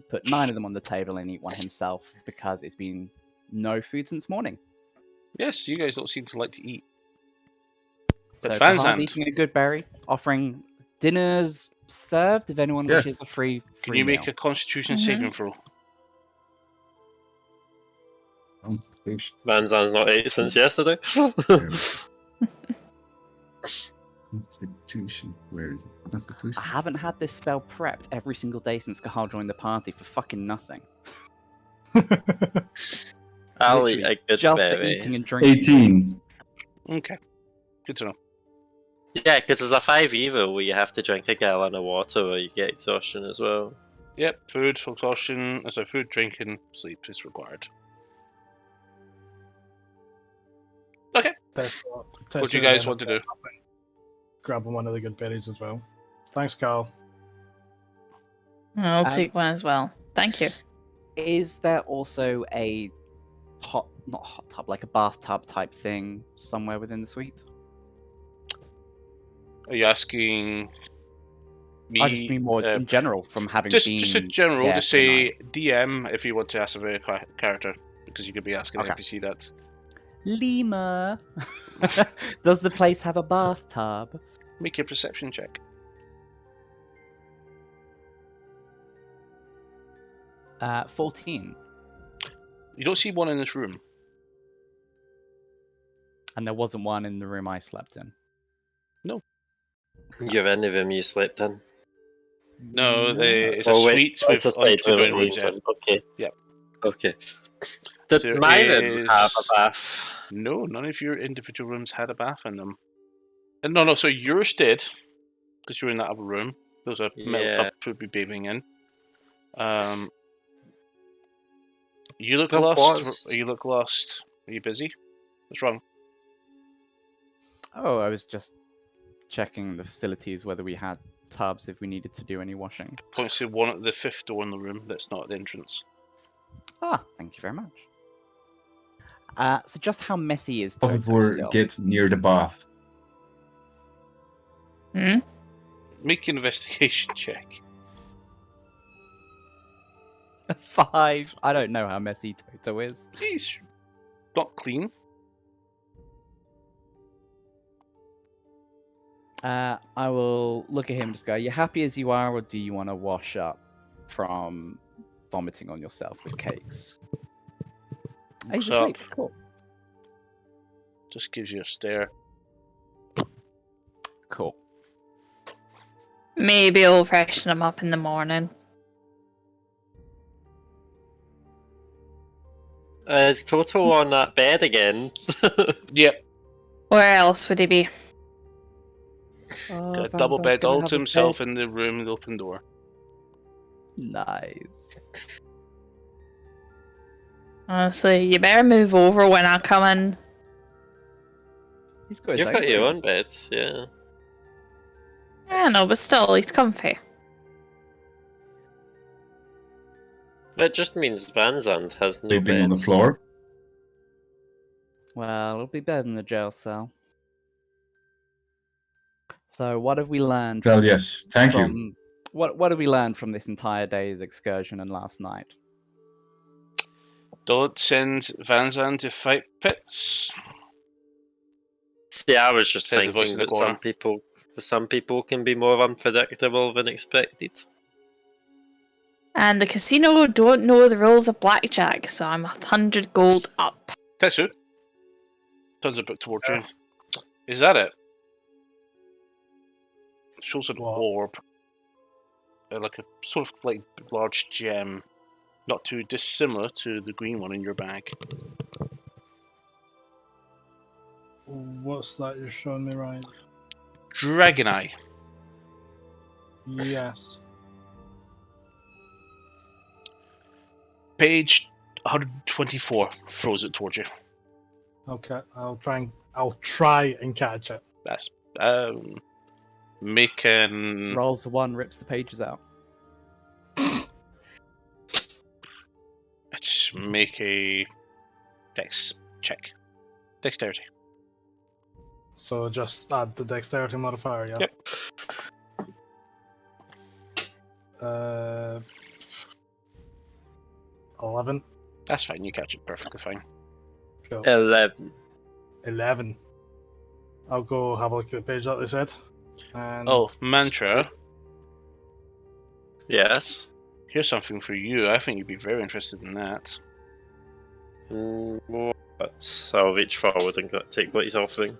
put 9 of them on the table and eat one himself because it's been no food since morning. Yes, you guys don't seem to like to eat. So But Van Kahal's Zandt, eating a good berry, offering dinners served if anyone Yes. wishes a free can you make meal. a Constitution Mhm. saving throw? Van Zandt's not ate since yesterday. Constitution. Where is it? I Constitution. haven't had this spell prepped every single day since Kahal joined the party for fucking nothing. I'll eat Literally, a good just for berry. eating and drinking. 18. Okay, good to know. Yeah, because there's a 5 evil where you have to drink a gallon of water or you get exhaustion as well. Yep, food, exhaustion, food, drinking, sleep is required. Okay, what do you guys want to do? Grabbing one of the good berries as well. Thanks, Carl. I'll take one as well. Thank you. Is there also a not hot tub, like a bathtub type thing somewhere within the suite? Are you asking me? I just mean more in general from having just been a general. there Just say tonight. DM if you want to ask a very character, because you could be asking Okay. an NPC that. Lima, does the place have a bathtub? Make your perception check. 14. You don't see one in this room. And there wasn't one in the room I slept in. You're in the room you slept in. No, it's a Oh, wait, suite it's with a side room joint it rooms. means Yeah. in. Okay. Yep. Okay. Did So my room have a is- bath? No, none of your individual rooms had a bath in them. No, so yours did, because you were in that other room. There was a metal Yeah. tub food be bathing in. You look There lost. was. You look lost. Are you busy? What's wrong? Oh, I was just checking the facilities, whether we had tubs if we needed to do any washing. Points to one at the fifth door in the room that's not at the entrance. Ah, thank you very much. So just how messy is What Toto if we still? get near the bath? Hmm? Make an investigation check. 5. I don't know how messy Toto is. He's not clean. I will look at him and just go, are you happy as you are, or do you want to wash up from vomiting on yourself with cakes? Oh, he's Looks up. asleep. Cool. Just gives you a stare. Cool. Maybe I'll freshen him up in the morning. Is Toto on that bed again? Yep. Where else would he be? Oh, Got a Van double Zan's bed gonna all have to a himself bed. in the room with the open door. Nice. Honestly, you better move over when I come in. He's got his You've got own your room. own bed, yeah. Yeah, no, but still, he's comfy. It just means Van Zandt has no Sleeping bed. on the floor? Well, it'll be better than the jail cell. So, what have we learned Well, yes. Thank you. from what have we learned from this entire day's excursion and last night? Don't send Van Zandt to fight pits. See, I was just Says the voice thinking in the that corner. some people can be more unpredictable than expected. And the casino don't know the rules of blackjack, so I'm 100 gold up. Tetsu turns a book towards you. Is that it? Shows an What? orb. Like a sort of like large gem. Not too dissimilar to the green one in your bag. What's that you're showing me, Ryan? Dragon Eye. Yes. Page 124 throws it towards you. Okay, I'll try and catch it. That's make an Rolls a 1, rips the pages out. let's make a dex check. Dexterity. So just add the dexterity modifier, yeah? Yep. 11. That's fine, you catch it perfectly fine. Cool. 11. 11. I'll go have a look at the page that they said. And Oh, Mantra, Yes. here's something for you. I think you'd be very interested in that. What? I'll reach forward and take what he's offering.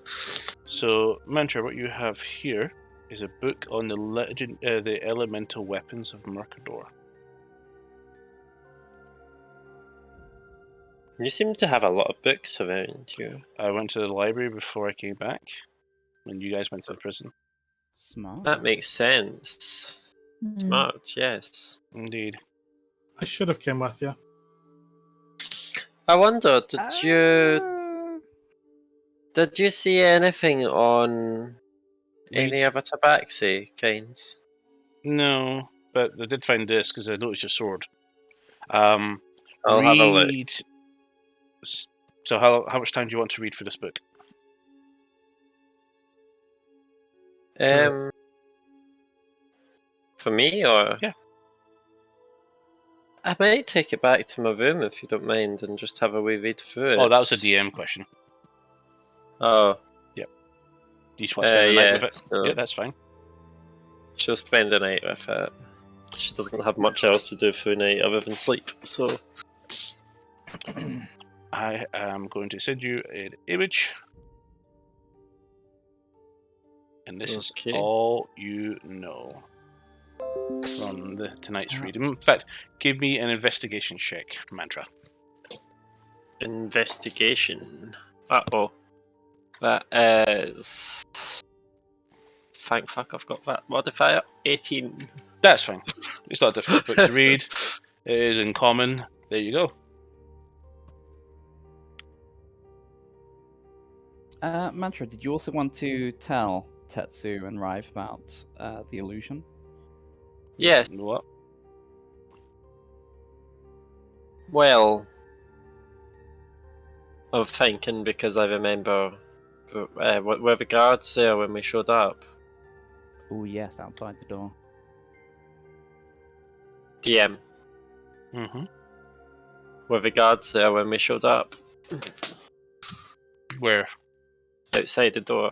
So, Mantra, what you have here is a book on the elemental weapons of Mercador. You seem to have a lot of books around you. I went to the library before I came back, when you guys went to the prison. Smart. That makes sense. Smart, yes. Indeed. I should have came with you. I wonder, did you see anything on any Read- other tabaxi kinds? No, but I did find this because I noticed your sword. I'll have a look. Read. So, how much time do you want to read for this book? For me, or Yeah. I might take it back to my room if you don't mind, and just have a wee read through it. Oh, that was a DM question. Oh, You just want to spend the night yeah. with it? So Yeah, that's fine. she'll spend the night with it. She doesn't have much else to do through the night other than sleep. So I am going to send you an image. And this is Okay. all you know from tonight's reading. In fact, give me an investigation check, Mantra. investigation. Uh-oh. That is... Thank fuck I've got that modifier. 18. That's fine. It's not a difficult book to read. It is in common. There you go. Mantra, did you also want to tell Tetsu and Rive about the illusion? Yeah, What? well... I'm thinking because I remember where the guards there when we showed up. Oh yes, outside the door. DM. Mm-hmm. Were the guards there when we showed up? Where? Outside the door.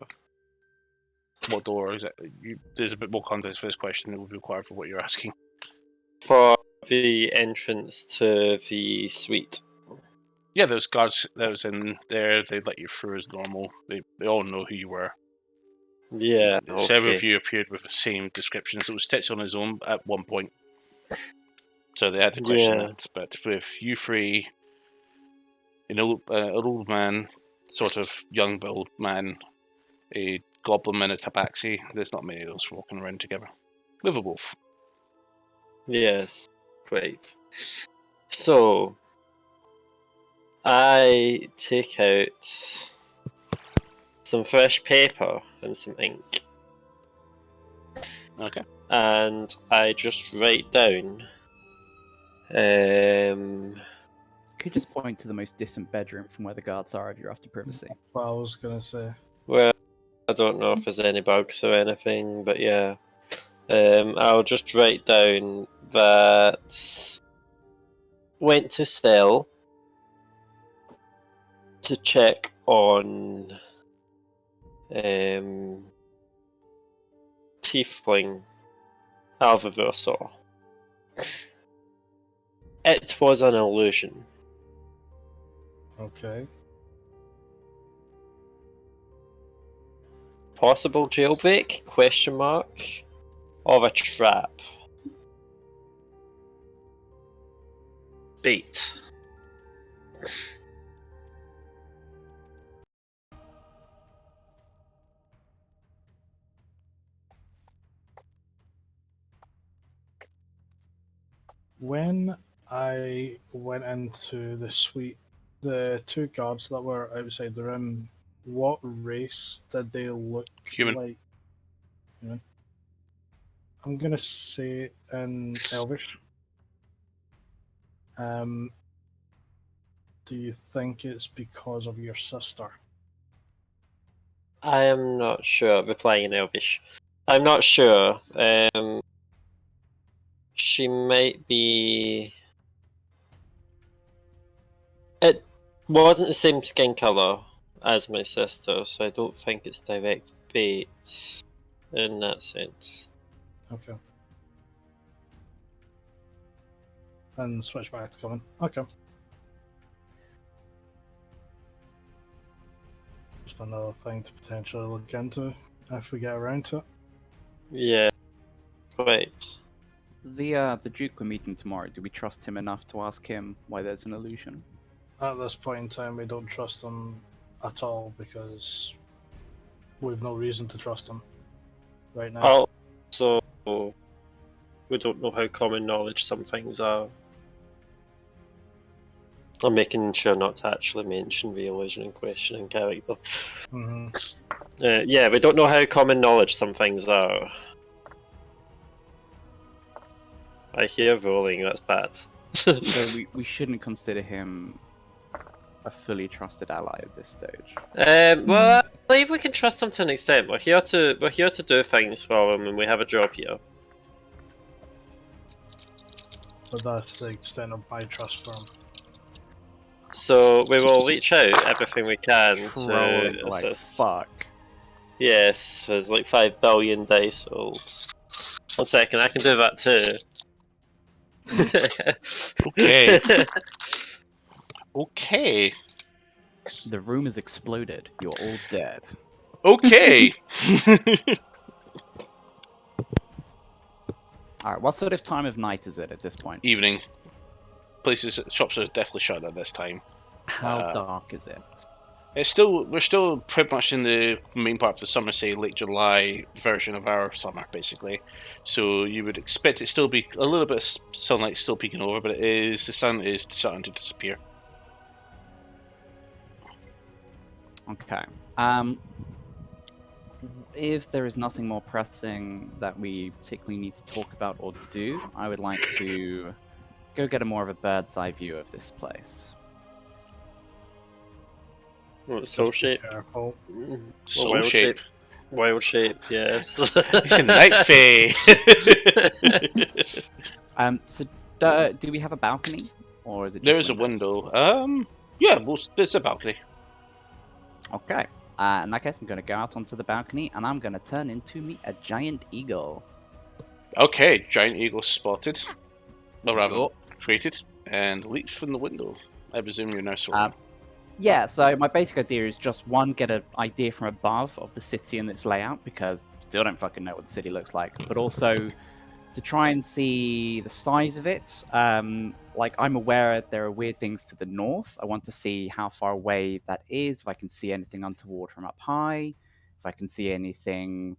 What door is it? There's a bit more context for this question that would be required for what you're asking. For the entrance to the suite. Yeah, those guards that was in there, they let you through as normal. They all know who you were. Yeah, Several of okay. you appeared with the same descriptions. It was Tetsu on his own at one point. So they had to question Yeah. that. But with you three, an old man, sort of young build man, a goblin and a tabaxi, there's not many of those walking around together. With a wolf. Yes, great. So, I take out some fresh paper and some ink, Okay. and I just write down. Could just point to the most distant bedroom from where the guards are if you're after privacy. What I was gonna say. Well, I don't know if there's any bugs or anything, but yeah. I'll just write down that went to cell to check on Tiefling Alvaversaw. It was an illusion. Okay. Possible jailbreak? Question mark. Or a trap? Bait. When I went into the suite, the two guards that were outside the room, what race did they look Human. like? Human. I'm gonna say in Elvish. Do you think it's because of your sister? I am not sure. Replying in Elvish. I'm not sure. She might be. It wasn't the same skin color as my sister, so I don't think it's direct bait in that sense. Okay. And switch back to coming. Okay. Just another thing to potentially look into if we get around to it. Yeah, right. The Duke we're meeting tomorrow, do we trust him enough to ask him why there's an illusion? At this point in time, we don't trust him at all because we've no reason to trust him right now. Also, we don't know how common knowledge some things are. I'm making sure not to actually mention the illusion in question in character. Mm-hmm. Yeah, we don't know how common knowledge some things are. I hear rolling, that's bad. So we shouldn't consider him a fully trusted ally at this stage. Well, I believe we can trust him to an extent. We're here to do things for him, and we have a job here. But that's the extent of my trust for him. So we will reach out everything we can Trolling to like assist. fuck. Yes, there's like 5 billion dice rolls. 1 second, I can do that too. Okay. Okay. The room has exploded. You're all dead. Okay. Alright, what sort of time of night is it at this point? Evening. Shops are definitely shut at this time. How dark is it? We're still pretty much in the main part of the summer, say late July version of our summer, basically. So you would expect it still be a little bit of sunlight still peeking over, but the sun is starting to disappear. Okay. If there is nothing more pressing that we particularly need to talk about or do, I would like to go get a more of a bird's eye view of this place. Soul shape. Careful. Soul wild shape. Wild shape, yes. It's a night fae. So do we have a balcony, or is it? Just There is a windows? window. Yeah, well, there's a balcony. Okay. In that case, I'm going to go out onto the balcony, and I'm going to turn into me a giant eagle. Okay, giant eagle spotted. Or rather, Oh. created, and leaps from the window. I presume you're now soaring. Yeah, so my basic idea is just one, get an idea from above of the city and its layout, because still don't fucking know what the city looks like, but also to try and see the size of it. Like, I'm aware there are weird things to the north. I want to see how far away that is, if I can see anything untoward from up high, if I can see anything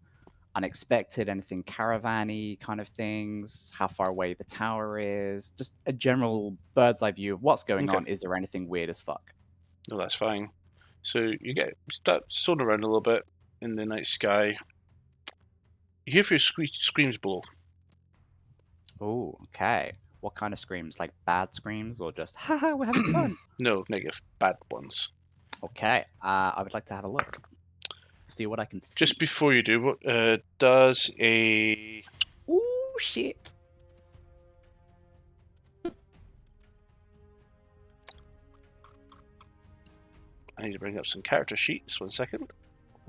unexpected, anything caravan-y kind of things, how far away the tower is, just a general bird's eye view of what's going on. Is there anything weird as fuck? No, that's fine. So you start soaring around a little bit in the night sky. You hear a few screams below. Oh, okay. What kind of screams? Like bad screams or just, haha, we're having fun? No, negative, bad ones. Okay, I would like to have a look. See what I can see. Just before you do, what does a... Ooh, shit. I need to bring up some character sheets. 1 second.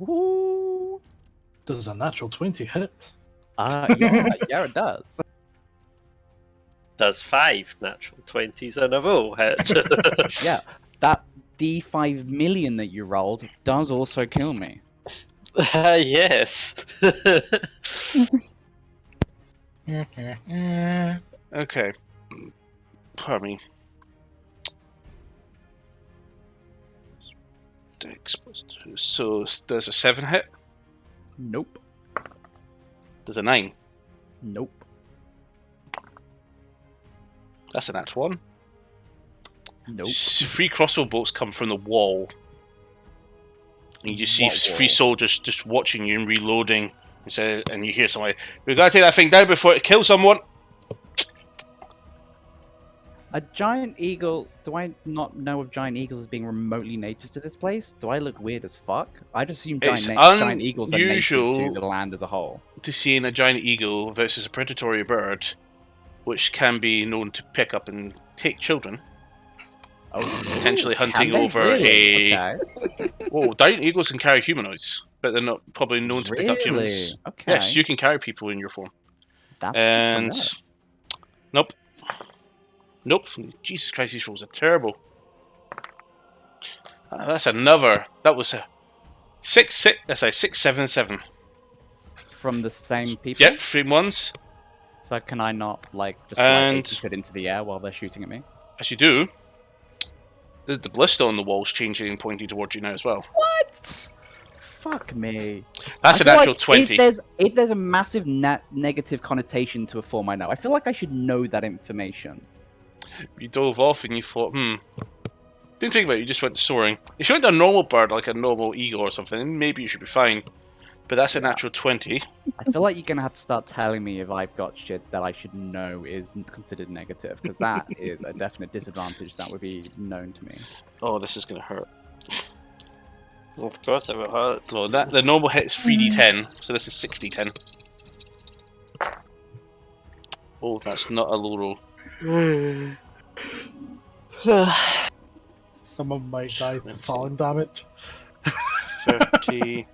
Ooh. Does a natural 20 hit? Yeah, yeah, it does. Does 5 natural 20s in a row hit? Yeah, that D5 million that you rolled does also kill me. Yes. Okay. Pardon me. So does a 7 hit? Nope. Does a 9? Nope. That's a nat 1. Nope. 3 crossbow bolts come from the wall. And you just see What 3 wall? soldiers just watching you and reloading. And you hear somebody, "We gotta take that thing down before it kills someone." A giant eagle. Do I not know of giant eagles as being remotely native to this place? Do I look weird as fuck? I just assume It's giant eagles are native unusual. to the land as a whole. To seeing a giant eagle versus a predatory bird, which can be known to pick up and take children, Oh, potentially can hunting they over really? a. Okay. Whoa, giant eagles can carry humanoids, but they're not probably known to pick up humans. Really? Okay. Yes, you can carry people in your form. That's good to And know. nope. Jesus Christ, these rolls are terrible. That's another. That was a 6. That's a 6, 7, 7. From the same people. Yep, 3 ones. So can I not like just And- like 80 foot into the air while they're shooting at me? As you do, there's the blister on the walls changing and pointing towards you now as well. What? Fuck me. That's I a feel natural like 20. If there's a massive negative connotation to a form I know, I feel like I should know that information. You dove off and you thought, Didn't think about it, you just went soaring. If you went to a normal bird, like a normal eagle or something, then maybe you should be fine. But that's a natural 20. I feel like you're gonna have to start telling me if I've got shit that I should know is considered negative, because that is a definite disadvantage that would be known to me. Oh, this is going to hurt. Of course it will hurt. So the normal hit is 3d10, so this is 6d10. Oh, that's not a low roll. Someone might die to falling damage. 30...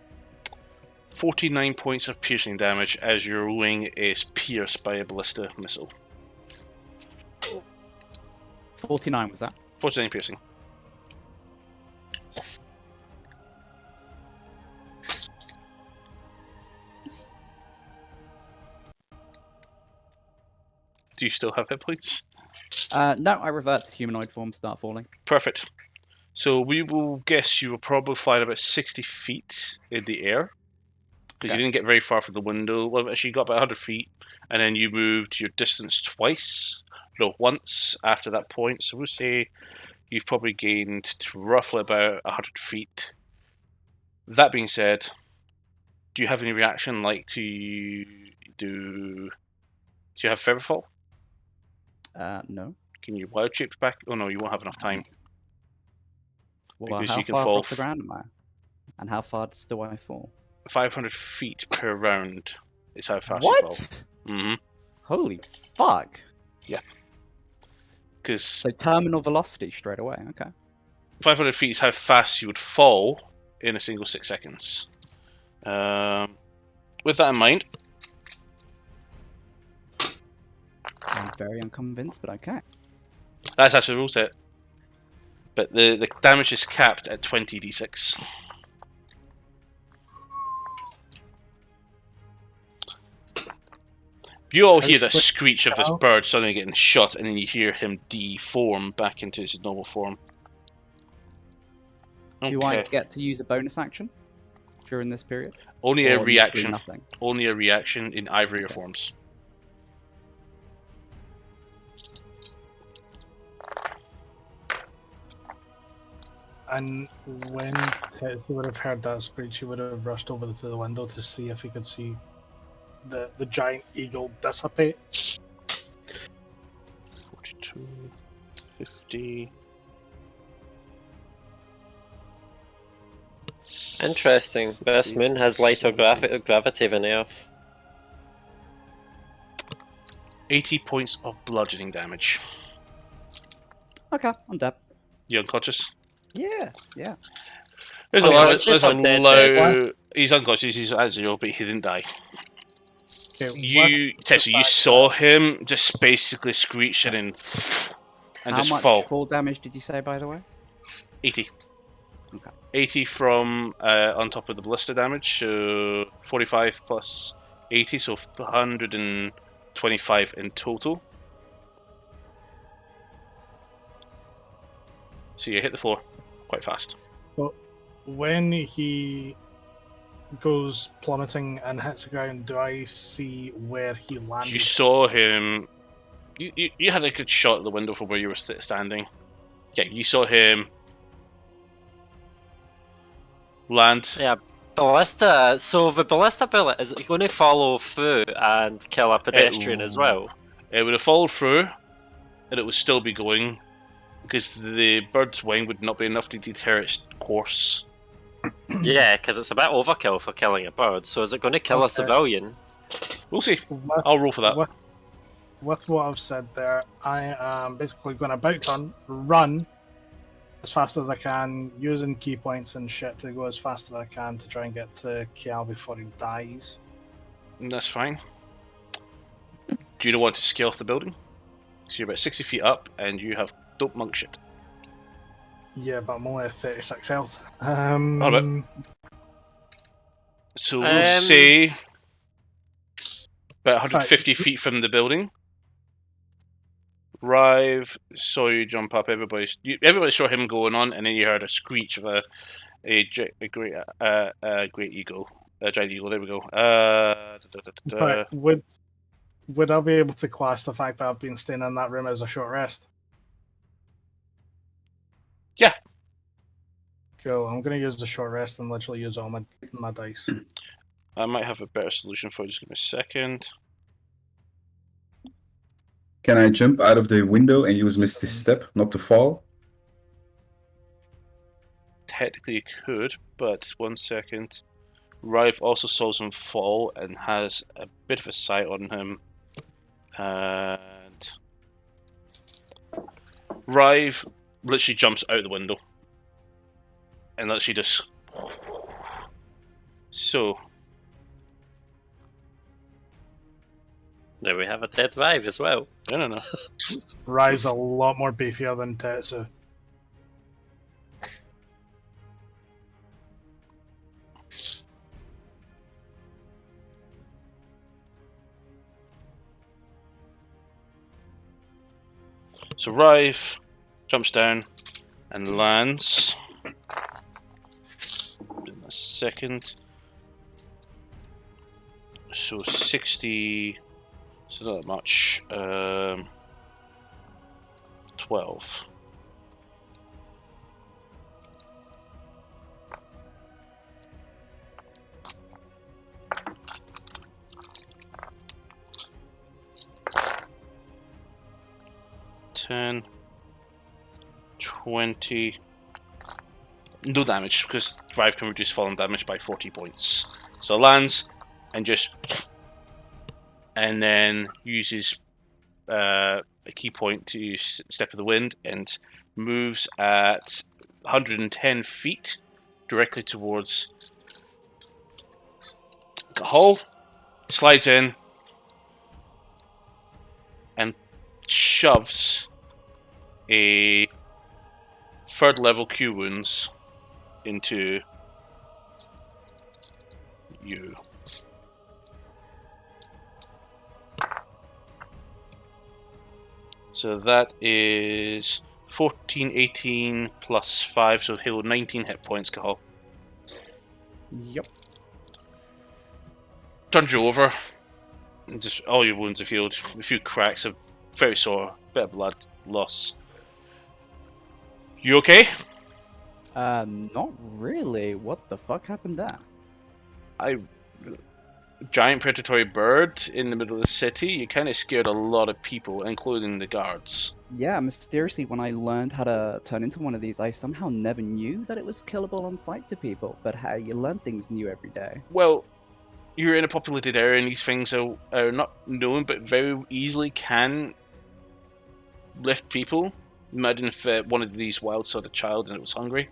49 points of piercing damage as your wing is pierced by a ballista missile. 49 was that? 49 piercing. Do you still have hit points? No, I revert to humanoid form, start falling. Perfect. So we will guess you were probably flying about 60 feet in the air. Because you didn't get very far from the window. Well, actually, you got about 100 feet, and then you moved your distance twice. No, once after that point. So we'll say you've probably gained to roughly about 100 feet. That being said, do you have any reaction like to do? Do you have Feather Fall? No. Can you wild shape back? Oh no, you won't have enough time. Well, Because how you can far fall off the ground am I? And how far do I fall? 500 feet per round is how fast you fall. What? Mm-hmm. Holy fuck. Because So terminal velocity straight away, okay. 500 feet is how fast you would fall in a single 6 seconds. With that in mind, I'm very unconvinced, but okay. that's actually the rule set. But the damage is capped at 20d6. You all hear the screech of this bird suddenly getting shot, and then you hear him deform back into his normal form. Do I get to use a bonus action during this period? Only Or a literally reaction. Nothing. Only a reaction in either of your forms. And when Tetsu would have heard that screech, he would have rushed over to the window to see if he could see the giant eagle dissipate. 42, 50. Interesting. This moon has lighter gravity than Earth. 80 points of bludgeoning damage. Okay, I'm dead. You unconscious? Yeah, yeah. There's Unconscious a or dead, low. He's unconscious. He's at 0, but he didn't die. Okay, Tessa, you saw him just basically screech and How just much fall. fall damage did you say, by the way? 80. Okay. 80 from on top of the ballista damage, so 45 plus 80, so 125 in total. So you hit the floor quite fast. when he goes plummeting and hits the ground, do I see where he landed? You saw him. You had a good shot at the window from where you were standing. Yeah, you saw him land. Yeah, ballista. So the ballista bullet, is it going to follow through and kill a pedestrian as well? It would have followed through, and it would still be going, because the bird's wing would not be enough to deter its course. Yeah, because it's a bit overkill for killing a bird. So is it going to kill a civilian? We'll see. I'll roll for that. With what I've said there, I am basically going to about turn, run as fast as I can, using key points and shit to go as fast as I can to try and get to Kial before he dies. That's fine. Do you not want to scale off the building? So you're about 60 feet up, and you have dope monk shit. Yeah, but I'm only at 36 health. Alright. So we'll say about 150 feet from the building. Rive saw you jump up. Everybody saw him going on, and then you heard a screech of a great eagle, a giant eagle. There we go. But would I be able to class the fact that I've been staying in that room as a short rest? Yeah. Cool. I'm going to use the short rest and literally use all my dice. I might have a better solution for you. Just give me a second. Can I jump out of the window and use Misty Step not to fall? Technically, you could, but 1 second. Rive also saw him fall and has a bit of a sight on him. And Rive literally jumps out the window. And literally just... So... Now we have a dead Rive as well. No. Rive's a lot more beefier than Tetsu. So Rive jumps down and lands. In a second. So 60... So not that much. 12. $10, 20. No damage because Drive can reduce falling damage by 40 points. So it lands and just, and then uses a key point to step of the wind and moves at 110 feet directly towards the hole. Slides in and shoves a 3rd level Q wounds into you. So that is 14, 18 plus 5, so heal 19 hit points, Cahal. Yep. Turns you over. And just all your wounds have healed. A few cracks, are very sore, bit of blood loss. You okay? Not really. What the fuck happened there? Giant predatory bird in the middle of the city. You kind of scared a lot of people, including the guards. Yeah, mysteriously, when I learned how to turn into one of these, I somehow never knew that it was killable on sight to people. But how you learn things new every day. Well, you're in a populated area, and these things are not known, but very easily can lift people. Imagine if one of these wild saw the child and it was hungry.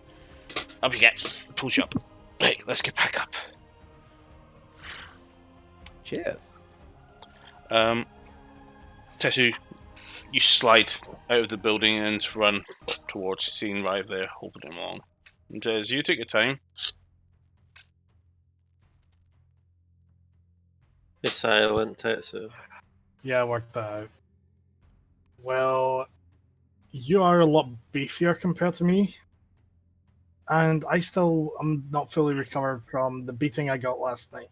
Up you get. Pulls you up. Hey, let's get back up. Cheers. Tessu, you slide out of the building and run towards seeing Rive there, holding him along. And as you take your time, Be silent, Tetsu. Yeah, I worked that out. Well, you are a lot beefier compared to me. And I still am not fully recovered from the beating I got last night.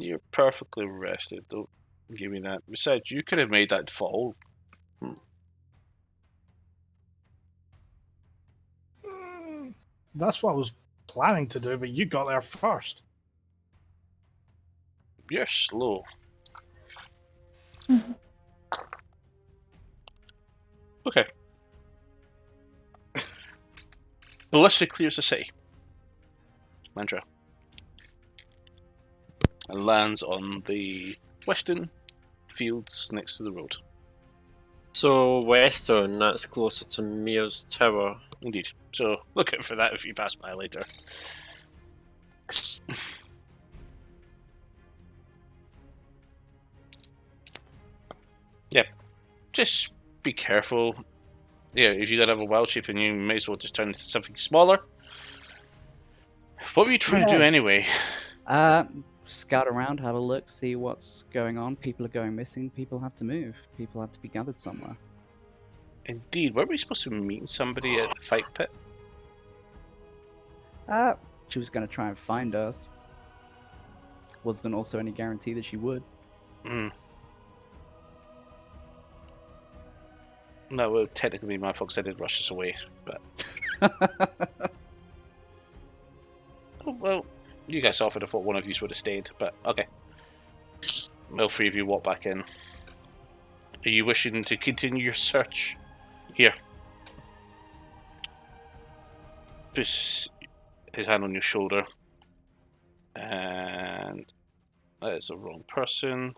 you're perfectly rested. Don't give me that. Besides, you could have made that fall. That's what I was planning to do, but you got there first. You're slow. Okay. Ballista clears the city. Mantra. And lands on the western fields next to the road. So western, that's closer to Mir's tower. Indeed. So look out for that if you pass by later. Yep. Just be careful. Yeah, if you gotta have a wild shape and you may as well just turn into something smaller. What were you trying to do anyway? Scout around, have a look, see what's going on. People are going missing. People have to move. People have to be gathered somewhere. Indeed, weren't we supposed to meet somebody at the fight pit? She was going to try and find us. Wasn't also any guarantee that she would. Hmm. No, well, technically my folks did rush us away, but... Oh, well, You guys offered. I thought one of you would have stayed, but okay. All three of you walk back in. Are you wishing to continue your search? Here. Puts his hand on your shoulder. And that is the wrong person.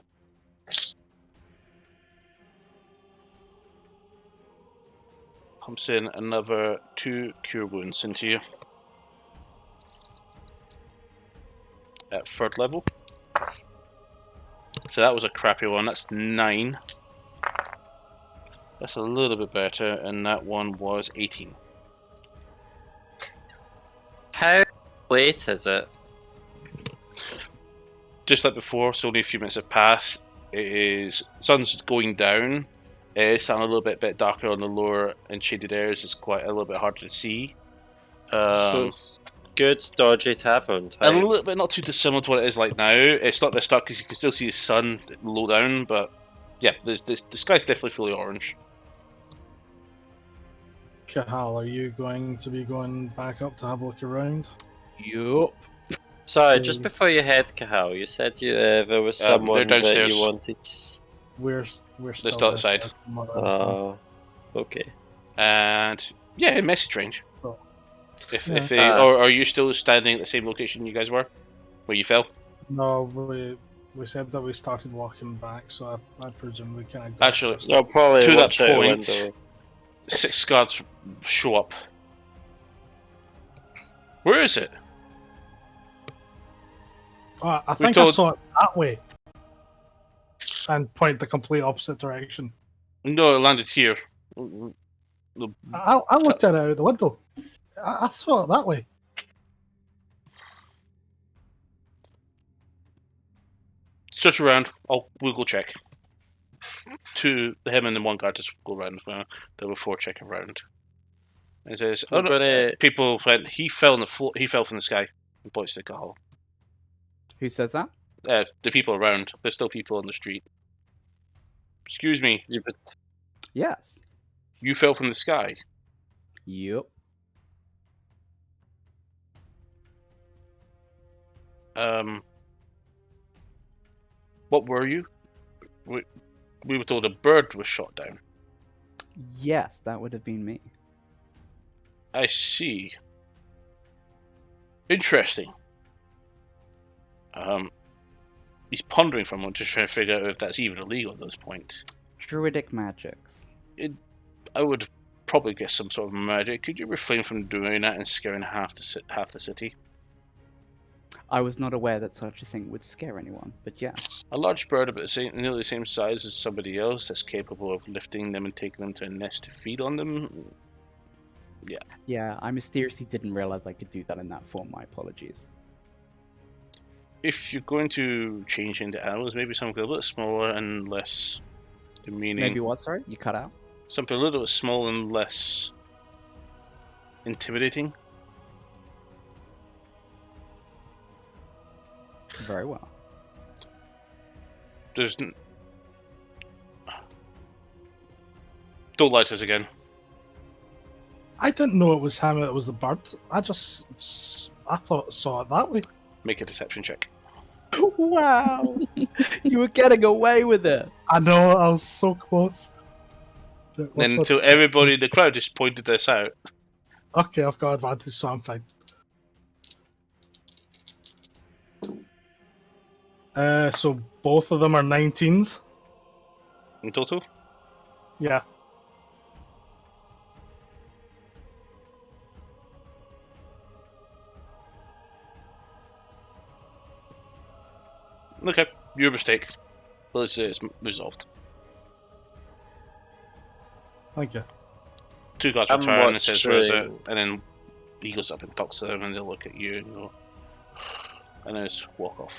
Pumps in another 2 cure wounds into you. At 3rd level. So that was a crappy one. That's 9. That's a little bit better, and that one was 18. How late is it? Just like before, so only a few minutes have passed. It is sun's going down. It's starting a little bit darker on the lower and shaded areas. It's quite a little bit harder to see. So good dodgy tavern A time. little bit not too dissimilar to what it is like now. It's not this dark because you can still see the sun low down, but yeah, the sky's definitely fully orange. Kahal, are you going to be going back up to have a look around? Yup. Sorry, just before you head, Kahal, you said there was they're someone that downstairs. you wanted. We're still still outside. from what I understand. Oh, okay. And yeah, message range. So, If Yeah. they, or are you still standing at the same location you guys were, where you fell? no, we said that we started walking back, so I presume we kind of Actually, I'll probably To that watch out the point- window. 6 guards show up. Where is it? I think I saw it that way, and point the complete opposite direction. No, it landed here. I looked at it out the window. I saw it that way. Search around. We'll go check. Him and the one guard just go around. There were 4 checking around. And it says, I'm gonna- people went. He fell on the floor. He fell from the sky. And points to Kahal. Who says that? The people around. There's still people on the street. Excuse me. Yes. You fell from the sky. Yup. What were you? We were told a bird was shot down. Yes, that would have been me. I see. Interesting. He's pondering for a moment, just trying to figure out if that's even illegal at this point. Druidic magics. I would probably guess some sort of magic. Could you refrain from doing that and scaring half the city? I was not aware that such a thing would scare anyone, but yeah. A large bird about nearly the same size as somebody else that's capable of lifting them and taking them to a nest to feed on them. Yeah. Yeah, I mysteriously didn't realize I could do that in that form. My apologies. If you're going to change into animals, maybe something a little smaller and less demeaning. Maybe what? Sorry, you cut out. Something a little bit small and less intimidating. Very well. Don't lie to us again. I didn't know it was him. It was the bird. I thought saw it that way. Make a deception check. Wow, you were getting away with it. I know. I was so close. Then until everybody in the crowd just pointed this out. Okay, I've got advantage, so I'm fine. So both of them are 19s. In total? Yeah. Okay, your mistake. Well, it's resolved. Thank you. 2 guards I'm return and says, "Where is it?" watching- And then he goes up and talks to them, and they'll look at you and go, and then just walk off.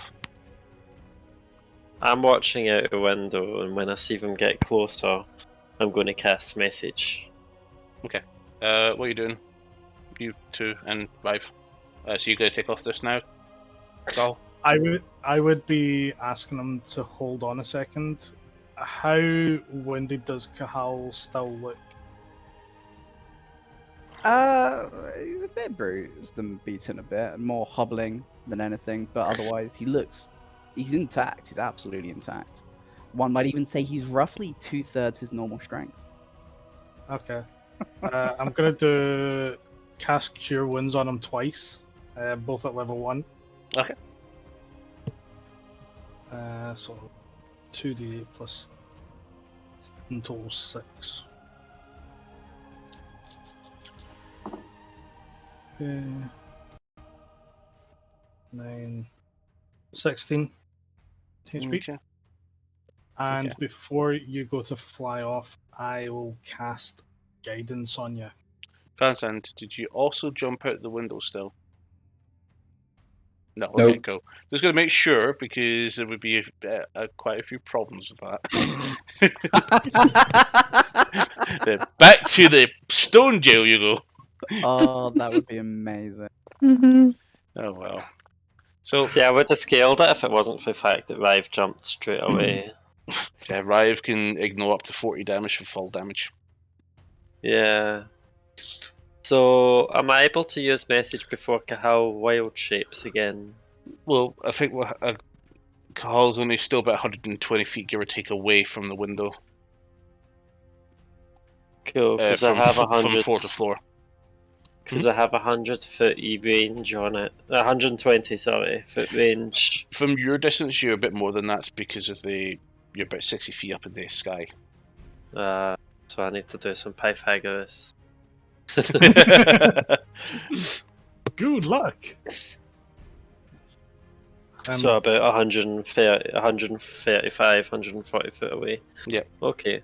I'm watching out the window, and when I see them get closer, I'm going to cast message. What are you doing? You 2 and 5. So you're going to take off this now? Gal? I would be asking him to hold on a second. How wounded does Kahal still look? He's a bit bruised and beaten a bit, and more hobbling. than anything, but otherwise he's intact. He's absolutely intact. One might even say he's roughly 2/3 his normal strength. Okay. I'm gonna do cast Cure Wounds on him twice, both at level 1. Okay. So 2d8 plus in total 6. Okay. 9, 16 HP. Okay. And Okay. before you go to fly off, I will cast Guidance on you. Vincent, did you also jump out the window still? No, okay, Nope. cool. Just going to make sure, because there would be quite a few problems with that. Then back to the stone jail you go. Oh, that would be amazing. Mhm. Oh, well. So, See, I would have scaled it if it wasn't for the fact that Rive jumped straight away. yeah, Rive can ignore up to 40 damage for fall damage. Yeah. So, am I able to use message before Cahal wild shapes again? Well, I think Cahal's only still about 120 feet, give or take, away from the window. Cool, because I have from 100. floor to floor. Because I have 100-foot range on it. 120, sorry, foot range. From your distance, you're a bit more than that because of you're about 60 feet up in the sky. So I need to do some Pythagoras. Good luck. So about 130, 135, 140 foot away. Yeah. Okay.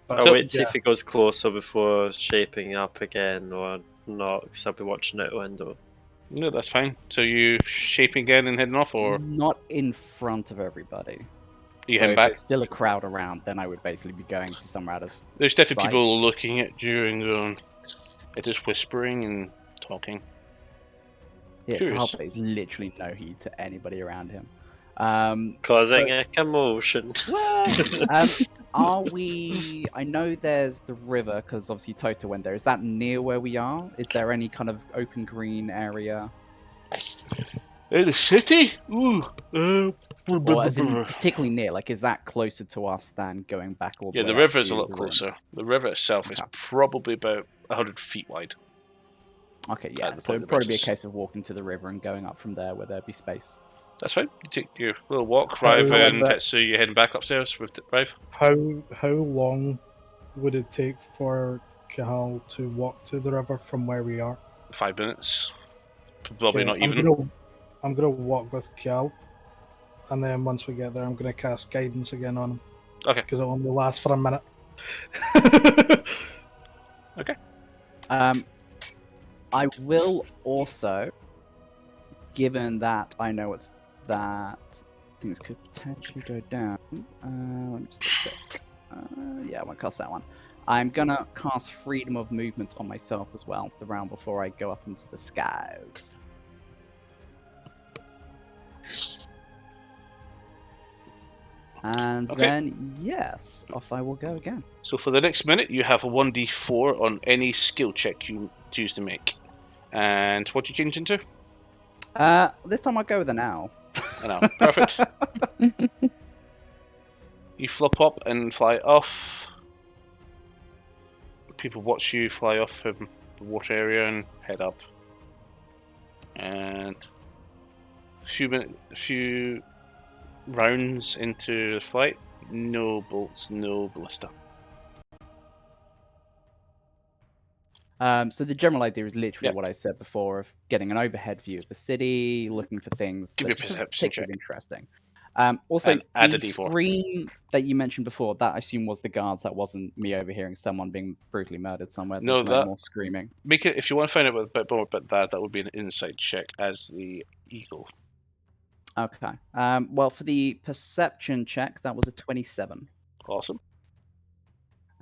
But I'll wait to see yeah. if it goes closer before shaping up again or not, because I'll be watching out the window. No, that's fine. So you shaping again and heading off, or Not in front of everybody. you So heading if back? there's still a crowd around, then I would basically be going to somewhere out of. There's definitely sight. people looking at you and going, it is whispering and talking. Yeah, Curious. Carl pays literally no heed to anybody around him. Causing a commotion. Are we? I know there's the river because obviously Toto went there. Is that near where we are? Is there any kind of open green area, In the city? Ooh. or as in particularly near? Like, is that closer to us than going back all the Yeah, way the up river is to a lot the ruin? closer. The river itself is Okay. probably about 100 feet wide. Okay, yeah. At the So point it'd of probably be a bridges. case of walking to the river and going up from there where there'd be space. That's fine. You take your little walk, Rive, and Tetsu, you're heading back upstairs with Rive. How long would it take for Cahal to walk to the river from where we are? 5 minutes. Probably Okay, not even. I'm gonna walk with Cahal, and then once we get there, I'm gonna cast Guidance again on him. Okay. Because it only lasts for a minute. Okay. I will also, given that I know that things could potentially go down. Let me just check. Yeah, I won't cast that one. I'm gonna cast Freedom of Movement on myself as well, the round before I go up into the skies. And Okay. then, yes, off I will go again. So for the next minute, you have a 1d4 on any skill check you choose to make. And what do you change into? This time I'll go with an owl. I know. Perfect. You flop up and fly off. People watch you fly off from the water area and head up. And a few rounds into the flight, no bolts, no ballista. So the general idea is literally Yep. what I said before of getting an overhead view of the city, looking for things Give me a that are perception particularly check. interesting. Also, And add a the D4. scream that you mentioned before, that I assume was the guards. That wasn't me overhearing someone being brutally murdered somewhere. No, There's no that- more screaming. Make it, if you want to find out a bit more about that, that would be an insight check as the eagle. Okay. Well, for the perception check, that was a 27. Awesome.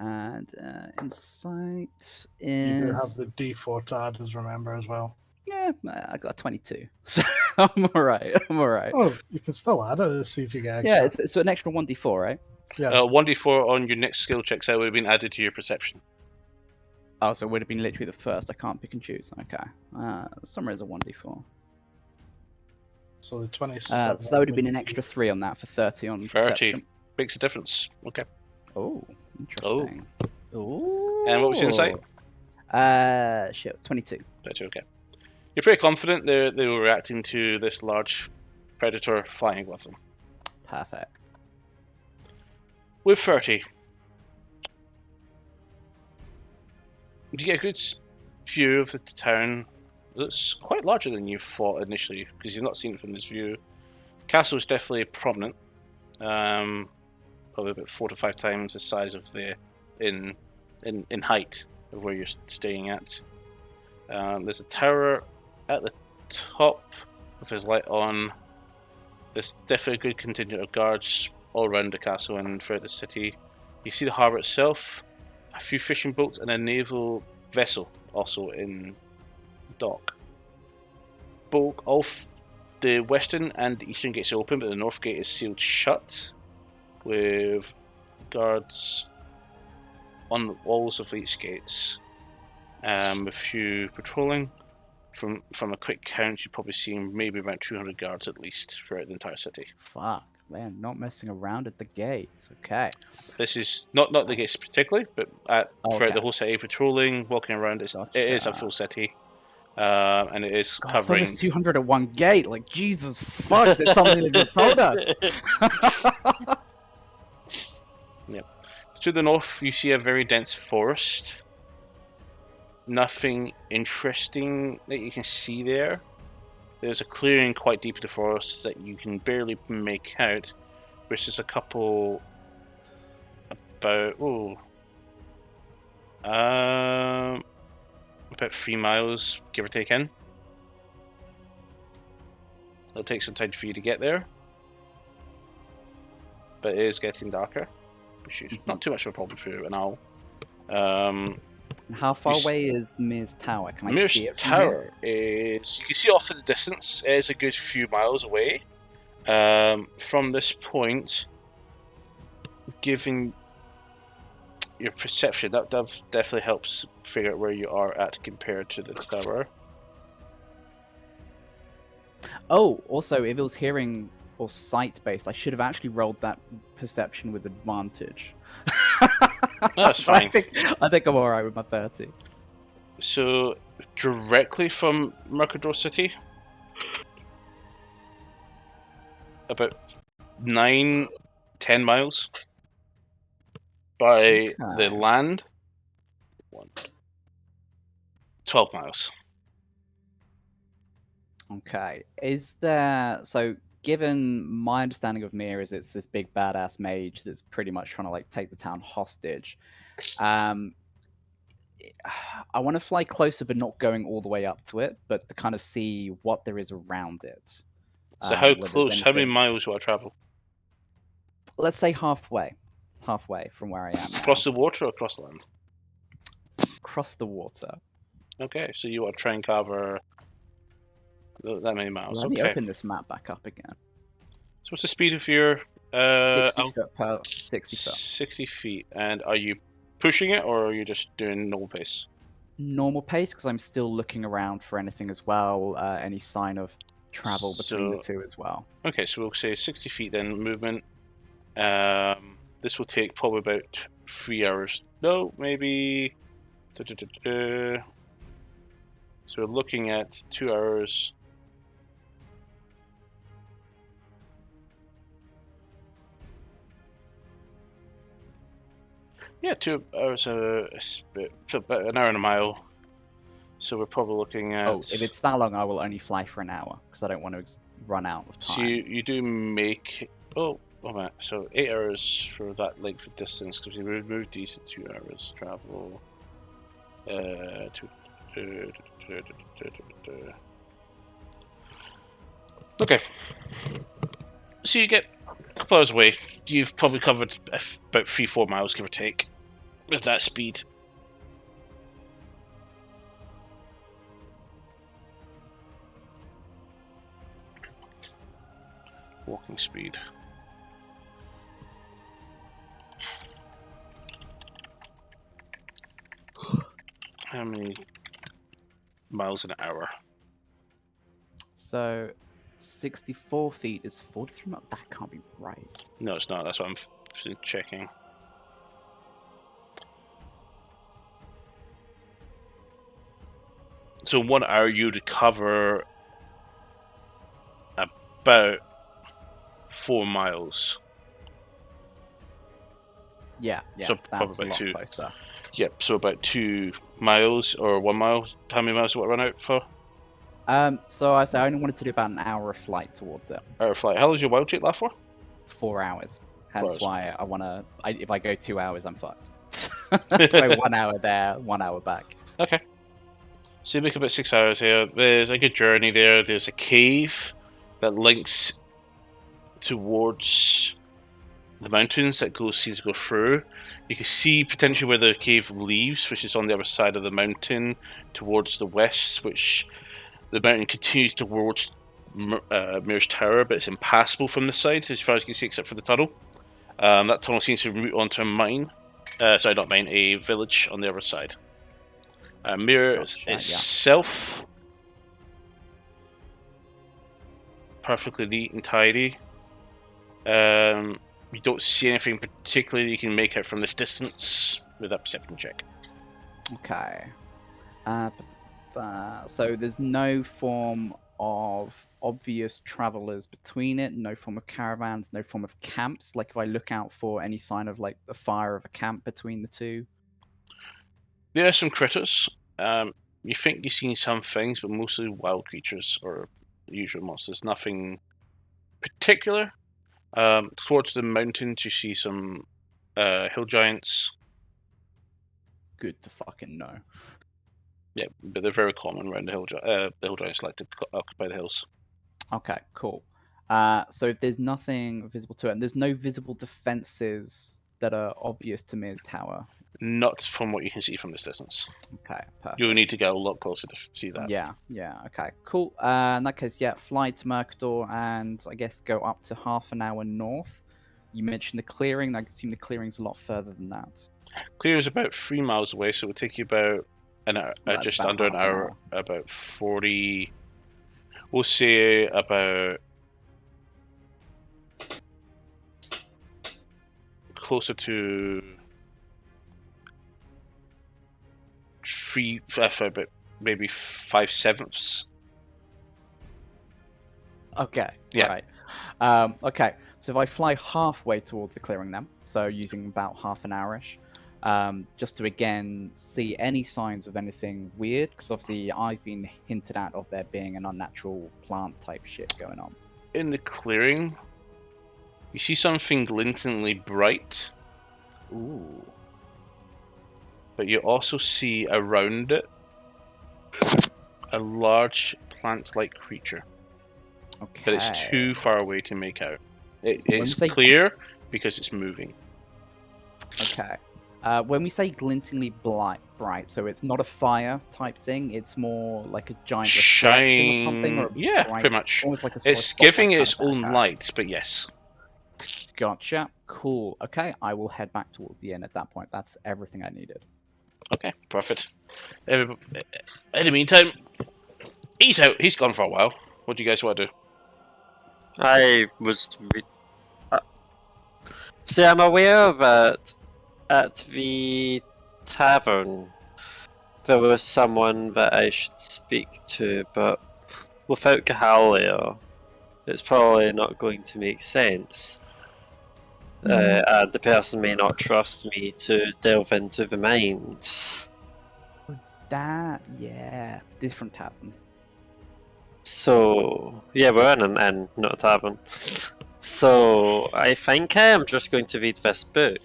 And insight You do have is... the D4 to add as remember as well. Yeah, I got a 22. So I'm alright. I'm alright. Oh, you can still add it to see if you get extra. Yeah, it's an extra 1d4, right? Yeah. 1d4 on your next skill checks that would have been added to your perception. Oh, so it would have been literally the first. I can't pick and choose. Okay. Summary is a 1d4. So the 27. So that would have been an extra 3 on that for 30 on 30 perception. makes a difference. Okay. Oh, interesting. Oh. And what was your insight? 22. 22, okay. You're pretty confident they were reacting to this large predator flying with them. Perfect. With 30, you get a good view of the town. It's quite larger than you thought initially, because you've not seen it from this view. Castle is definitely prominent. Probably about 4 to 5 times the size of the in height of where you're staying at. There's a tower at the top with his light on. There's definitely a good contingent of guards all around the castle and throughout the city. You see the harbour itself, a few fishing boats, and a naval vessel also in dock. Both the western and the eastern gates are open, but the north gate is sealed shut, with guards on the walls of each gates. A few patrolling. From a quick count, you've probably seen maybe about 200 guards at least throughout the entire city. Fuck, they're not messing around at the gates. Okay. This is not the gates particularly, but throughout the whole city, patrolling, walking around. It is a full city, and it is God, covering. There's 200 at one gate. Like Jesus, fuck! There's something that you told us. Yeah. To the north, you see a very dense forest. Nothing interesting that you can see there. There's a clearing quite deep in the forest that you can barely make out, which is a couple about 3 miles, give or take in. It'll take some time for you to get there, but it is getting darker, which is not too much of a problem for you an owl. How far away is Mir's Tower? Can I Mir's see it? Tower is, you can see off in the distance. It is a good few miles away. From this point, given your perception, that definitely helps figure out where you are at compared to the tower. Oh, also, if it was hearing or sight based, I should have actually rolled that perception with advantage. That's fine. I think I'm alright with my 30. So, directly from Mercador City, about 9-10 miles by the land, 12 miles. Okay. Is there... So, given my understanding of Mir is it's this big badass mage that's pretty much trying to like take the town hostage. I want to fly closer, but not going all the way up to it, but to kind of see what there is around it. So how close? How many miles will I travel? Let's say halfway. Halfway from where I am now. Across the water or across land? Across the water. Okay, so you want to try and cover that many miles. Let me open this map back up again. So what's the speed of your 60 foot per 60 foot. 60 feet. And are you pushing it or are you just doing normal pace? Normal pace, because I'm still looking around for anything as well, any sign of travel between the two as well. Okay, so we'll say 60 feet then, movement. This will take probably about 3 hours. No, maybe... So we're looking at 2 hours... Yeah, 2 hours, about an hour and a mile. So we're probably looking at... Oh, if it's that long, I will only fly for an hour, because I don't want to run out of time. So you do make... Oh, wait a minute. So 8 hours for that length of distance, because we moved these to 2 hours travel. Okay. So you get close away. You've probably covered about 3-4 miles, give or take, with that speed. Walking speed. How many miles an hour? So 64 feet is 43 miles. That can't be right. No, it's not. That's what I'm checking. So 1 hour you'd cover about 4 miles. Yeah, So that's probably a about lot 2. closer. Yep, so about 2 miles or 1 mile. How many miles do I run out for? So I said I only wanted to do about an hour of flight towards it. Hour flight. How long does your wild trip last for? 4 hours. 4 Hence hours. why I wanna. If I go 2 hours, I'm fucked. So 1 hour there, 1 hour back. Okay. So you make about 6 hours here. There's a good journey there. There's a cave that links towards the mountains that seems to go through. You can see potentially where the cave leaves, which is on the other side of the mountain towards the west, which the mountain continues towards Mirror's Tower, but it's impassable from the side as far as you can see except for the tunnel. That tunnel seems to route onto a mine. Sorry, not mine, a village on the other side. Mirror itself, perfectly neat and tidy. You don't see anything particularly you can make out from this distance with that perception check. Okay. So there's no form of obvious travelers between it, no form of caravans, no form of camps. Like if I look out for any sign of like the fire of a camp between the two. There are some critters. You think you've seen some things, but mostly wild creatures or usual monsters. Nothing particular. Towards the mountains, you see some hill giants. Good to fucking know. Yeah, but they're very common around the hill giants. The hill giants like to occupy the hills. Okay, cool. So if there's nothing visible to it, and there's no visible defenses that are obvious to Mir's Tower. Not from what you can see from this distance. Okay, perfect. You'll need to get a lot closer to see that. Yeah, okay, cool. In that case, yeah, fly to Mercador and I guess go up to half an hour north. You mentioned the clearing. I assume the clearing's a lot further than that. Clear is about 3 miles away, so it would take you about an hour, That's just about under an half an hour, about 40. We'll say about closer to about maybe 5/7. Okay. Yeah. Right. Okay. So if I fly halfway towards the clearing then, so using about half an hour-ish, just to again see any signs of anything weird, because obviously I've been hinted at of there being an unnatural plant type shit going on. In the clearing, you see something glintingly bright, Ooh. but you also see around it a large plant-like creature. Okay. But it's too far away to make out. It's say- clear because it's moving. Okay. When we say glintingly bright, so it's not a fire type thing. It's more like a giant reflection or something, or a Yeah, bright, pretty much. almost like a sort of It's spotlight giving kind its of thing. own Okay. light, but yes. Gotcha. Cool. Okay, I will head back towards the end at that point. That's everything I needed. Okay, perfect. In the meantime, he's out. He's gone for a while. What do you guys want to do? See, I'm aware that at the tavern there was someone that I should speak to, but without Gahalia, it's probably not going to make sense. And the person may not trust me to delve into the mines. That, yeah, different tavern. So, yeah, we're in an inn, not a tavern. So, I think I am just going to read this book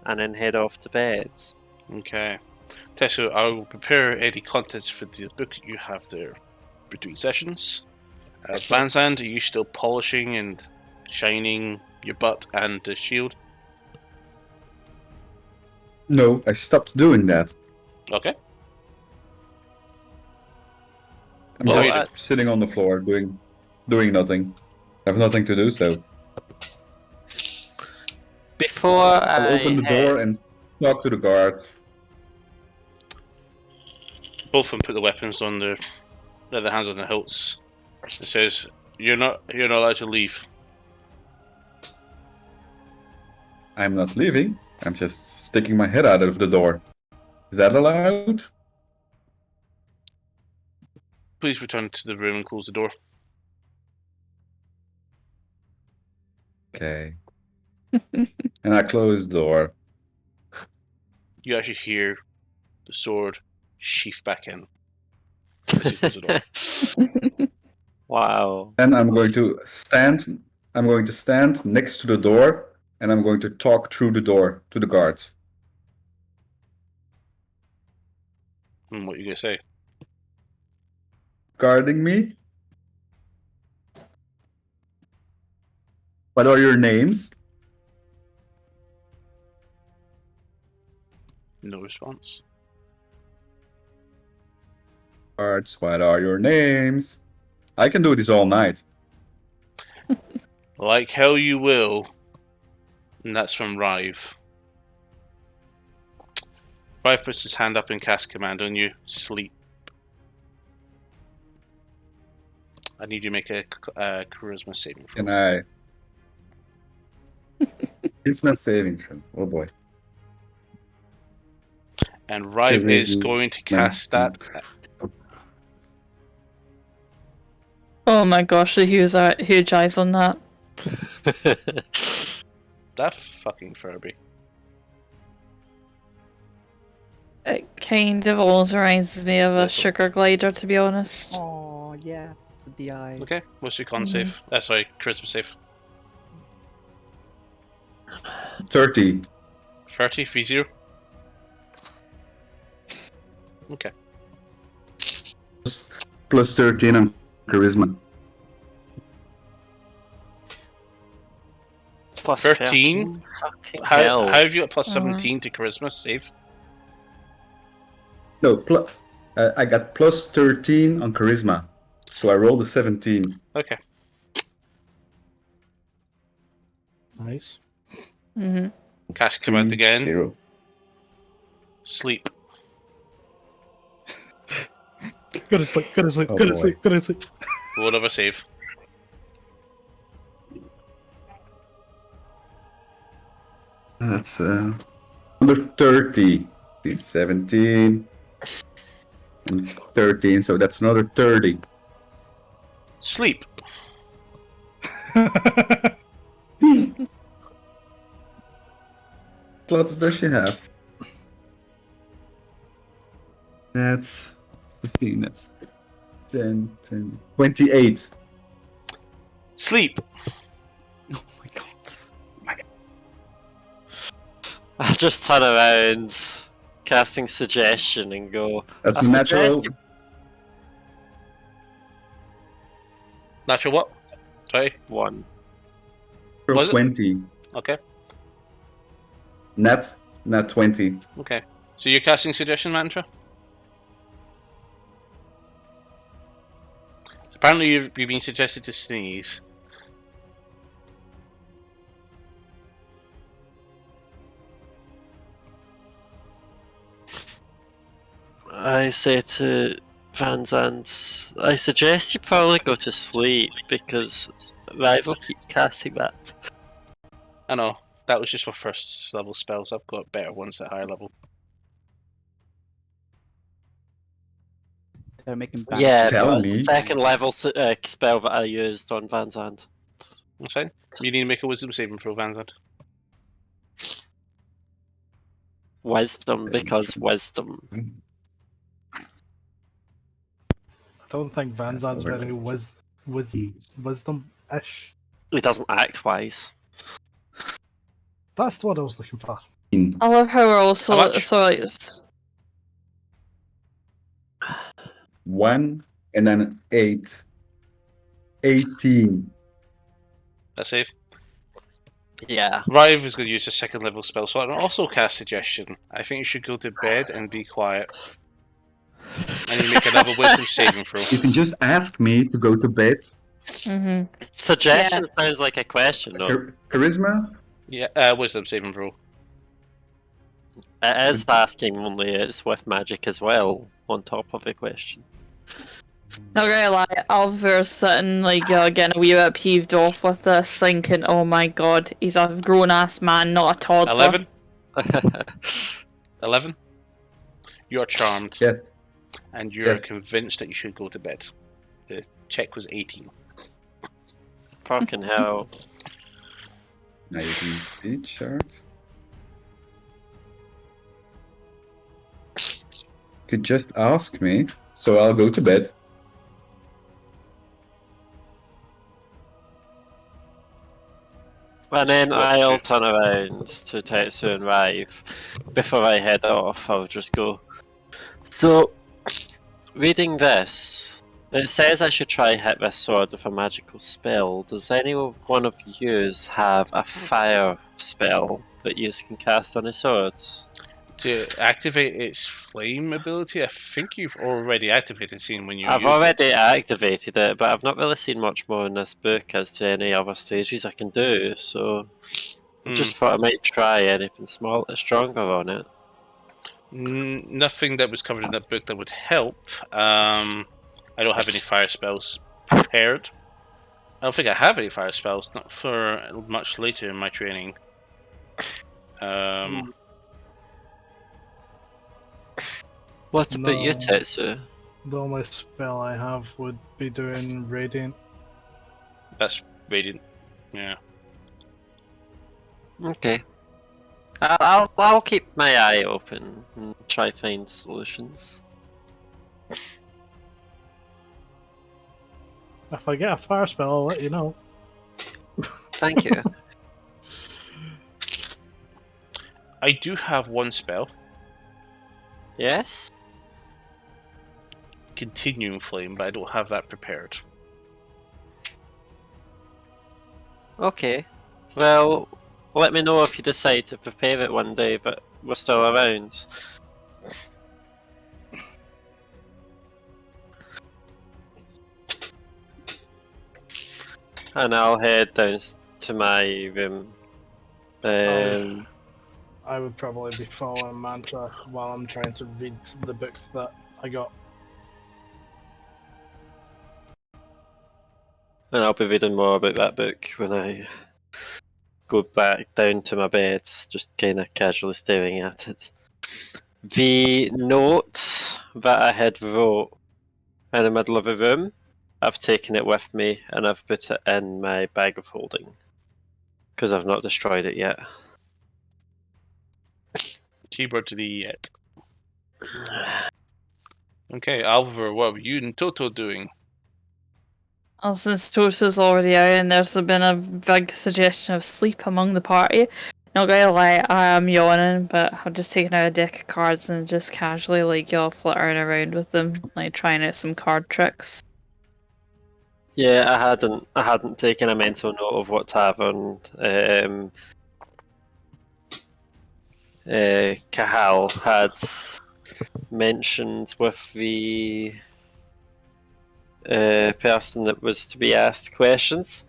and then head off to bed. Okay. Tesso, I will prepare any contents for the book that you have there between sessions. Vanzand, are you still polishing and shining your butt and the shield? No, I stopped doing that. Okay. I'm Well, just sitting on the floor doing nothing. I have nothing to do, so Before I'll open the door and talk to the guard. Both of them put the weapons on their hands on the hilts. It says, You're not allowed to leave. I'm not leaving. I'm just sticking my head out of the door. Is that allowed? Please return to the room and close the door. Okay. And I close the door. You actually hear the sword sheath back in. As you close the door. Wow. And I'm going to stand. I'm going to stand next to the door, and I'm going to talk through the door to the guards. What are you gonna say? Guarding me. What are your names? No response. Guards, what are your names? I can do this all night. Like hell you will. And that's from Rive. Rive puts his hand up and casts command on you. Sleep. I need you to make a charisma saving throw. Can I? It's my saving throw. Oh boy. And Rive is Charisma. going to cast that. Oh my gosh, the huge eyes on that. That fucking Furby. It kind of almost reminds me of a sugar glider, to be honest. Oh yes, with the eye. Okay, what's your con save? Sorry, charisma save. 30. 30, V0. Okay. Plus 13 on charisma. Plus 13? Fucking How hell. have you got plus 17 to charisma save? No, I got plus 13 on charisma. So I rolled a 17. Okay. Nice. Mm-hmm. Cast command again. 0. Sleep. Go to sleep, go to sleep, Oh, go to boy. sleep, go to sleep. Roll another save. That's under 30. It's 17 and 13, so that's another 30. Sleep. Slots does she have? That's 15, that's 10, 10, 28. Sleep. Oh my god. I just turn around, casting suggestion, and go. That's I natural. suggest you- Natural what? Sorry. One. Was it? 20. Okay. Not 20. Okay. So you're casting suggestion mantra? Apparently you've been suggested to sneeze. I say to Van Zandt, I suggest you probably go to sleep because Rival keep casting that. I know. That was just for first level spells. I've got better ones at higher level. Don't make him back. Yeah, Tell but it's me. the second level spell that I used on Van Zandt. That's fine. You need to make a wisdom saving throw, Vanzant. Wisdom, because wisdom. I don't think Van Zand's very wisdom-ish. He doesn't act wise. That's the word I was looking for. I love how we're also How much? so it's 1 and then 8. 18. That's safe. Yeah. Rive is going to use a second level spell, so I can also cast suggestion. I think you should go to bed and be quiet. And you make another wisdom saving throw. If you just ask me to go to bed, Suggestion Yeah. sounds like a question, though. charisma? Yeah, wisdom saving throw. It is asking, only it's with magic as well, on top of a question. Not gonna lie, Oliver's sitting like getting a wee bit peeved off with this, thinking, "Oh my god, he's a grown-ass man, not a toddler." 11? 11? You're charmed, Yes. and you're Yes. convinced that you should go to bed. The check was 18. Fucking hell. Now you can eat shards. Could just ask me, so I'll go to bed. And then What I'll shit? turn around to Tetsu and Rive. Before I head off, I'll just go. So, reading this, it says I should try hit this sword with a magical spell. Does any one of yous have a fire spell that you can cast on a sword? To activate its flame ability, I think you've already activated, seeing when you I've used already it. activated it, but I've not really seen much more in this book as to any other stages I can do, so I just thought I might try anything stronger on it. Nothing that was covered in that book that would help. I don't have any fire spells prepared. I don't think I have any fire spells, not for much later in my training. What about you, No. Tetsu? The only spell I have would be doing Radiant. That's radiant. Yeah. Okay. I'll keep my eye open and try find solutions. If I get a fire spell, I'll let you know. Thank you. I do have one spell, Yes? Continuing Flame, but I don't have that prepared. Okay. Well, let me know if you decide to prepare it one day, but we're still around. And I'll head down to my room. I would probably be following Mantra while I'm trying to read the book that I got. And I'll be reading more about that book when I go back down to my bed, just kind of casually staring at it. The note that I had wrote in the middle of the room, I've taken it with me and I've put it in my bag of holding because I've not destroyed it yet. Keyboard to the yet. Okay, Alvar, what were you and Toto doing? Well, since Toto's already out and there's been a big suggestion of sleep among the party, not gonna lie, I am yawning, but I've just taken out a deck of cards and just casually flittering around with them, like trying out some card tricks. Yeah, I hadn't taken a mental note of what tavern Kahal had mentioned with the person that was to be asked questions,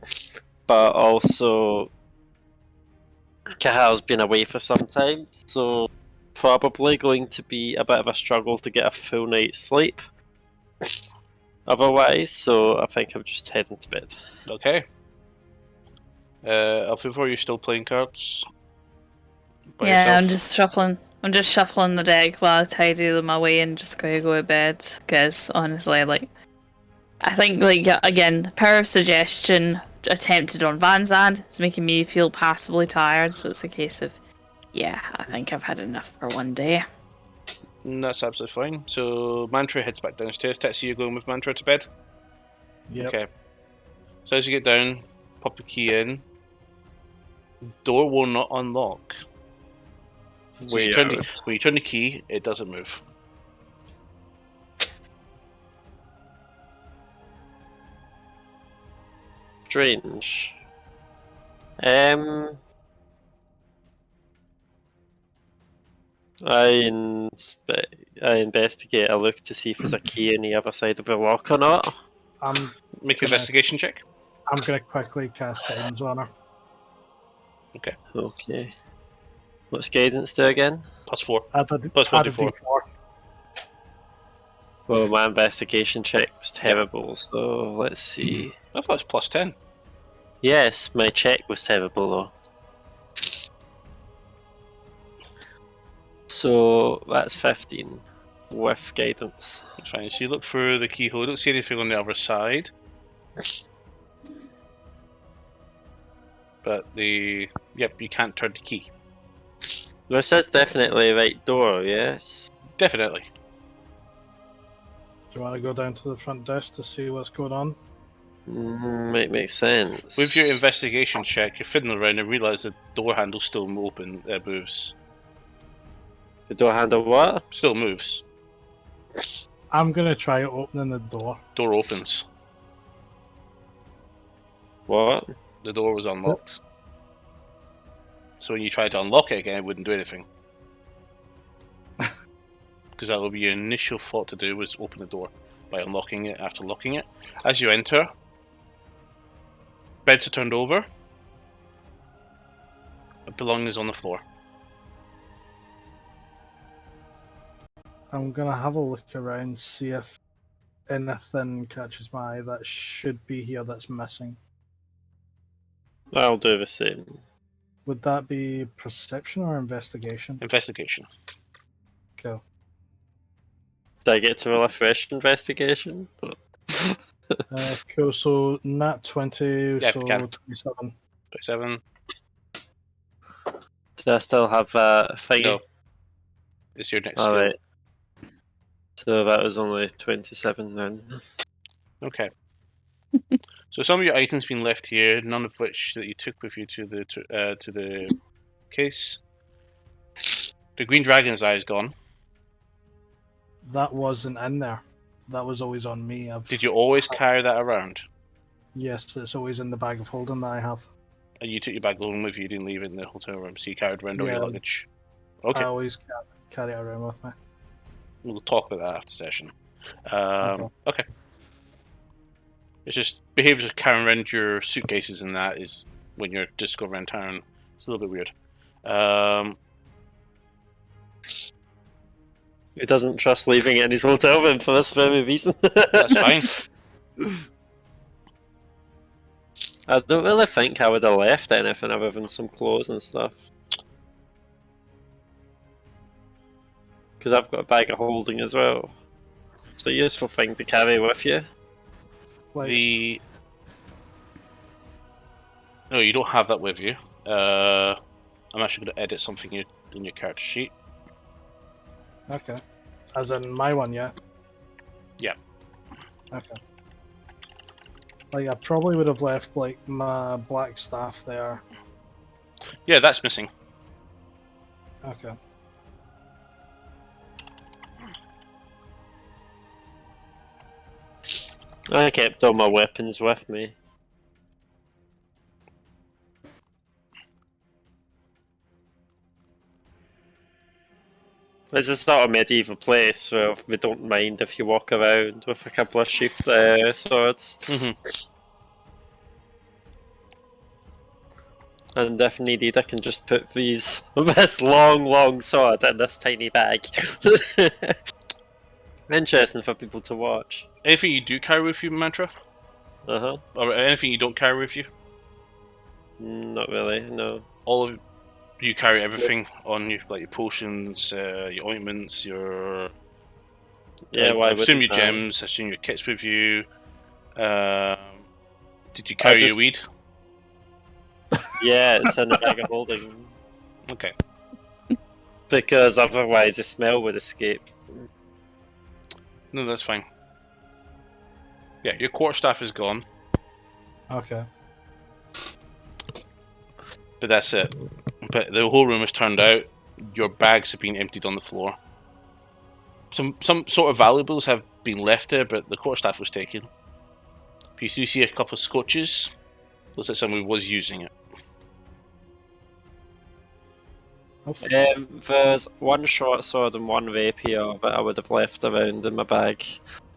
but also Kahal's been away for some time, so probably going to be a bit of a struggle to get a full night's sleep otherwise, so I think I'm just heading to bed. Okay. Alvar, you're still playing cards? By Yeah, yourself? I'm just shuffling the deck while I tidy them away and just gonna go to bed, because honestly, I think, again, the power of suggestion attempted on Van's end is making me feel passively tired, so it's a case of, yeah, I think I've had enough for one day. That's absolutely fine. So Mantra heads back downstairs. Tetsu, you're going with Mantra to bed? Yep. Okay. So as you get down, pop your key in. Door will not unlock. So when you turn the key, it doesn't move. Strange. I investigate. I look to see if there's a key on the other side of the lock or not. Make an investigation check. I'm gonna quickly cast guidance on her. Okay. Okay. What's guidance do again? +4. Add a Plus 1 to 4. D4. Well, my investigation check was terrible, so let's see. I thought it was plus 10. Yes, my check was terrible though. So that's 15 with guidance. That's fine. So you look through the keyhole. You don't see anything on the other side. But yep, you can't turn the key. This is definitely the right door, yes? Definitely. Do you want to go down to the front desk to see what's going on? Might make sense. With your investigation check, you're fiddling around and realise the door handle still moves. The door handle what? Still moves. I'm gonna try opening the door. Door opens. What? The door was unlocked. So when you try to unlock it again, it wouldn't do anything. Because that would be your initial thought to do, was open the door by unlocking it after locking it. As you enter, beds are turned over. Belongings on the floor. I'm gonna have a look around, see if anything catches my eye that should be here that's missing. I'll do the same. Would that be perception or investigation? Investigation. Cool. Did I get to roll a fresh investigation? Cool, so nat 20, Yeah, so you can. 27. 27. Do I still have a thingy? No. It's your next skill. Alright. So that was only 27 then. Okay. So some of your items been left here, none of which that you took with you to the case. The green dragon's eye is gone. That wasn't in there. That was always on me. Did you always carry that around? Yes, it's always in the bag of holding that I have. And you took your bag home with you, you didn't leave it in the hotel room, so you carried around all your Yeah. luggage. Okay, I always carry it around with me. we'll talk about that after session. Okay. Okay. It's just behaviors of carrying around your suitcases and that is when you're just going around town. It's a little bit weird. He doesn't trust leaving it in his hotel room for this very reason. That's fine. I don't really think I would have left anything other than some clothes and stuff. Because I've got a bag of holding as well. It's a useful thing to carry with you. Like, No, you don't have that with you. I'm actually going to edit something in your character sheet. okay. As in my one, yeah? Yeah. Okay. Like, I probably would have left, like, my black staff there. Yeah, that's missing. Okay. I kept all my weapons with me. This is not a medieval place, so we don't mind if you walk around with a couple of sheathed swords. Mm-hmm. And if needed, I can just put this long sword in this tiny bag. Interesting for people to watch. Anything you do carry with you, Mantra? Uh-huh. Or anything you don't carry with you? Not really, no. All of you carry everything on you, like your potions, your ointments, your... Yeah, why I assume your wouldn't I? gems, I assume your kits with you. Did you carry your just- weed? Yeah, it's in a bag of holding. Okay. Because otherwise the smell would escape. No, that's fine. Yeah, your quarterstaff is gone, Okay. but that's it. But the whole room is turned out. Your bags have been emptied on the floor. Some sort of valuables have been left there, but the quarterstaff was taken. You do see a couple of scotches. Looks like someone was using it. There's one short sword and one rapier that I would have left around in my bag,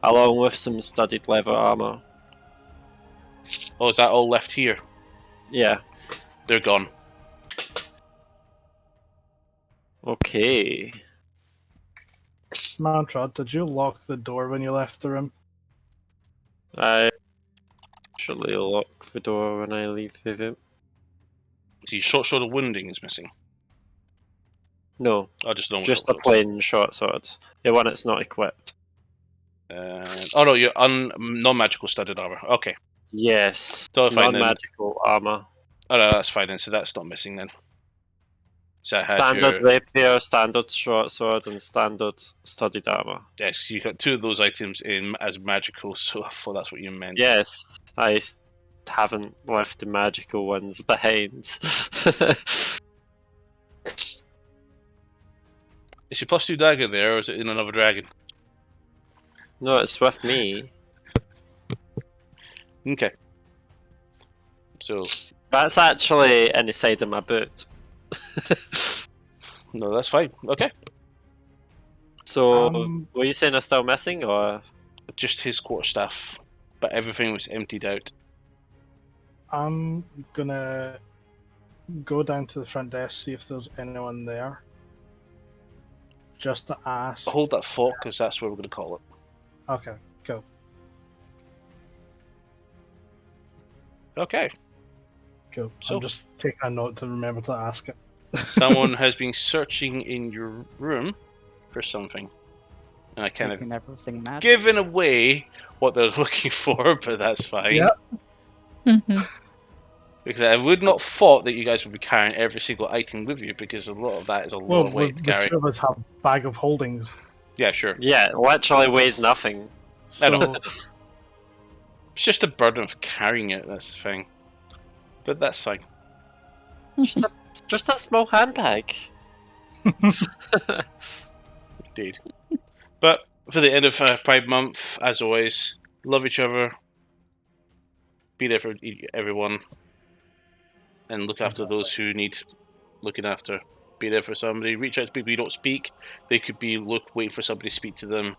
along with some studded leather armor. Oh, is that all left here? Yeah. They're gone. Okay. Mantra, did you lock the door when you left the room? I usually lock the door when I leave the room. So your short sword of wounding is missing. No, Oh, just a normal just a short sword. plain short sword. The one that's not equipped. Oh no, you're non-magical studded armor. Okay. Yes, So it's fine then. non-magical armor. Oh no, that's fine then. So that's not missing then. So I had Standard your... rapier, standard short sword, and standard studded armor. Yes, you got 2 of those items in as magical, so I thought that's what you meant. Yes, I haven't left the magical ones behind. Is your +2 dagger there, or is it in another dragon? No, it's with me. Okay. So, That's actually in the side of my boot. no, that's fine. Okay. So, Um, were you saying I'm still missing, or? Just his quarterstaff, but everything was emptied out. I'm gonna go down to the front desk, see if there's anyone there. Just to ask. Hold that thought, because that's what we're going to call it. Okay, cool. Okay. Cool. So- I'm just taking a note to remember to ask it. Someone has been searching in your room for something. And I kind of Taking everything magic. given away what they're looking for, but that's fine. Yep. Because I would not thought that you guys would be carrying every single item with you, because a lot of that is a Well, lot of weight to the carry. 2 of us have bag of holdings. Yeah, sure. Yeah, it literally weighs nothing. I know. So, It's just a burden of carrying it, that's the thing. But that's fine. Just a small handbag. Indeed. But for the end of Pride Month, as always, love each other, be there for everyone, and look after those who need looking after. Be there for somebody. Reach out to people you don't speak. They could be waiting for somebody to speak to them.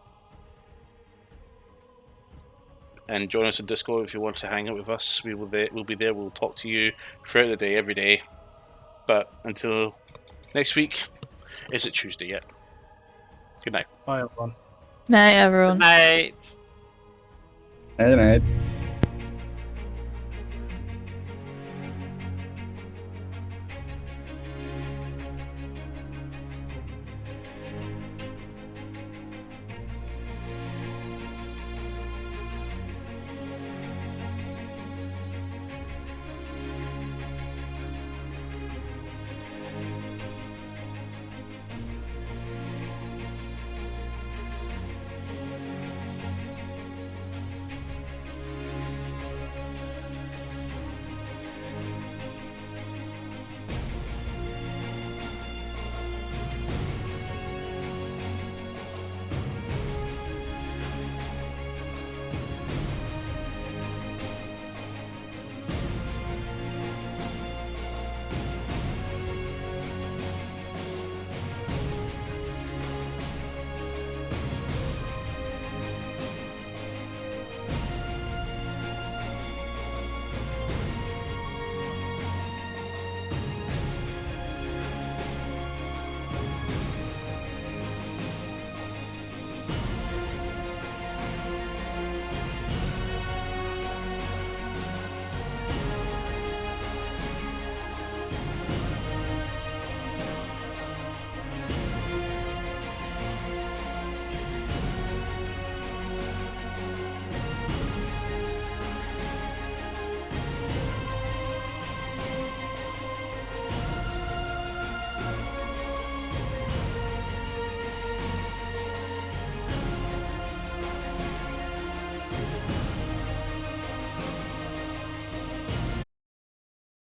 And join us on Discord if you want to hang out with us. We'll be there. We'll talk to you throughout the day, every day. But until next week, is it Tuesday yet? Good night. bye everyone. Night, everyone. Night. Hey, mate.